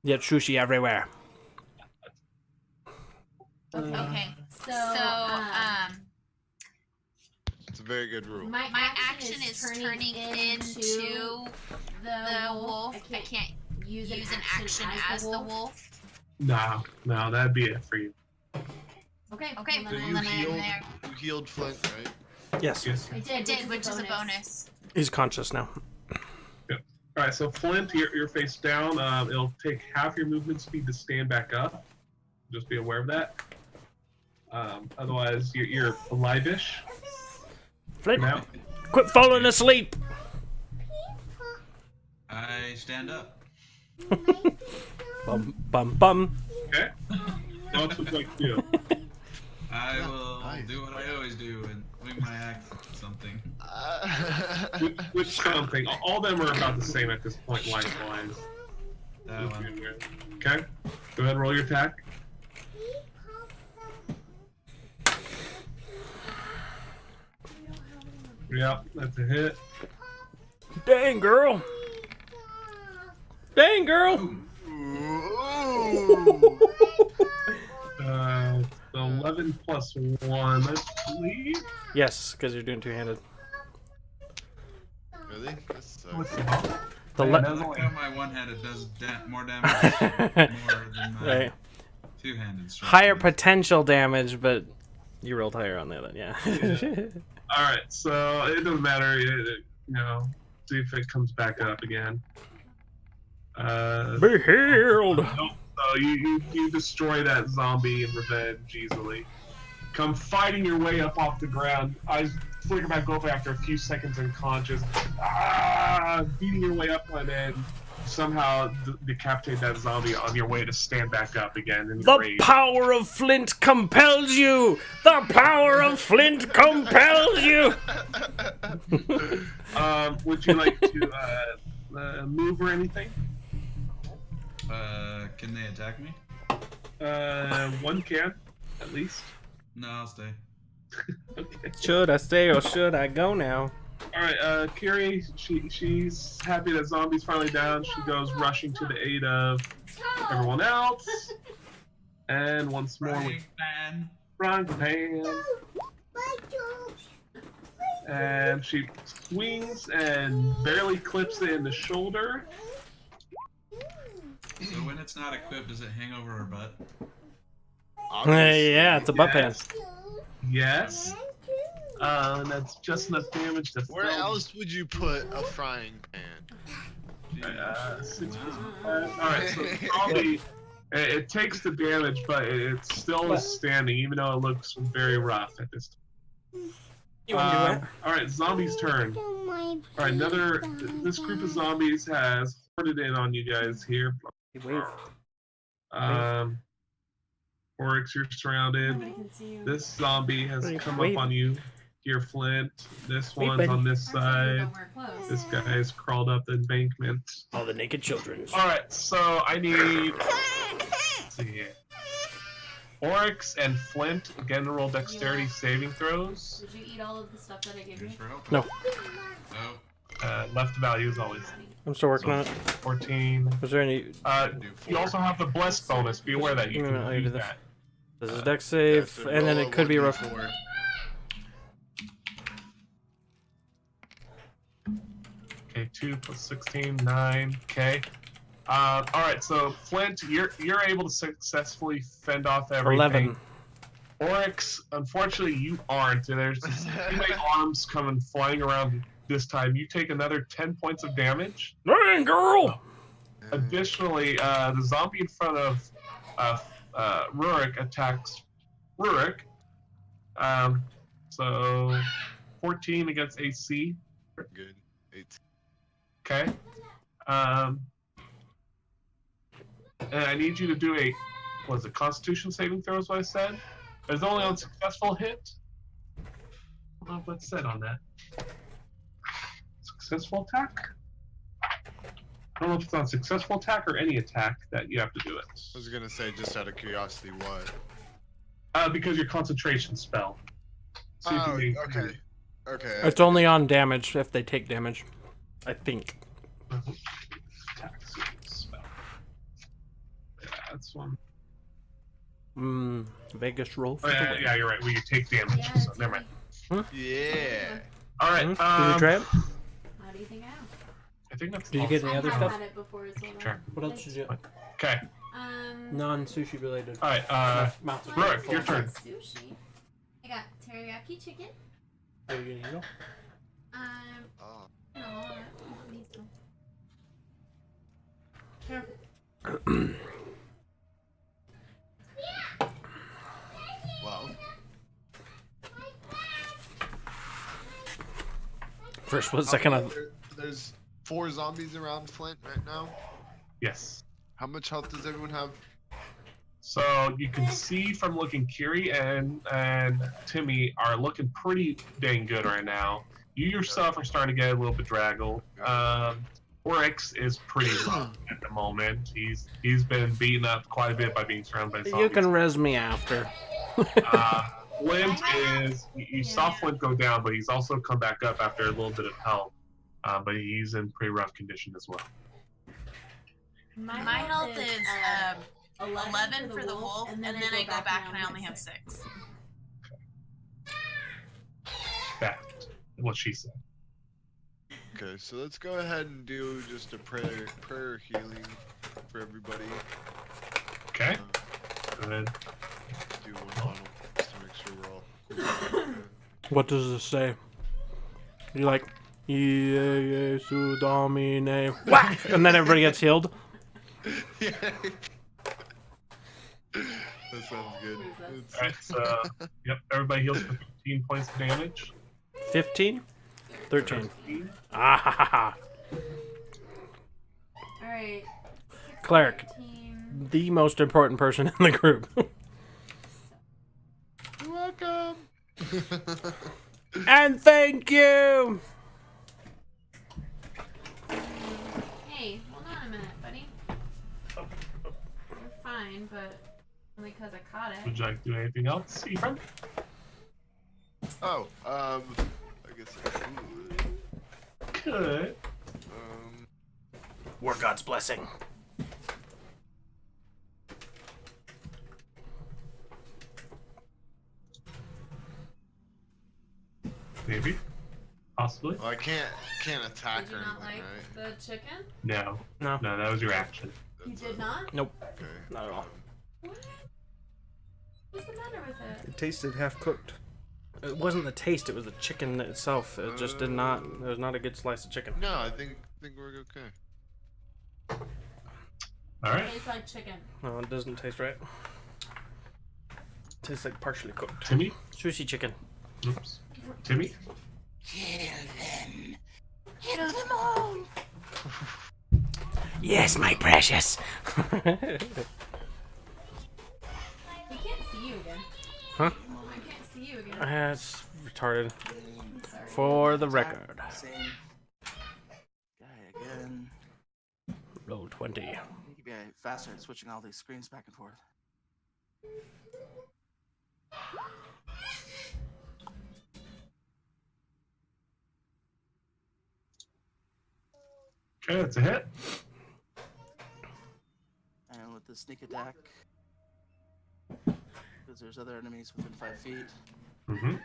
Yet sushi everywhere. Okay. So It's a very good rule. my action is turning into the wolf. I can't use an action as the wolf. No, that'd be it for you. Okay. So Well, you then I'm there. healed Flint, right? Yes. I did, which is a bonus. He's conscious now. All right, so Flint, you're face down. It'll take half your movement speed to stand back up. Just be aware of that. Otherwise, you're alive-ish. Flint, Now. quit falling asleep. I stand up. Bum bum bum. Okay. What would you like to do? I will do what I always do and wing my axe at something. Which something? All of them are about the same at this point, life-wise. That one. Okay. Go ahead and roll your attack. Yep, that's a hit. Dang girl. Dang girl. 11 plus 1, I believe. Yes, because you're doing two-handed. Really? That sucks. What's the bump? The Man, le- that's I only- like how my one-handed does more damage more than my Right. two-handed. strike Higher does. potential damage, but you rolled higher on that, yeah. Alright, so it doesn't matter. See if it comes back up again. Be healed. Nope. So you destroy that zombie in revenge easily. Come fighting your way up off the ground. Eyes flicker back open after a few seconds unconscious. Beating your way up and then somehow decapitate that zombie on your way to stand back up again in The rage. power of Flint compels you! The power of Flint compels you! Would you like to move or anything? Can they attack me? One can, at least. No, I'll stay. Okay. Should I stay or should I go now? Alright, Kiri, she's happy that zombie's finally down. She goes rushing to the aid of everyone else. And once more with Frying pan. Frying Pan. And she swings and barely clips it in the shoulder. So when it's not equipped, does it hang over her butt? Obviously. Yeah, it's a butt pan. Yes. And that's just enough damage to Where fill. else would you put a frying pan? 6 Alright, so probably it takes the damage, but it still is standing, even though it looks very rough at this time. You want to do it? Alright, zombies' turn. Alright, this group of zombies has hoarded in on you guys here. Wave. Oryx, you're surrounded. Nobody can see you. This zombie has Wave. come Wave. up on you. Here, Flint. This Wave, one's buddy. on this Actually, you side. don't wear clothes. This guy's crawled up the embankment. All the naked children. Alright, so I need. Let's see here. Oryx and Flint again roll dexterity saving throws. Did you eat all of the stuff that I gave you? Here's for help. No. No. Left value as always. I'm still working on it. 14. Was there any? You also have the blessed bonus. Be aware that you Wait a minute, can I'll do use this. that. This is dex save, so and then roll it could be a rough. 1d4. Okay, 2 plus 16, 9. Okay. Alright, so Flint, you're able to successfully fend off everything. 11. Oryx, unfortunately, you aren't. There's just too many arms coming flying around this time. You take another 10 points of damage. Dang, girl! Additionally, the zombie in front of Rurik attacks Rurik. So 14 against AC. Good. 8. Okay. And I need you to do a Constitution saving throw is what I said. There's only on successful hit. I don't know what's said on that. Successful attack? I don't know if it's on successful attack or any attack that you have to do it. I was gonna say, just out of curiosity, what? Because your concentration spell. See if you Oh, can- okay. Okay. It's only on damage if they take damage. I think. Attack spell. Yeah, that's one. Vegas roll for Oh, the yeah, win. yeah, you're right. Well, you take damage. Yeah, So it's never mind. Yeah. All right. Did you try it? How do you think I am? I think that's. Did you get all. any other I stuff? have had it before as well. Sure. What else did you get? Okay. Non-sushi related. All right. Mountain. Rurik, your turn. Sushi. I got teriyaki chicken. Are you gonna eat Oh. No, I don't need some. Well. First one, second on. There's 4 zombies around Flint right now. Yes. How much health does everyone have? So you can see from looking, Kiri and Timmy are looking pretty dang good right now. You yourself are starting to get a little bit draggled. Oryx is pretty rough at the moment. He's been beaten up quite a bit by being surrounded by zombies. You can res me after. Flint is you saw Flint go down, but he's also come back up after a little bit of health. But he's in pretty rough condition as well. My health is 11 for the wolf, and then I go back and I only have 6. That what she said. Okay, so let's go ahead and do just a prayer healing for everybody. Okay. Go ahead. Do one bottle just to make sure we're all cool. What does this say? You like, Jesu Domine, whack, and then everybody gets healed. Yeah. That sounds good. It's- Alright, so yep, everybody heals for 15 points of damage. 15? 13. Ah ha ha ha. Alright. Cleric, 13. the most important person in the group. You're welcome. And thank you! Hey, hold on a minute, buddy. You're fine, but only because I caught it. Would you like to do anything else, Ephraim? Oh, I guess I could. Good. We're God's blessing. Maybe. Possibly. Well, I can't attack Did you or not anything, like right? the chicken? No. No. No, that was your action. You That's did it. not? Nope. Okay. Not at all. What? What's the matter with it? It tasted half cooked. It wasn't the taste; it was the chicken itself. It just did not. It was not a good slice of chicken. No, I think we're okay. All right. Tastes like chicken. No, it doesn't taste right. Tastes like partially cooked. Timmy? Sushi chicken. Oops. Timmy? Yes, my precious. We can't see you again. Huh? I can't see you again. That's retarded. Sorry. For the Attack, record. Same guy again. Roll 20. You could be faster at switching all these screens back and forth. Okay, that's a hit. And with the sneak attack, because there's other enemies within 5 feet, Mm-hmm.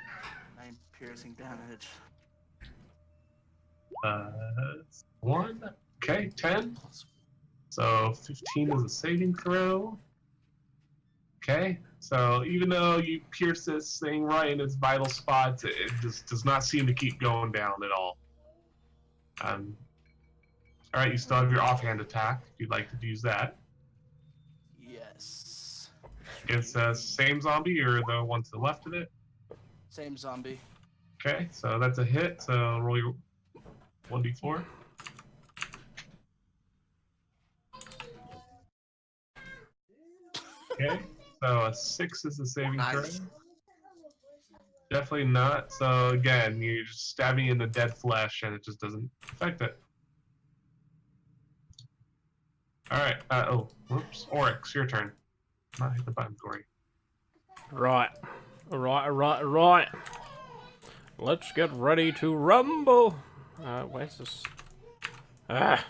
9 piercing damage. 1. Okay, 10. So 15 is a saving throw. Okay, so even though you pierce this thing right in its vital spots, it just does not seem to keep going down at all. All right, you still have your offhand attack if you'd like to use that. Yes. Against the same zombie or the one to the left of it. Same zombie. Okay, so that's a hit. So roll your 1d4. Okay, so a 6 is the saving throw. Nice. Definitely not. So again, you're just stabbing in the dead flesh, and it just doesn't affect it. All right. Oh, whoops. Oryx, your turn. Not hit the button, Corey. Right. Right. Let's get ready to rumble. Where's this? Okay.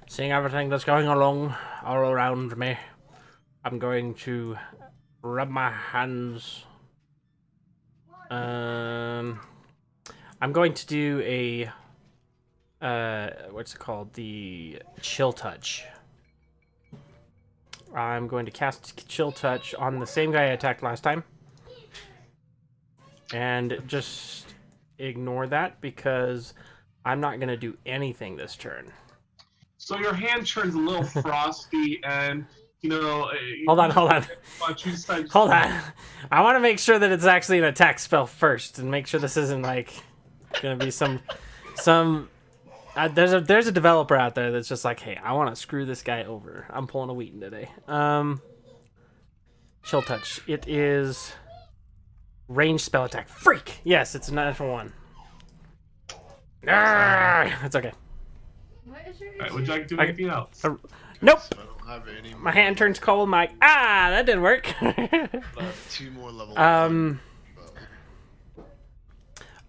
Seeing everything that's going along all around me, I'm going to rub my hands. I'm going to do a what's it called? The chill touch. I'm going to cast chill touch on the same guy I attacked last time. And just ignore that because I'm not going to do anything this turn. So your hand turns a little frosty, and you know. Hold on. Hold on. I want to make sure that it's actually an attack spell first, and make sure this isn't like going to be some. There's a developer out there that's just like, hey, I want to screw this guy over. I'm pulling a Wheaton today. Chill touch. It is ranged spell attack. Freak. Yes, it's a natural 1. It's okay. What is your All right, would you like to do anything else? Nope. So I don't have any My hand turns cold. I'm like, that didn't work. I have 2 more level.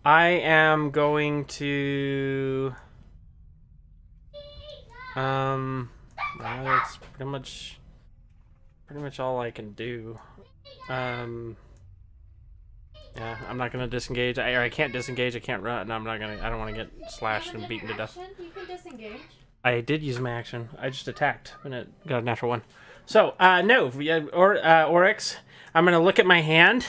I am going to. Well, that's pretty much all I can do. Yeah, I'm not gonna disengage. I can't disengage. I can't run. No, I'm not gonna. I don't want to get slashed and beaten to death. You can disengage. I did use my action. I just attacked and it got a natural 1. So, no, Oryx. I'm gonna look at my hand,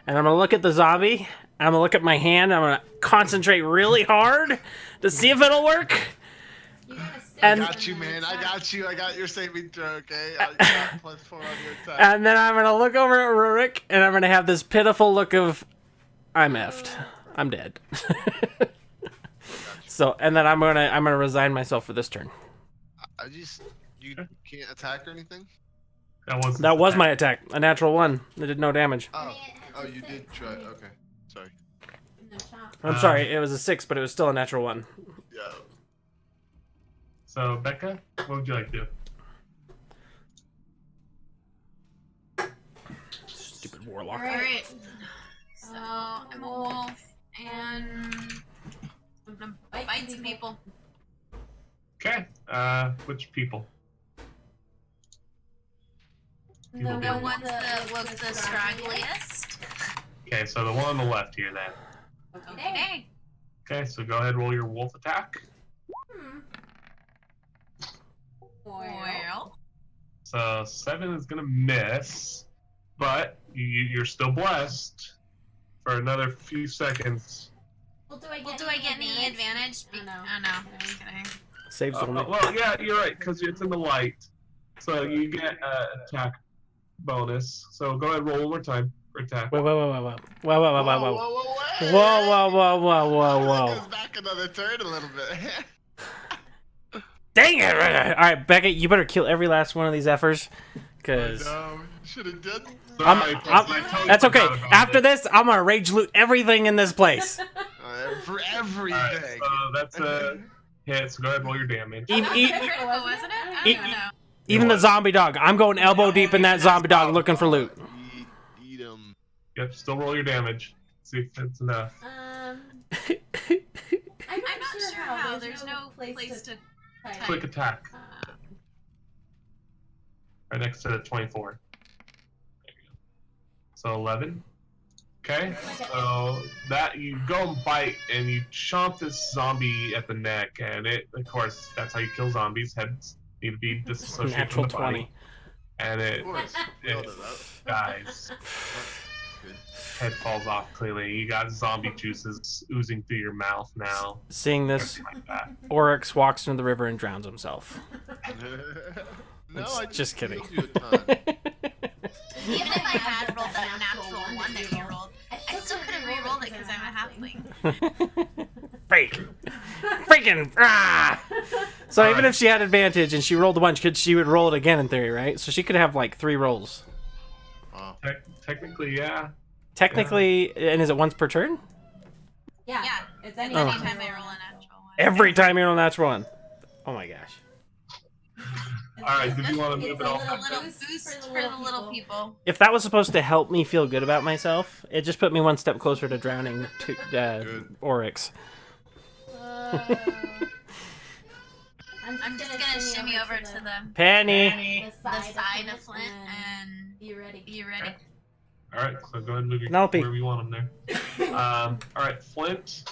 and I'm gonna look at the zombie. And I'm gonna look at my hand. I'm gonna concentrate really hard to see if it'll work. You gotta sit And- I got you, man. I got you. I got your saving throw, okay? I got +4 on your attack. And then I'm gonna look over at Rurik, and I'm gonna have this pitiful look of, I'm effed. I'm dead. So, and then I'm gonna resign myself for this turn. You can't attack or anything? That was my attack, a natural 1. It did no damage. Oh, you did try. Okay, sorry. No shot. I'm sorry, it was a 6, but it was still a natural 1. Yeah. So Becca, what would you like to do? Stupid warlock. Alright. So I'm a wolf and I'm gonna bite some people. Okay. Which people? The People The do. ones that look the straggliest. Okay, so the one on the left here then. Okay. Okay, so go ahead and roll your wolf attack. Well. So 7 is gonna miss, but you're still blessed for another few seconds. Well, do I get any advantage? Oh, no. Oh, no. Just kidding. Saves only. Well, yeah, you're right, because it's in the light. So you get attack bonus. So go ahead and roll one more time for attack. Whoa. Whoa. Whoa. Whoa. That goes back another turn a little bit. Dang it! All right, Beckett, you better kill every last one of these effers, because No, should have done. that's okay. After this, I'm gonna rage loot everything in this place. For everything. Alright, so that's a hit, so go ahead and roll your damage. That was critical, wasn't it? I don't know. Even the zombie dog. I'm going elbow deep in that zombie dog looking for loot. Eat him. Yep, still roll your damage. See if that's enough. I'm I'm not sure how. There's no place to type. Quick attack. Right next to the 24. There you go. So 11. Okay, so that you go and bite and you chomp this zombie at the neck, and it, of course, that's how you kill zombies. Heads need to be disassociated Natural from the body, 20. and Of it course. Build it up. dies. Good. Head falls off clearly. You got zombie juices oozing through your mouth now. Seeing this, Everything like that. Oryx walks into the river and drowns himself. No, It's I just kidding. healed you a ton. Even if I had rolled that natural one that you rolled, I still could have re-rolled it because I'm a halfling. Freaking! Ah! So even if she had advantage and she rolled the one, she would roll it again in theory, right? So she could have like 3 rolls. Wow. Technically, yeah. Technically, and is it once per turn? Yeah. Yeah. It's Anytime I roll a natural one. Every time you roll a natural one. Oh my gosh. Alright, did you want to move it A all? little boost for the little people. If that was supposed to help me feel good about myself, it just put me one step closer to drowning Good. Oryx. I'm just gonna shimmy over to Penny! the side of Flint and be ready. be ready. Alright, so go ahead and move your Penelope. wherever you want them there. Alright, Flint.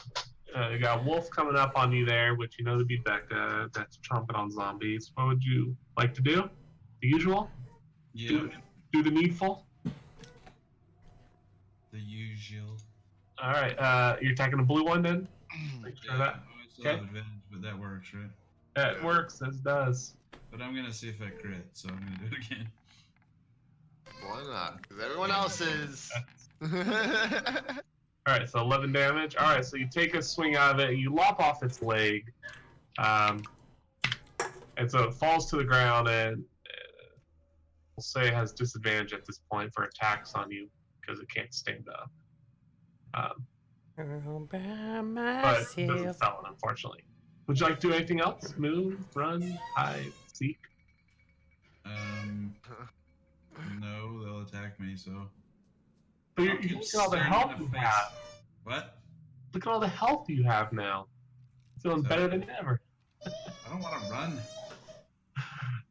You got a wolf coming up on you there, which you know to be Becca. That's chomping on zombies. What would you like to do? The usual? Yeah, Do the needful? the usual. Alright, you're attacking the blue one then? Make sure that. I still have advantage, but that works, right? That works, as does. But I'm gonna see if I crit, so I'm gonna do it again. Why not? Because everyone else is. Alright, so 11 damage. Alright, so you take a swing out of it, and you lop off its leg. And so it falls to the ground, and we'll say it has disadvantage at this point for attacks on you, because it can't stand up. But it doesn't sell it, unfortunately. Would you like to do anything else? Move, run, hide, seek? No, they'll attack me, so. But you look at all the health you have. What? Look at all the health you have now. Feeling better than ever. I don't want to run. All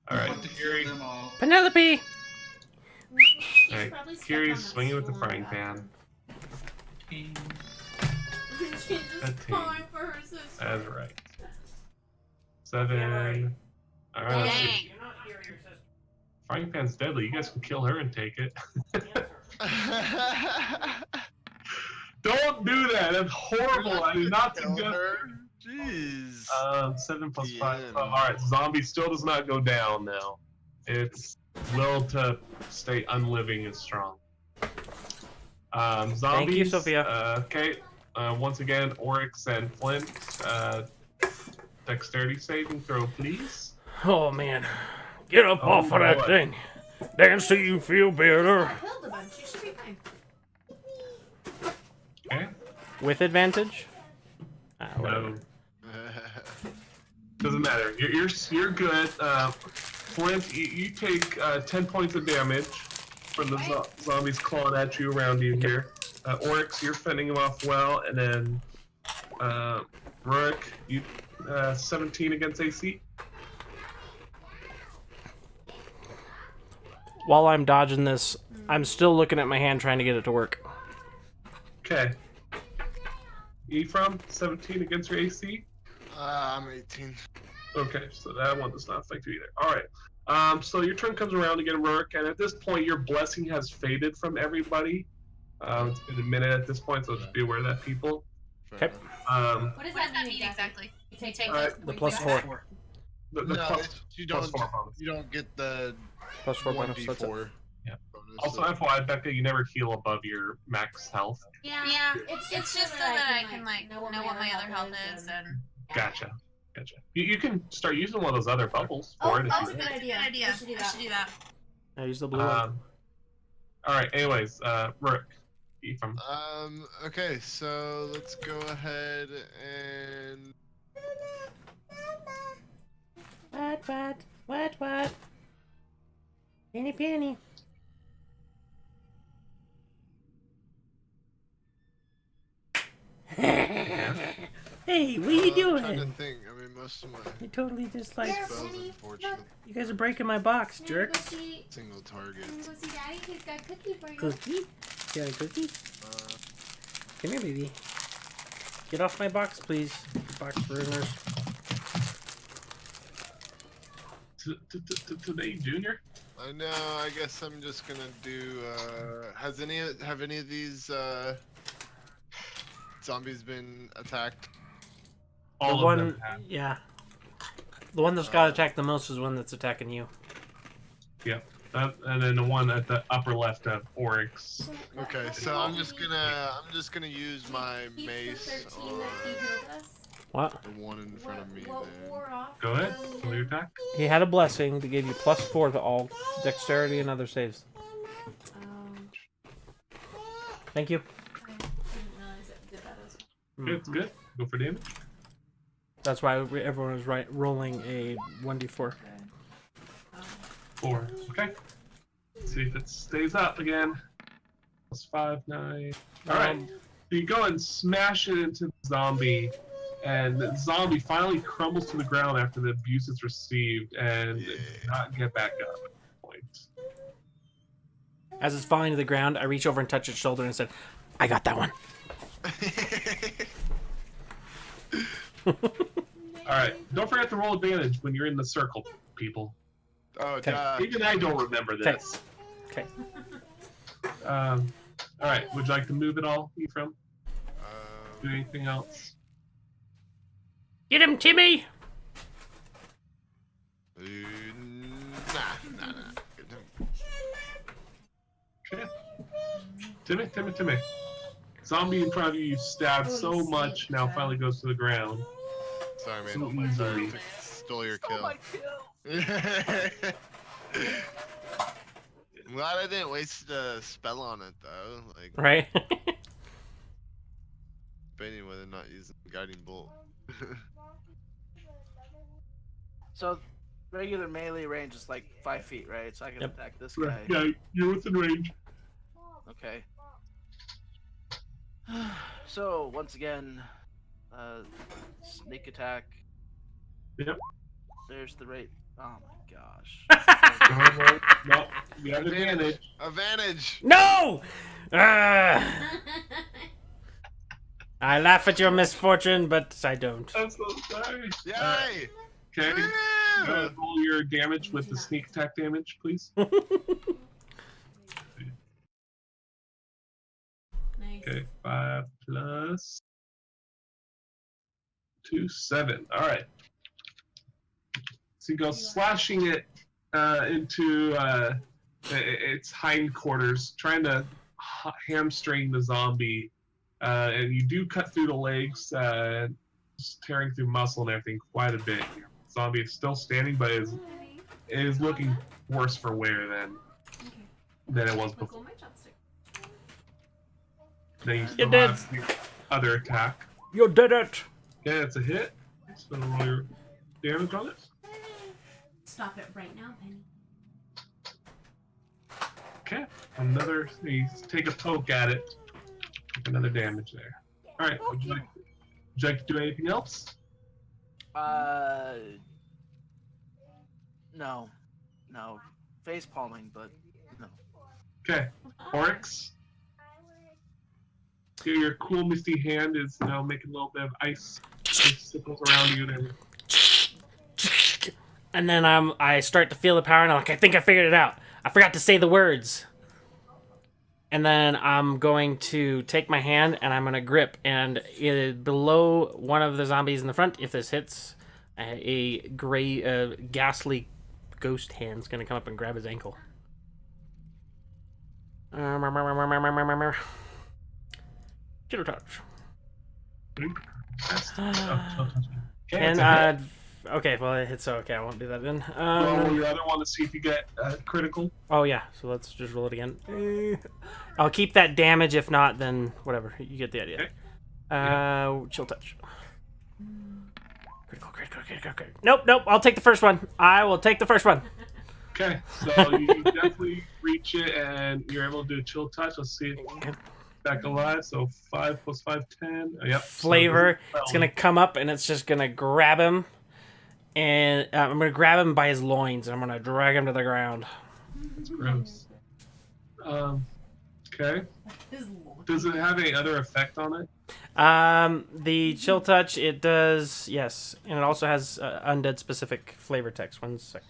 I right, want to kill Kiri. them all. Penelope! Alright, Kiri's swinging with the frying pan. She's That just team. calling for her sister. That's right. 7. Alright, let's see. Dang. Frying pan's deadly. You guys can kill her and take it. Don't do that. That's horrible. I did not Kill suggest. her. Jeez. 7 plus 5. Yeah. Alright, zombie still does not go down now. Its will to stay unliving is strong. Zombies. Thank you, Sophia. Okay. Once again, Oryx and Flint. Dexterity saving throw, please. Oh man. Get up Oh, off of that boy. thing. Dance till you feel better. I killed a bunch. You should be fine. Okay. With advantage? No. Doesn't matter. You're good. Flint, you take 10 points of damage from the zombies clawing at you around you here. Oryx, you're fending them off well, and then Rurik, you 17 against AC. While I'm dodging this, I'm still looking at my hand trying to get it to work. Okay. Ephraim, 17 against your AC. I'm 18. Okay, so that one does not affect you either. All right. So your turn comes around again, Rourke, and at this point, your blessing has faded from everybody. It's been a minute at this point, so just be aware of that, people. Fair Okay. enough. What does What does that that mean exactly? You take Alright, The plus 4. The No, plus, you plus don't. 4 bonus. You don't get the Plus 4 bonus. That's it. 1d4. Yeah. bonus, Also, so- FYI, Becca, you never heal above your max health. Yeah, it's just so that I can like know what my other health is and. Gotcha. You can start using one of those other bubbles for it if that's you a good want. idea. I should do that. I use the blue one. All right. Anyways, Rourke, Ephraim. Okay, so let's go ahead and. What? Penny. Hey, what are you I'm trying to doing? think. I mean, most of my You totally just like spells, unfortunately, you guys are breaking my box, Can you go jerks. see? single target. Can you go see Daddy? He's got a cookie for you. Cookie? You got a cookie? Uh, Come here, baby. Get off my box, please. Box ruiners. Today, Junior. I know. I guess I'm just gonna do. Have any of these zombies been attacked? All The of one, them have. yeah. The one that's got attacked the most is the one that's attacking you. Yep. And then the one at the upper left of Oryx. Okay, so I'm just gonna use my Keep the mace 13 on that he healed us. What? the one in front of me. What Then. wore off? Go ahead. Roll your attack. He had a blessing that gave you plus 4 to all dexterity and other saves. Thank you. I didn't realize it did that as well. Good. It's good. Go for damage. That's why everyone was rolling a 1d4. 4. Okay. Let's see if it stays up again. Plus 5, 9. Alright. So you go and smash it into the zombie, and the zombie finally crumbles to the ground after the abuse it's received and does not get back up at that point. As it's falling to the ground, I reach over and touch its shoulder and said, I got that one. Alright. Don't forget to roll advantage when you're in the circle, people. Oh, Okay. duh. Even I don't remember this. Okay. Alright. Would you like to move at all, Ephraim? Do Um, anything else? Get him, Timmy! nah. Okay. Timmy. Zombie in front of you, you stabbed so much, now finally goes to the ground. Sorry, man. So Sorry, easily. stole your Oh kill. my kill. I'm glad I didn't waste a spell on it though. Like, Right? debating whether or not using guiding bolt. So, regular melee range is like 5 feet, right? So I can Yep. attack this guy. Yeah, you're within range. Okay. So once again, sneak attack. Yep. There's the rate. Oh my gosh. No, you have advantage. Advantage. No! I laugh at your misfortune, but I don't. I'm so sorry. Yay! Okay. Woo! Go ahead, roll your damage with the sneak attack damage, please. Nice. Okay, 5 plus 2, 7. All right. So you go slashing it into its hindquarters, trying to hamstring the zombie, and you do cut through the legs, just tearing through muscle and everything quite a bit. The zombie is still standing, but is looking worse for wear than it was before. My chopstick. Then you still did. have the other attack. You did it! Okay, that's a hit. So roll your damage on it. Stop it right now, Penny. Okay, another. You take a poke at it. Another damage there. All right. Would you like to do anything else? No. Face palming, but no. Okay, Oryx. Your cool misty hand is making a little bit of ice icicles around you and everything. And then I start to feel the power, and I'm like, I think I figured it out. I forgot to say the words. And then I'm going to take my hand, and I'm going to grip. And below one of the zombies in the front, if this hits, a gray, ghastly ghost hand's going to come up and grab his ankle. Chill touch. Okay, Okay, well it hits, so okay, I won't do that then. roll your other one to see if you get critical. Oh yeah, so let's just roll it again. I'll keep that damage. If not, then whatever. You get the idea. Okay. Chill touch. Critical. Nope. I'll take the first one. I will take the first one. Okay, so you definitely reach it, and you're able to do a chill touch. Let's see if back alive. So 5 + 5, 10. Yep. Flavor. So It's gonna come up, and it's just gonna grab him, and I'm gonna grab him by his loins, and I'm gonna drag him to the ground. That's gross. Okay. Does it have any other effect on it? The chill touch, it does, yes, and it also has undead specific flavor text. 1 sec.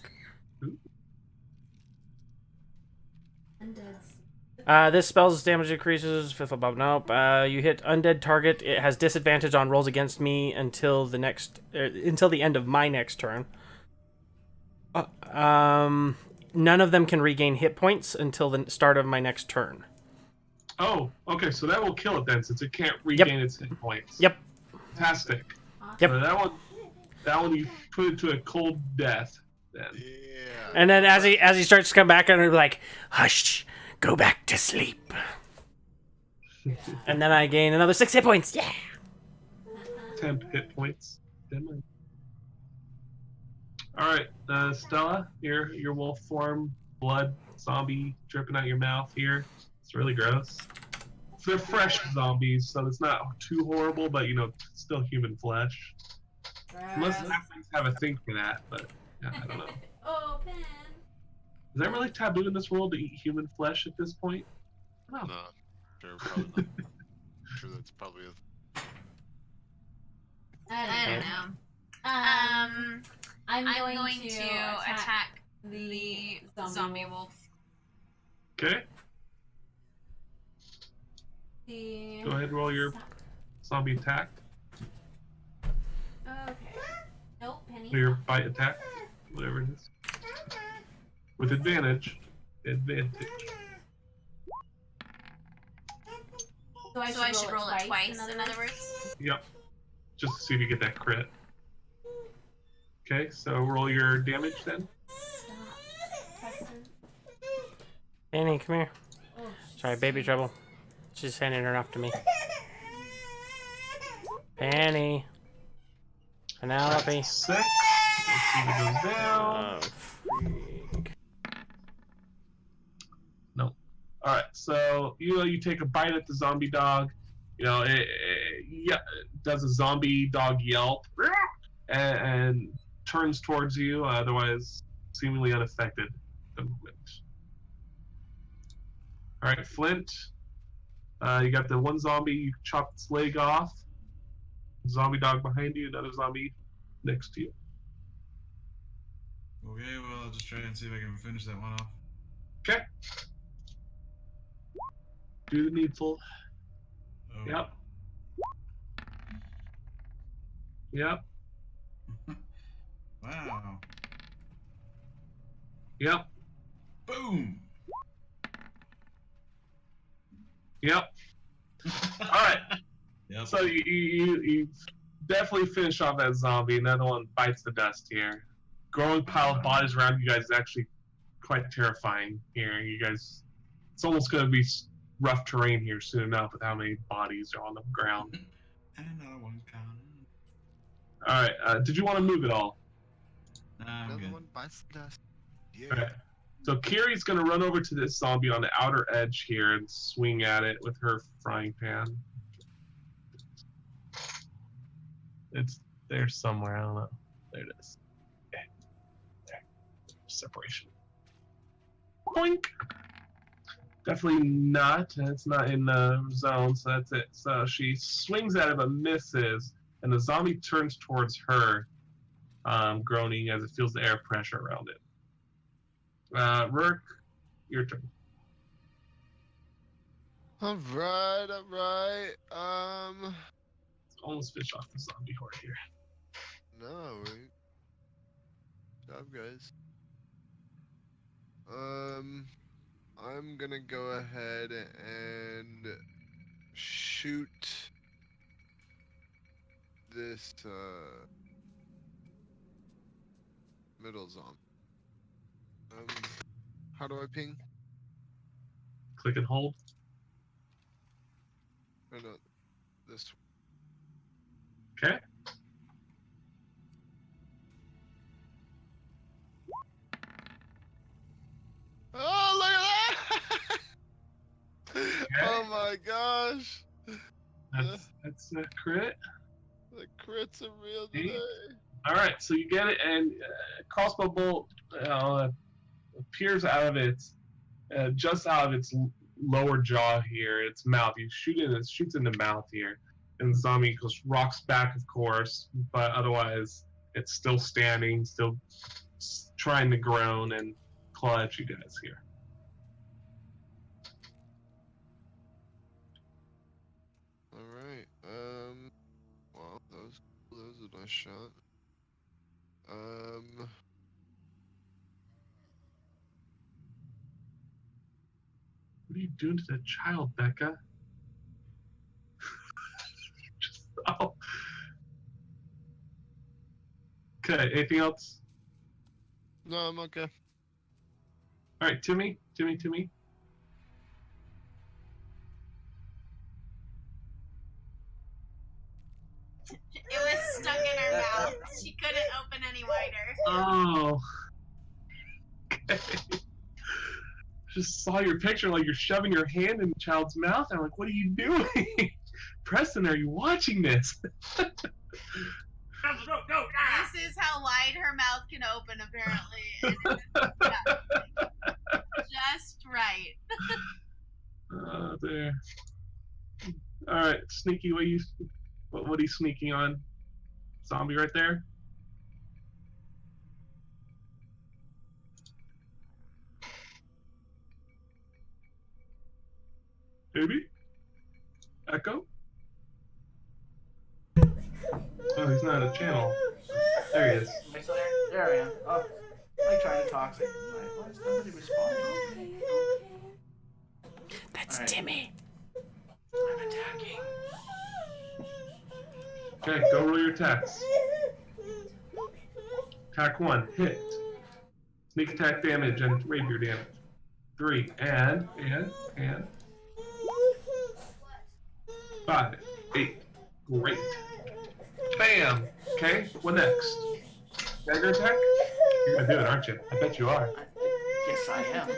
This spell's damage increases. Fifth above. Nope. You hit undead target. It has disadvantage on rolls against me until the end of my next turn. None of them can regain hit points until the start of my next turn. Oh, okay. So that will kill it then, since it can't regain its hit points. Yep. Fantastic. Yep. So that one you put it to a cold death. Then. Yeah. And then as he starts to come back, I'm gonna be like, hush, go back to sleep. And then I gain another 6 hit points. Yeah. 10 hit points. All right, Stella, your wolf form, blood, zombie dripping out your mouth here. It's really gross. They're fresh zombies, so it's not too horrible, but still human flesh. Unless halflings have a thing for that, but yeah, I don't know. Oh, Pen. Is that really taboo in this world to eat human flesh at this point? No, sure, probably not. I'm sure that's probably I don't know. I'm going to attack the zombie wolf. Okay, The... go ahead and roll your zombie attack. Okay. Nope, Penny. Or your bite attack, whatever it is. With advantage. So I should roll it twice, in other words? Yep. Just to see if you get that crit. Okay, so roll your damage then. Stop. Preston. Annie, come here. Oh, Sorry, baby trouble. She's handing her off to me. Penny. Penelope. 6. Let's see if it goes down. Freak. No. Alright, so you take a bite at the zombie dog. It does a zombie dog yelp and turns towards you, otherwise seemingly unaffected at the moment. Alright, Flint. You got the one zombie, you chop its leg off. Zombie dog behind you, another zombie next to you. Okay, well, I'll just try and see if I can finish that one off. Okay. Do the needful. Oh. Yep. Yep. Wow. Yep. Boom. Yep. Alright. Yep. So you definitely finish off that zombie. Another one bites the dust here. Growing pile of bodies around you guys is actually quite terrifying here. You guys, it's almost going to be rough terrain here soon enough with how many bodies are on the ground. And another one coming. Alright, did you want to move at all? Nah, I'm another good. one bites the dust. Yeah. Alright. So Kiri's going to run over to this zombie on the outer edge here and swing at it with her frying pan. It's there somewhere, I don't know. There it is. Okay. There. Separation. Boink! Definitely not. It's not in the zone, so that's it. So she swings at it but misses, and the zombie turns towards her, groaning as it feels the air pressure around it. Rourke, your turn. All right, all right. Let's almost fish off the zombie horde here. No, wait. Good job, guys. I'm gonna go ahead and shoot this middle zombie. How do I ping? Click and hold. Or no, this. Okay. Oh, look at that! Oh my gosh! That's a crit. The crits are real Eight. today. All right, so you get it, and crossbow bolt appears out of its, just out of its lower jaw here, its mouth. You shoot it, and it shoots in the mouth here, and the zombie goes rocks back, of course, but otherwise it's still standing, still trying to groan and claw at you guys here. All right. Wow, that was cool. That was a nice shot. What are you doing to that child, Becca? Just stop. Okay, anything else? No, I'm okay. All right, Timmy. It was stuck in her mouth. She couldn't open any wider. Oh. Okay. Just saw your picture, like you're shoving your hand in the child's mouth. I'm like, what are you doing? Preston, are you watching this? This is how wide her mouth can open, apparently. Just right. There. All right, Sneaky, what are you sneaking on? Zombie right there? Maybe? Echo? Oh, he's not in a channel. There he is. Am I still there? There I am. Oh, I'm trying to talk. Why is nobody responding? That's All right. Timmy. I'm attacking. Okay, go roll your attacks. Attack 1, hit. Sneak attack damage and rapier damage. 3, and 5, 8. Great. Bam! Okay, what next? Dagger attack? You're gonna do it, aren't you? I bet you are. Yes, I am.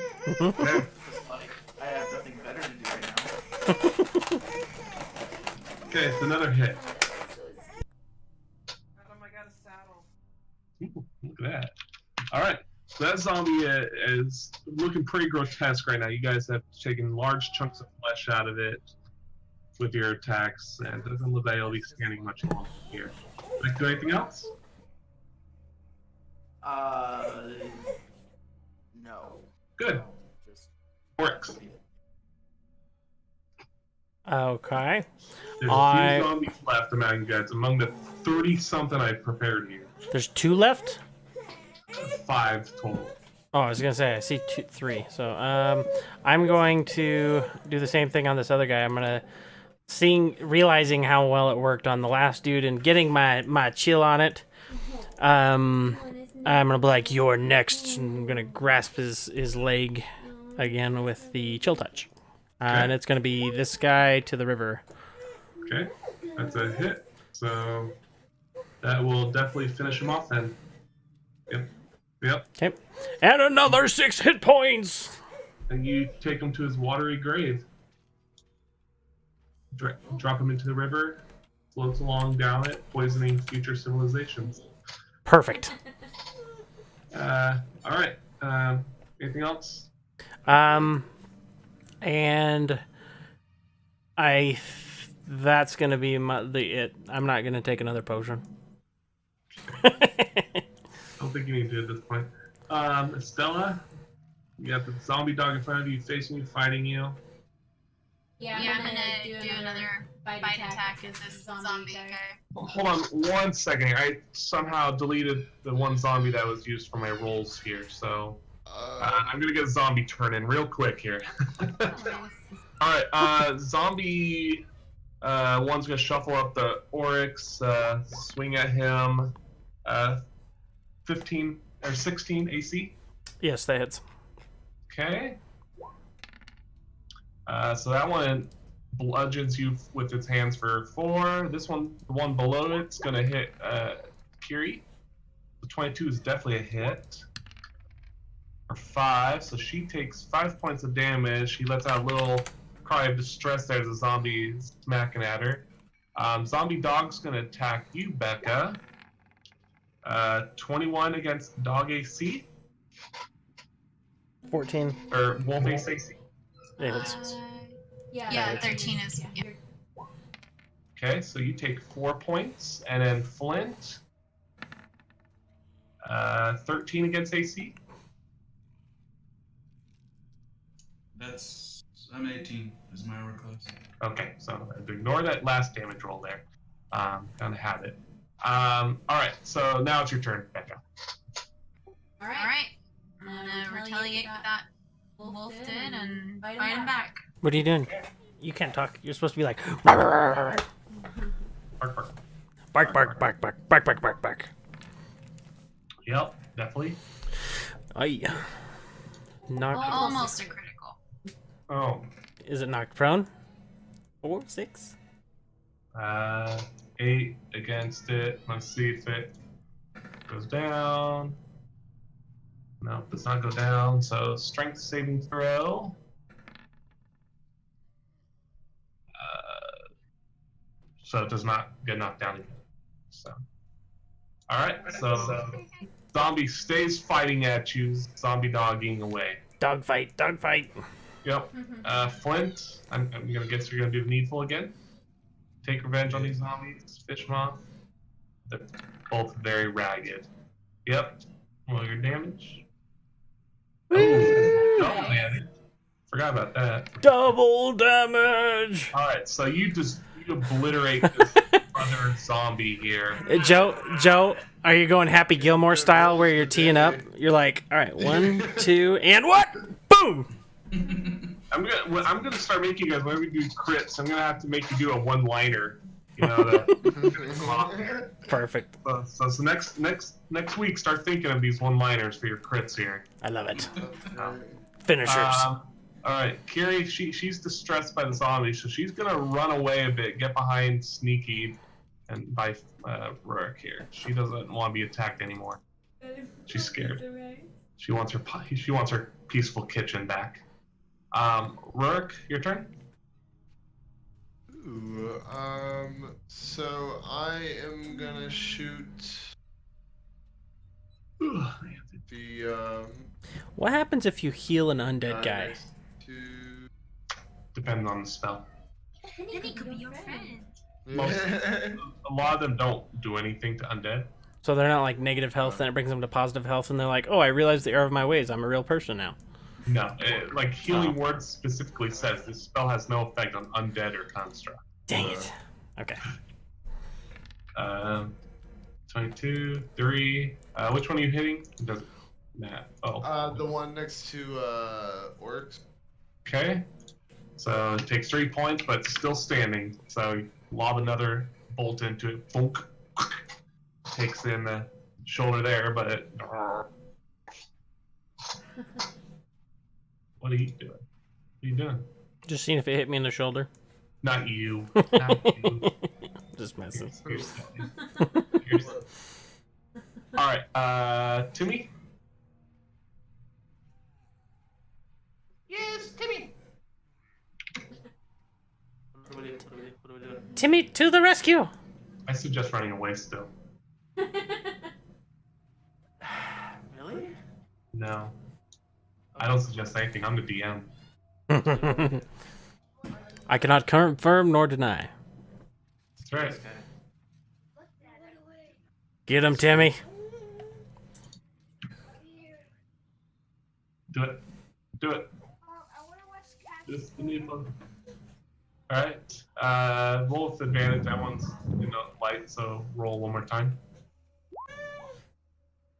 Okay. It's like, I have nothing better to do right now. Okay, it's another hit. I got a saddle. Ooh, look at that. Alright, so that zombie is looking pretty grotesque right now. You guys have taken large chunks of flesh out of it with your attacks, and it doesn't look like it'll be standing much longer here. Like, do anything else? No. Good. Just Works. Okay. There's a few zombies left among you guys, among the 30-something I prepared here. There's 2 left? 5 total. Oh, I was gonna say I see 3. So I'm going to do the same thing on this other guy. I'm gonna realizing how well it worked on the last dude and getting my chill on it. I'm gonna be like, you're next. And I'm gonna grasp his leg again with the chill touch. And it's gonna be this guy to the river. Okay, that's a hit. So that will definitely finish him off then. Yep. Okay. And another 6 hit points. And you take him to his watery grave. Drop him into the river, floats along down it, poisoning future civilizations. Perfect. All right. Anything else? And that's gonna be it. I'm not gonna take another potion. I don't think you need to at this point. Estella, you got the zombie dog in front of you, facing you, fighting you. Yeah, I'm gonna do another bite attack at this zombie guy. Hold on 1 second. I somehow deleted the one zombie that was used for my rolls here, so I'm gonna get a zombie turn in real quick here. All right, zombie one's gonna shuffle up the Oryx, swing at him. 15 or 16 AC. Yes, that hits. Okay. So that one bludgeons you with its hands for 4. This one, the one below it's gonna hit Kiri. The 22 is definitely a hit. For 5, so she takes 5 points of damage. She lets out a little cry of distress there as a zombie smacking at her. Zombie dog's gonna attack you, Becca. 21 against dog AC 14. or wolf AC. Yeah, hits. Yeah, 13 is. Yeah. Okay, so you take 4 points, and then Flint. 13 against AC. I'm 18 is my armor class. Okay, so ignore that last damage roll there. Gonna have it. All right, so now it's your turn, Becca. All right. I'm gonna retaliate with that wolf did and fight him back. What are you doing? You can't talk. You're supposed to be like bark, Bark, bark. bark, bark, bark, bark, bark, bark, bark. Yep, definitely. Aye. Knocked. Almost a critical. Oh, Is it knocked prone? 4, 6. 8 against it. Let's see if it goes down. No, does not go down. So strength saving throw. So it does not get knocked down again. So, all right. So zombie stays fighting at you. Zombie dogging away. Dogfight, dogfight. Yep. Flint, I'm gonna guess you're gonna do the needful again. Take revenge on these zombies. Fish them off. They're both very ragged. Yep. Roll your damage. Oh, double damage. Forgot about that. Double damage. All right, so you obliterate this other zombie here. Joe, are you going Happy Gilmore style where you're teeing up? You're like, all right, 1, 2, and what? Boom! I'm gonna start making you guys, whenever we do crits, I'm gonna have to make you do a one-liner. You know, Perfect. So next week, start thinking of these one-liners for your crits here. I love it. Finishers. All right, Kiri, she's distressed by the zombie, so she's gonna run away a bit, get behind Sneaky, and by Rurik here. She doesn't want to be attacked anymore. She's scared. She wants her peaceful kitchen back. Rurik, your turn. Ooh, so I am gonna shoot the What happens if you heal an undead guy? next to Depending on the spell. Then he could be your friend. A lot of them don't do anything to undead. So they're not like negative health, then it brings them to positive health, and they're like, oh, I realized the error of my ways. I'm a real person now. No, like Healing Word specifically says this spell has no effect on undead or construct. Dang it. Okay. 22, 3. Which one are you hitting? It doesn't matter. Oh. the one next to Orcs. Okay. So it takes 3 points, but it's still standing. So you lob another bolt into it. Bonk. Takes in the shoulder there, but it. What are you doing? What are you doing? Just seeing if it hit me in the shoulder. Not you. Not you. Just messing. You're silly. You're silly. All right, Timmy. Yes, Timmy. Timmy, to the rescue! I suggest running away still. Really? No. I don't suggest anything. I'm the DM. I cannot confirm nor deny. That's right. Get him, Timmy. Do it. Do it. Just the need one. Alright. Roll with advantage. That one's light, so roll one more time.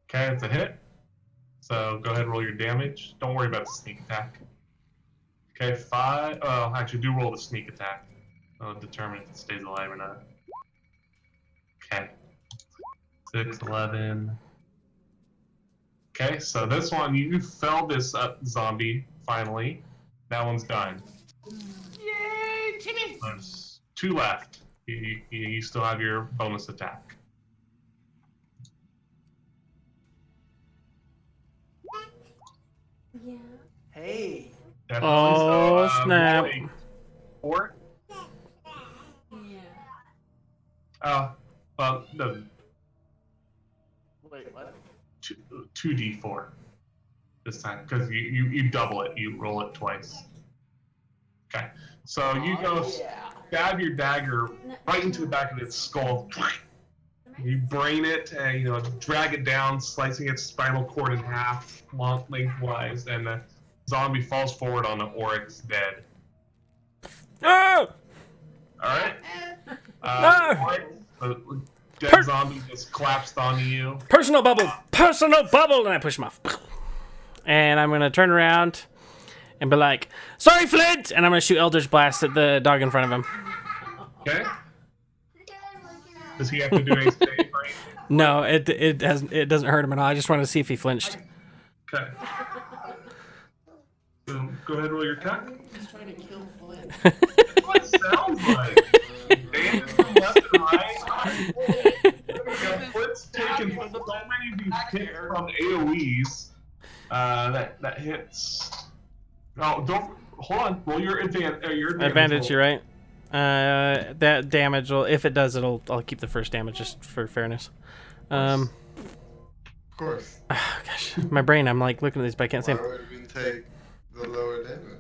Okay, it's a hit. So go ahead and roll your damage. Don't worry about the sneak attack. Okay, 5. Oh, actually, do roll the sneak attack. I'll determine if it stays alive or not. Okay. 6, 11. Okay, so this one, you felled this zombie, finally. That one's done. Yay, Timmy! There's 2 left. You still have your bonus attack. Yeah. Hey. Definitely. Oh, so, snap. roll a 4? Yeah. Oh, well, no, Wait, what? 2d4 this time, because you double it. You roll it twice. Okay, so you go stab your dagger right into the back of its skull. You brain it and drag it down, slicing its spinal cord in half, lengthwise, and the zombie falls forward on the oryx dead. No! All right. No! Oryx, the dead zombie just collapsed onto you. Personal bubble! Personal bubble! And I push him off. And I'm going to turn around and be like, sorry, Flint! And I'm going to shoot Eldritch Blast at the dog in front of him. Okay. Does he have to do a save or anything? No, it doesn't hurt him at all. I just wanted to see if he flinched. Okay. So go ahead and roll your attack. He's trying to kill Flint. That's what it sounds like. Damage from left and right. Flint's taking so many of these hits from AoEs that hits. Oh, don't hold on. Roll your Advantage, you're right. That damage will, if it does, I'll keep the first damage just for fairness. Of course. Gosh, my brain. I'm like looking at these, but I can't say. Why would we take the lower damage?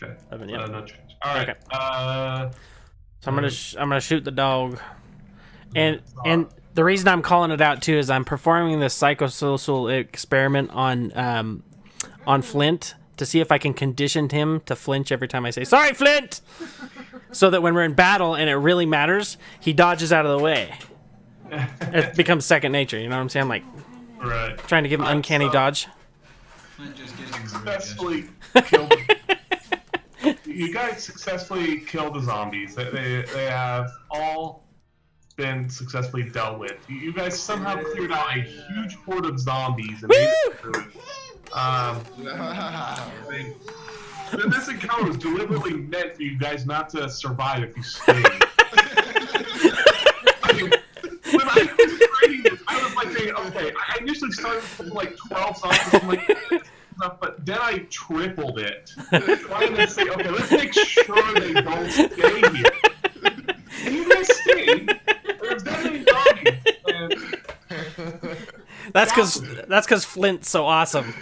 Okay. 11, yeah. No change. All right. Okay. So I'm gonna shoot the dog, and the reason I'm calling it out too is I'm performing this psychosocial experiment on Flint to see if I can condition him to flinch every time I say sorry, Flint, so that when we're in battle and it really matters, he dodges out of the way. It becomes second nature. You know what I'm saying? I'm like Right. trying to give him uncanny dodge. Flint just gives him Successfully killed. You guys successfully killed the zombies. They have all been successfully dealt with. You guys somehow cleared out a huge horde of zombies and made it through. This encounter was deliberately meant for you guys not to survive if you stayed. When I was creating this, I was like saying, okay, I initially started with like 12 zombies, I'm like, but then I tripled it. Trying to say, okay, let's make sure they don't stay here. And you guys stayed. There's that many zombies. And That's because Flint's so awesome.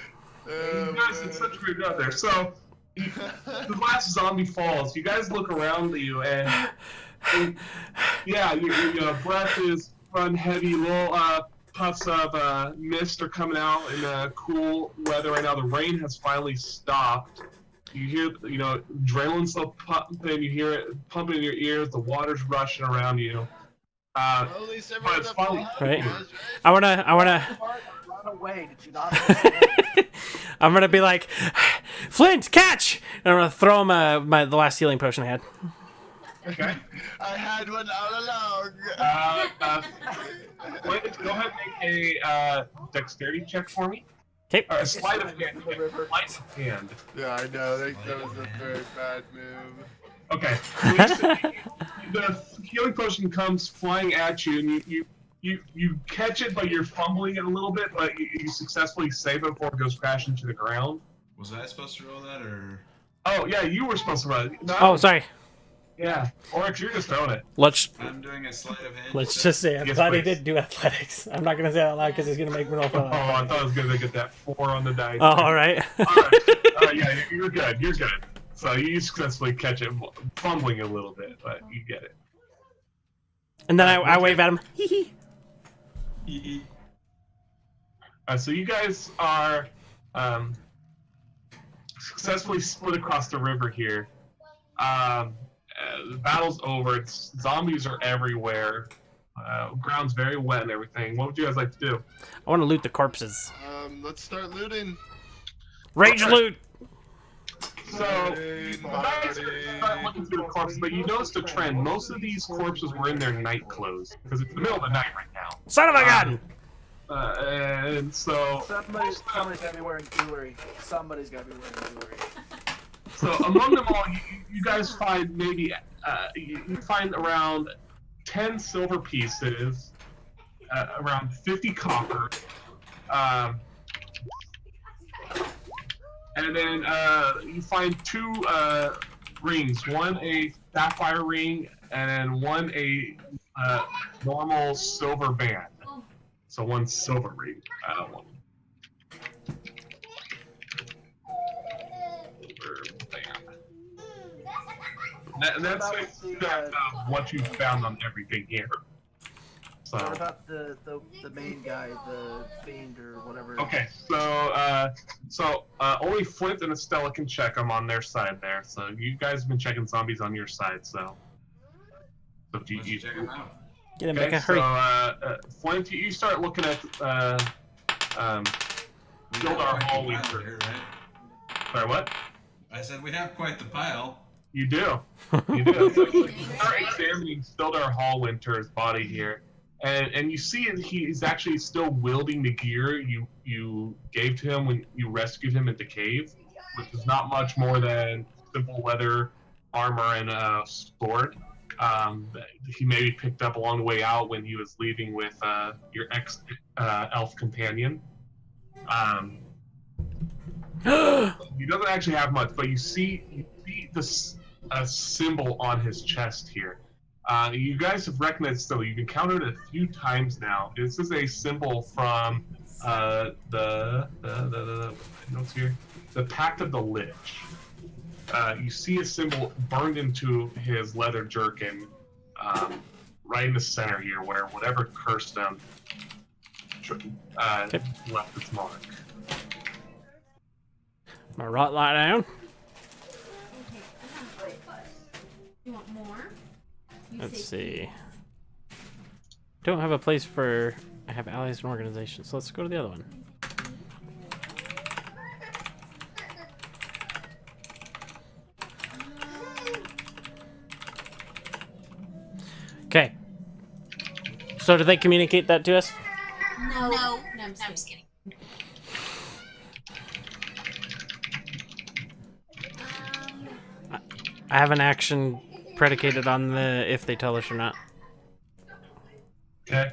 you guys did such a great job there. So, the last zombie falls. You guys look around you, and yeah, your breath is run heavy. Little puffs of mist are coming out in cool weather right now. The rain has finally stopped. You hear, adrenaline's still pumping. You hear it pumping in your ears. The water's rushing around you. At least But it's finally Right. I wanna. Run away, did you not understand? I'm gonna be like, Flint, catch! And I'm gonna throw him the last healing potion I had. Okay. I had one all along. Wait, go ahead and make a dexterity check for me. Okay. Or a sleight of hand. Sleight of hand. Yeah, I know. That was a very bad move. Okay. The healing potion comes flying at you, and you catch it, but you're fumbling it a little bit, but you successfully save it before it goes crashing to the ground. Was I supposed to roll that, or? Oh, yeah, you were supposed to run. Oh, sorry. Yeah. Oryx, you're just throwing it. I'm doing a sleight of hand. Let's just say I'm Yes, glad he please. did do athletics. I'm not gonna say that out loud because he's gonna make me roll for Oh, I thought I was gonna get that 4 on the dice. Oh, all right. Alright, yeah, you're good. You're good. So you successfully catch it, fumbling a little bit, but you get it. And then I wave at him. Hee hee. So you guys are successfully split across the river here. The battle's over. Zombies are everywhere. Ground's very wet and everything. What would you guys like to do? I want to loot the corpses. Let's start looting. Rage Okay. loot. So you guys start looking through the corpses, but you notice the trend. Most of these corpses were in their night clothes because it's the middle of the night right now. Son of a gun. And so Somebody's gotta be wearing jewelry. Somebody's gotta be wearing jewelry. So among them all, you guys find maybe you find around 10 silver pieces, around 50 copper, and then you find 2 rings. One a sapphire ring, and then one a normal silver band. So 1 silver ring. That's what you found on everything here. So. What about the main guy, the fiend or whatever? Okay, so only Flint and Estella can check them on their side there. So you guys have been checking zombies on your side. So you Check them out. Get him, okay, make a hurry. so Flint, you start looking at Gildar Hall Winter. Here, right? Sorry, what? I said we have quite the pile. You do. You do. So you start examining Sildar Hallwinter's body here, and you see he's actually still wielding the gear you gave to him when you rescued him at the cave, which is not much more than simple leather armor and a sword. He maybe picked up along the way out when he was leaving with your ex-elf companion. He doesn't actually have much, but you see this symbol on his chest here. You guys have recognized, so you've encountered it a few times now. This is a symbol from the notes here, the Pact of the Lich. You see a symbol burned into his leather jerkin, right in the center here, where whatever cursed him left its mark. I'm gonna write that down. You want more? Let's see. Don't have a place for. I have allies and organizations, so let's go to the other one. Okay. So did they communicate that to us? No, I'm I'm just kidding. I have an action predicated on the if they tell us or not. Okay.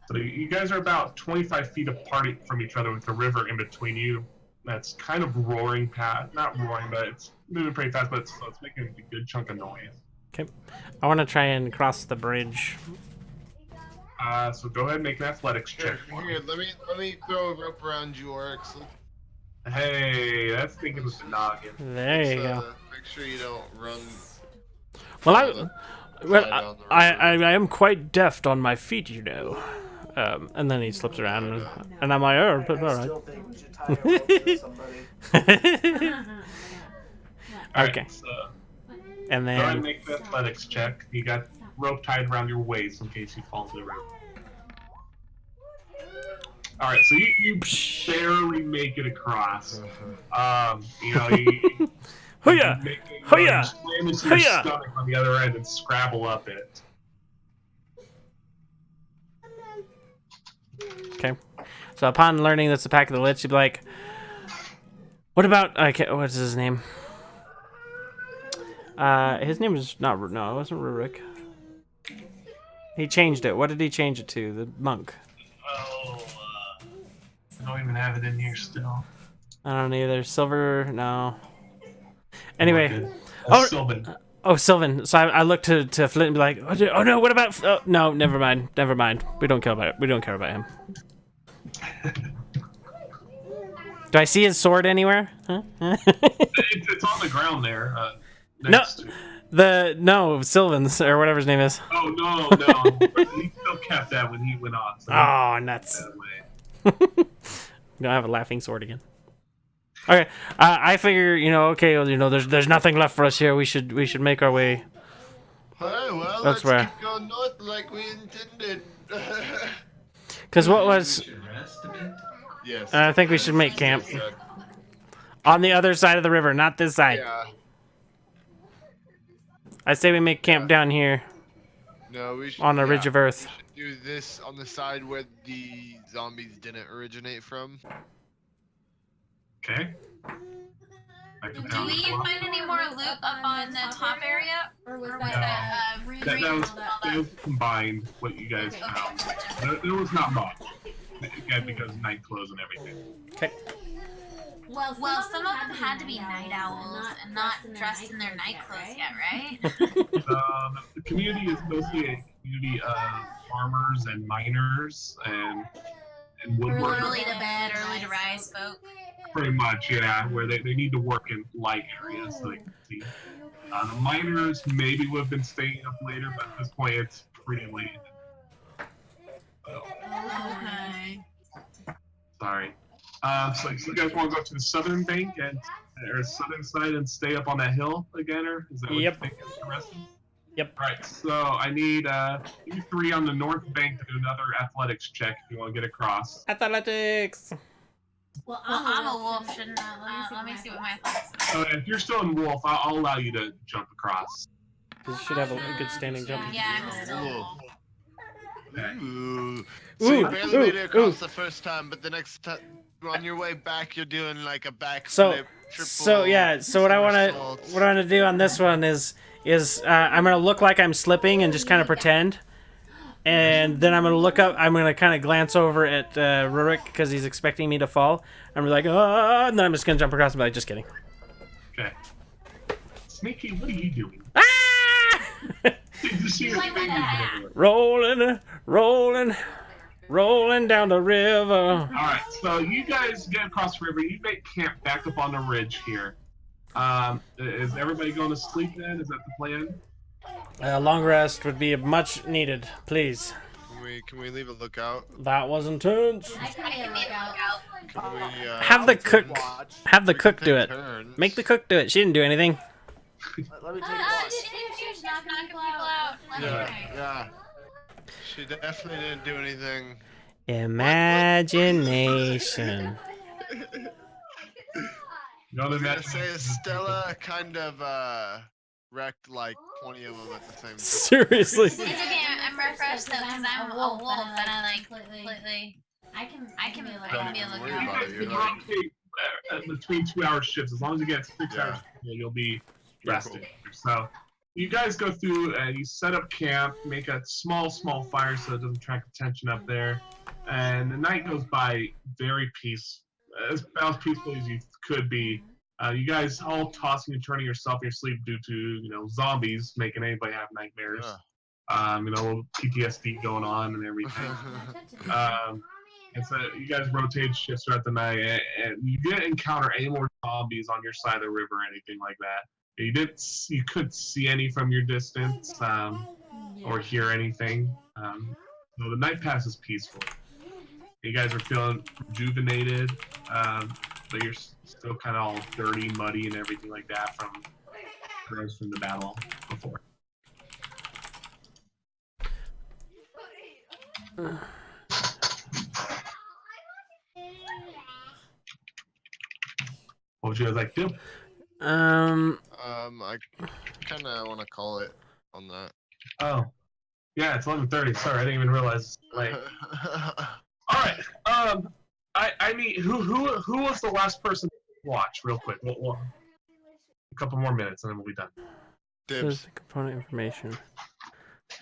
So you guys are about 25 feet apart from each other with the river in between you. That's kind of roaring past, not roaring, but it's moving pretty fast, but it's making a good chunk of noise. Okay. I want to try and cross the bridge. So go ahead and make an athletics check. Here, let me throw a rope around you, Oryx. Hey, that's thinking with the noggin. There you go. Make sure you don't run. Well, slide down the I river. am quite deft on my feet, you know. And then he slips around, and I'm like, oh, but all I right. still think we should tie a rope to somebody. Okay. Right, so And go ahead and then make the athletics check. You got rope tied around your waist in case you fall into the river. All right, so you barely make it across. You know, you Hoo-yah! make Hoo-yah! slam into your Hoo-yah! stomach on the other end and scrabble up it. Okay. So upon learning that's the Pack of the Lich, you'd be like, what about, okay, what's his name? His name is not, no, it wasn't Rurik. He changed it. What did he change it to? The monk. Oh, I don't even have it in here still. I don't either. Silver, no. Anyway. Sylvan. Oh, Sylvan. So I look to Flint and be like, oh no, what about? Oh, no, never mind. We don't care about it. We don't care about him. Do I see his sword anywhere? Huh? It's on the ground there. Next to. No, Sylvan's or whatever his name is. Oh no. He still kept that when he went off. So Oh, nuts. that way. Don't have a laughing sword again. Okay, I figure okay, well, there's nothing left for us here. We should make our way. Well, That's let's where. keep going north like we intended. Because what was? We should rest a bit. Yes. I think we should make camp on the other side of the river, not this side. Yeah. I say we make camp down here No, we should. on the ridge of Earth. We should do this on the side where the zombies didn't originate from. Okay. Do we find any more loot up on the top area? Or was Or that was That that was, that was combined what you guys found. There was not much. Again, because night clothes and everything. Okay. Well, some of them had to be night owls and not dressed in their night clothes yet, right? The community is mostly a community of farmers and miners and woodworkers. Early to bed, early to rise folk. Pretty much, yeah, where they need to work in light areas so they can see. The miners maybe would have been staying up later, but at this point it's pretty late. Okay. Sorry. So you guys want to go to the southern bank or southern side and stay up on that hill again, or is that what Yep. you think is the rest of it? Yep. All right. So I need you 3 on the north bank to do another athletics check if you want to get across. Athletics. Well, I'm a wolf, shouldn't I? Let me see what my athletics are. So if you're still in wolf, I'll allow you to jump across. You should have a good standing jump. Yeah, I'm still a Ooh. wolf. Okay. Ooh. So you barely made it across ooh. the first time, but the next time on your way back, you're doing like a backflip. So triple yeah. So what I somersaults. want to do on this one is I'm gonna look like I'm slipping and just kind of pretend. And then I'm gonna look up. I'm gonna kind of glance over at Rurik because he's expecting me to fall. I'm gonna be like, oh, and then I'm just gonna jump across and be like, just kidding. Okay. Sneaky, what are you doing? Ah! Did you see your Like fingers that. everywhere? rolling down the river. All right, so you guys get across the river. You make camp back up on the ridge here. Is everybody going to sleep then? Is that the plan? A long rest would be much needed, please. Can we leave a lookout? That was intense. I can be a lookout. Can we Have the cook Watch. have the we cook can do take it. turns. Make the cook do it. She didn't do anything. Let me take a watch. She's knocking people out. Yeah. She definitely didn't do anything. Imagination. You know, I was gonna that- say Stella kind of wrecked like 20 of them at the same time. Seriously. It's okay, I'm refreshed though, because I'm a wolf and I like completely. I can be a Don't even lookout. worry You about guys it. can You're not. rotate between 2-hour shifts. As long as you get 6 Yeah. hours, you'll be You're rested. So you guys go through and you set up camp, make a small fire so it doesn't attract attention up there, and the night goes by very as peaceful as you could be. You guys all tossing and turning yourself in your sleep due to zombies making anybody have nightmares. PTSD going on and everything. And so you guys rotate shifts throughout the night, and you didn't encounter any more zombies on your side of the river or anything like that. You couldn't see any from your distance or hear anything. So the night passes peacefully. You guys are feeling rejuvenated, but you're still kind of all dirty, muddy, and everything like that from the battle before. What would you guys like to do? I kind of want to call it on that. Oh, yeah, it's 11:30. Sorry, I didn't even realize. Like, all right. I need who was the last person to watch? Real quick. We'll a couple more minutes and then we'll be done. Says Dibs. the component information.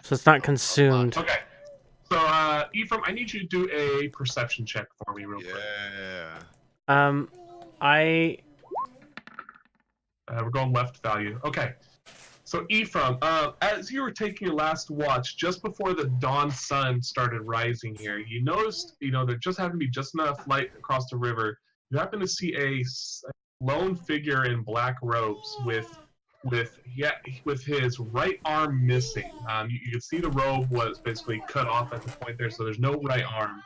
So it's not consumed. Okay. So, Ephraim, I need you to do a perception check for me, real quick. Yeah. I We're going left value. Okay. So Ephraim, as you were taking your last watch, just before the dawn sun started rising here, you noticed, there just happened to be just enough light across the river. You happen to see a lone figure in black robes with his right arm missing. You can see the robe was basically cut off at the point there, so there's no right arm.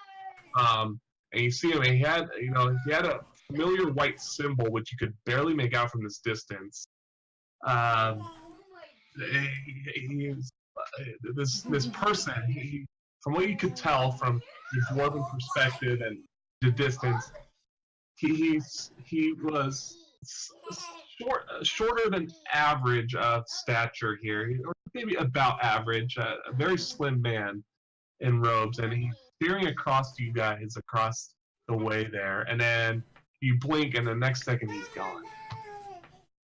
And you see him, and he had a familiar white symbol which you could barely make out from this distance. This person, from what you could tell from the dwarven perspective and the distance, he was shorter than average of stature here, or maybe about average. A very slim man in robes, and he's staring across to you guys across the way there, and then you blink, and the next second he's gone.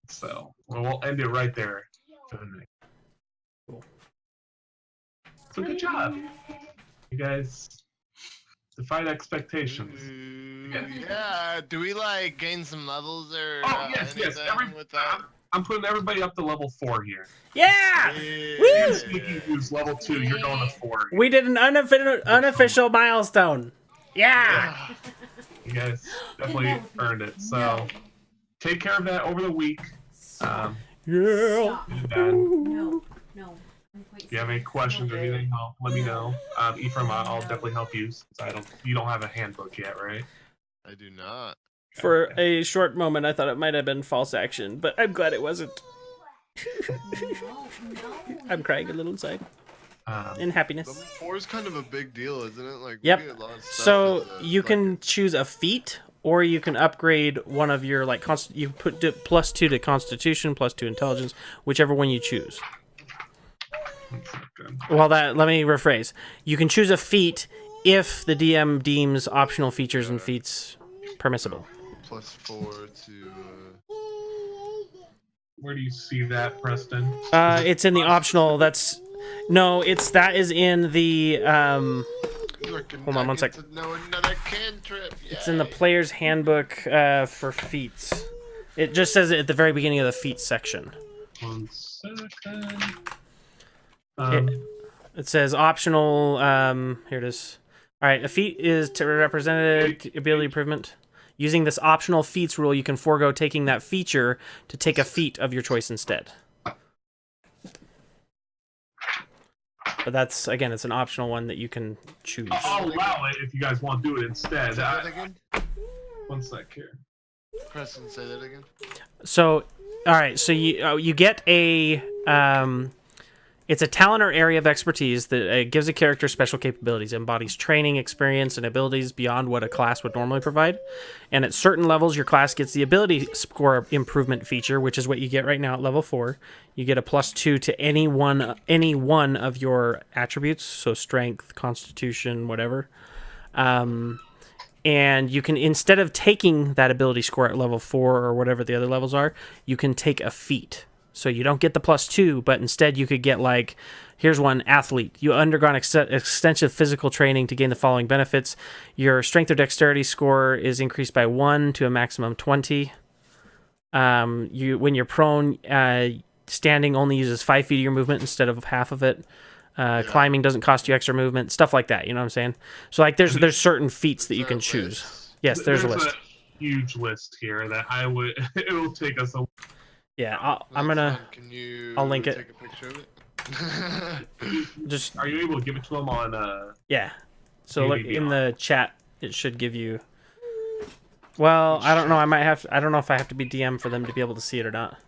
So we'll end it right there for the night. Cool. So good job, you guys. Defied expectations. Yeah. Do we gain some levels or? Yes. With that? I'm putting everybody up to level 4 here. Yeah! You sneaky use level 2. You're going to 4. We did an unofficial milestone. Yeah! You guys definitely earned it. So take care of that over the week. Yeah. No. If you have any questions or anything, let me know. Ephraim, I'll definitely help you. Since you don't have a handbook yet, right? I do not. For a short moment, I thought it might have been false action, but I'm glad it wasn't. I'm crying a little inside. In happiness. Level 4 is kind of a big deal, isn't it? We Yep. get a lot of stuff So you can choose a feat, or you can upgrade one of your you put +2 to Constitution, +2 Intelligence, whichever one you choose. Well, let me rephrase. You can choose a feat if the DM deems optional features and feats permissible. +4 to. Where do you see that, Preston? It's in the optional. That is in the. Hold on one sec. Know another cantrip. It's in the player's handbook for feats. It just says it at the very beginning of the feats section. 1 second. It says optional. Here it is. All right, a feat is to represent ability improvement. Using this optional feats rule, you can forego taking that feature to take a feat of your choice instead. But that's, again, it's an optional one that you can choose. I'll allow it if you guys want to do it instead. Say that again? 1 sec here. Preston, say that again. So, all right, so you get a it's a talent or area of expertise that gives a character special capabilities, embodies training, experience, and abilities beyond what a class would normally provide. And at certain levels, your class gets the ability score improvement feature, which is what you get right now at level 4. You get a +2 to any one of your attributes, so strength, constitution, whatever. And you can, instead of taking that ability score at level 4 or whatever the other levels are, you can take a feat. So you don't get the +2, but instead you could get here's one, athlete. You undergone extensive physical training to gain the following benefits. Your strength or dexterity score is increased by 1 to a maximum 20. When you're prone, standing only uses 5 feet of your movement instead of half of it. Climbing doesn't cost you extra movement, stuff like that. You know what I'm saying? So there's certain feats that you can choose. Yes, there's a list. A huge list here that it will take us a. Yeah, I'll link it. Take a picture of it? Just. Are you able to give it to them on? Yeah. So look in the chat. It should give you. Well, I don't know. I don't know if I have to be DM for them to be able to see it or not.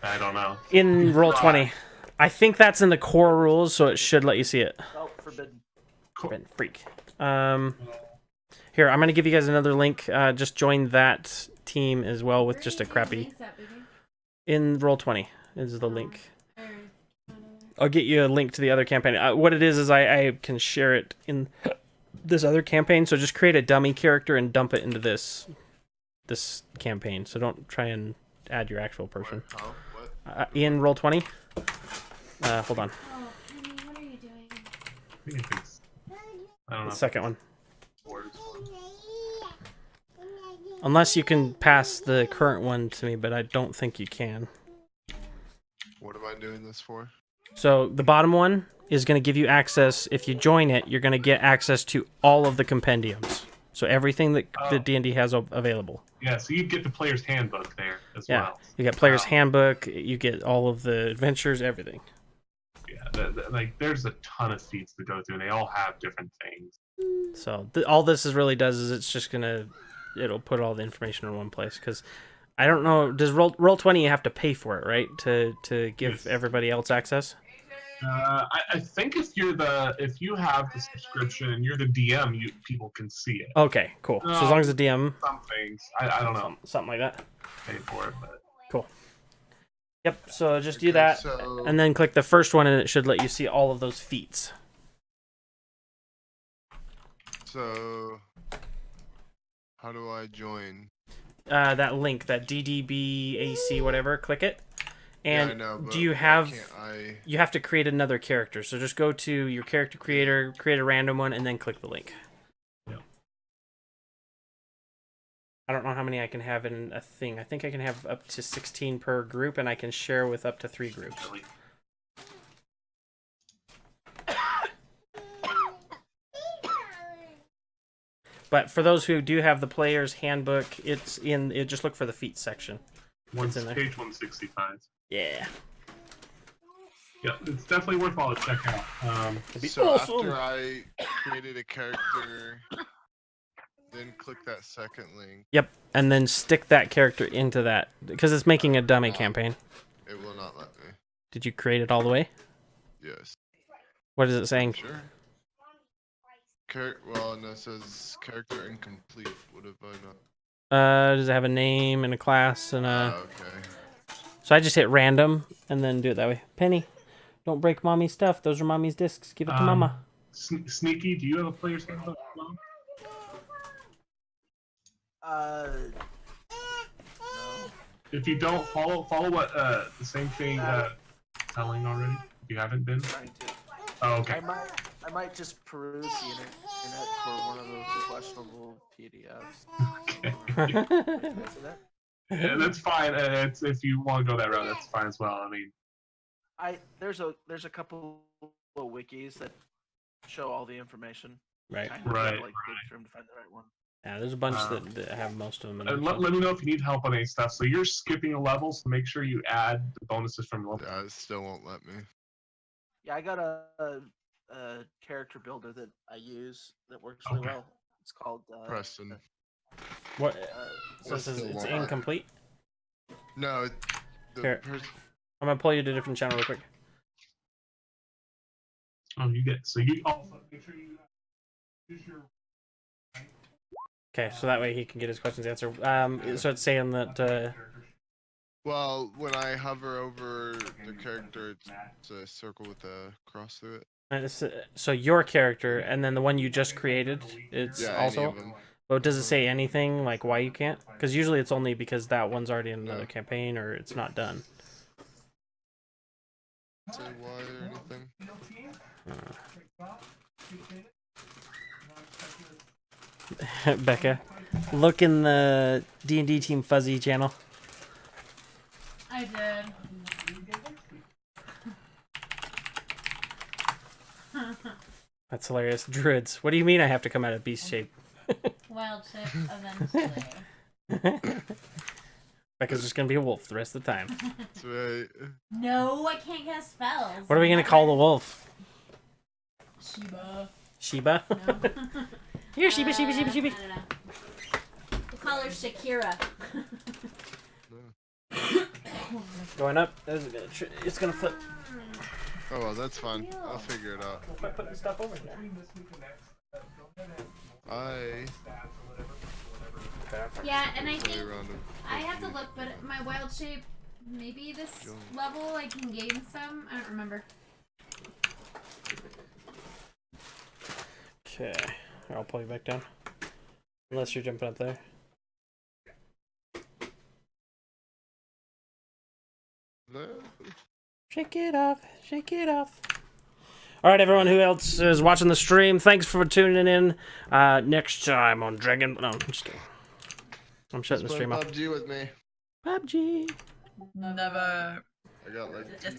I don't know. In Roll20, I think that's in the core rules, so it should let you see it. Oh, forbidden. Forbidden. Freak. Here, I'm gonna give you guys another link. Just join that team as well with just a crappy. In Roll20 is the link. I'll get you a link to the other campaign. What it is I can share it in this other campaign. So just create a dummy character and dump it into this campaign. So don't try and add your actual person. In Roll20. Hold on. Oh, honey, what are you doing? I don't know. The second one. Unless you can pass the current one to me, but I don't think you can. What am I doing this for? So the bottom one is going to give you access. If you join it, you're going to get access to all of the compendiums. So everything that the D&D has available. Yeah, so you get the player's handbook there as well. You get player's handbook. You get all of the adventures, everything. Yeah, like there's a ton of feats to go through, and they all have different things. So all this really does is it's just it'll put all the information in one place. Because I don't know, does Roll20 you have to pay for it, right? To give everybody else access? I think if you have the subscription and you're the DM, people can see it. Okay, cool. So as long as the DM, some things, I don't know, something like that. Pay for it, but cool. Yep. So just do that, and then click the first one, and it should let you see all of those feats. So, how do I join? That link, that DDBAC, whatever. Click it. And yeah, I know, do you have? You have to create another character. So just go to your character creator, create a random one, and then click the link. Yeah. I don't know how many I can have in a thing. I think I can have up to 16 per group, and I can share with up to 3 groups. But for those who do have the player's handbook, just look for the feats section. It's in there. Page 165. Yeah. Yeah, it's definitely worthwhile to check out. So after I created a character, then click that second link. Yep, and then stick that character into that, because it's making a dummy campaign. It will not let me. Did you create it all the way? Yes. What is it saying? Sure. Well, no, it says character incomplete. What have I not? Does it have a name and a class and a... okay. So I just hit random and then do it that way. Penny, don't break mommy's stuff. Those are mommy's discs. Give it to mama. Sneaky, do you have a player's handbook? No. If you don't follow what the same thing telling already. If you haven't been. Trying to. Oh, okay. I might just peruse the internet for one of those questionable PDFs. Okay. Yeah, that's fine. It's if you want to go that route, that's fine as well. I mean, there's a couple of wikis that show all the information. Right. Right. Like dig through them to find the right one. Yeah, there's a bunch that have most of them. And let me know if you need help on any stuff. So you're skipping a level, so make sure you add the bonuses from level. Yeah, it still won't let me. Yeah, I got a character builder that I use that works really well. It's called Preston. What? So it's incomplete? No. Here. I'm gonna pull you to a different channel real quick. Oh, you get so you also make sure you use your. Okay, so that way he can get his questions answered. So it's saying that. Well, when I hover over the character, it's a circle with a cross through it. So your character, and then the one you just created, it's also. But does it say anything like why you can't? Because usually it's only because that one's already in another campaign or it's not done. Say why or anything? Becca, look in the D&D Team Fuzzy channel. I did. That's hilarious. Druids. What do you mean I have to come out of beast shape? Wild shape eventually. Becca's just gonna be a wolf the rest of the time. That's right. No, I can't cast spells. What are we gonna call the wolf? Sheba. Sheba? No. Here, Sheba. I don't know. We'll call her Shakira. Going up. It's gonna flip. Oh well, that's fine. I'll figure it out. By putting stuff over there. Yeah, and I think I have to look, but my wild shape, maybe this level I can gain some. I don't remember. Okay, I'll pull you back down. Unless you're jumping up there. No. Shake it off, shake it off. All right, everyone who else is watching the stream, thanks for tuning in. Next time on Dragon... No, I'm just kidding. I'm shutting the stream off. PUBG with me. PUBG. Never. I got like Just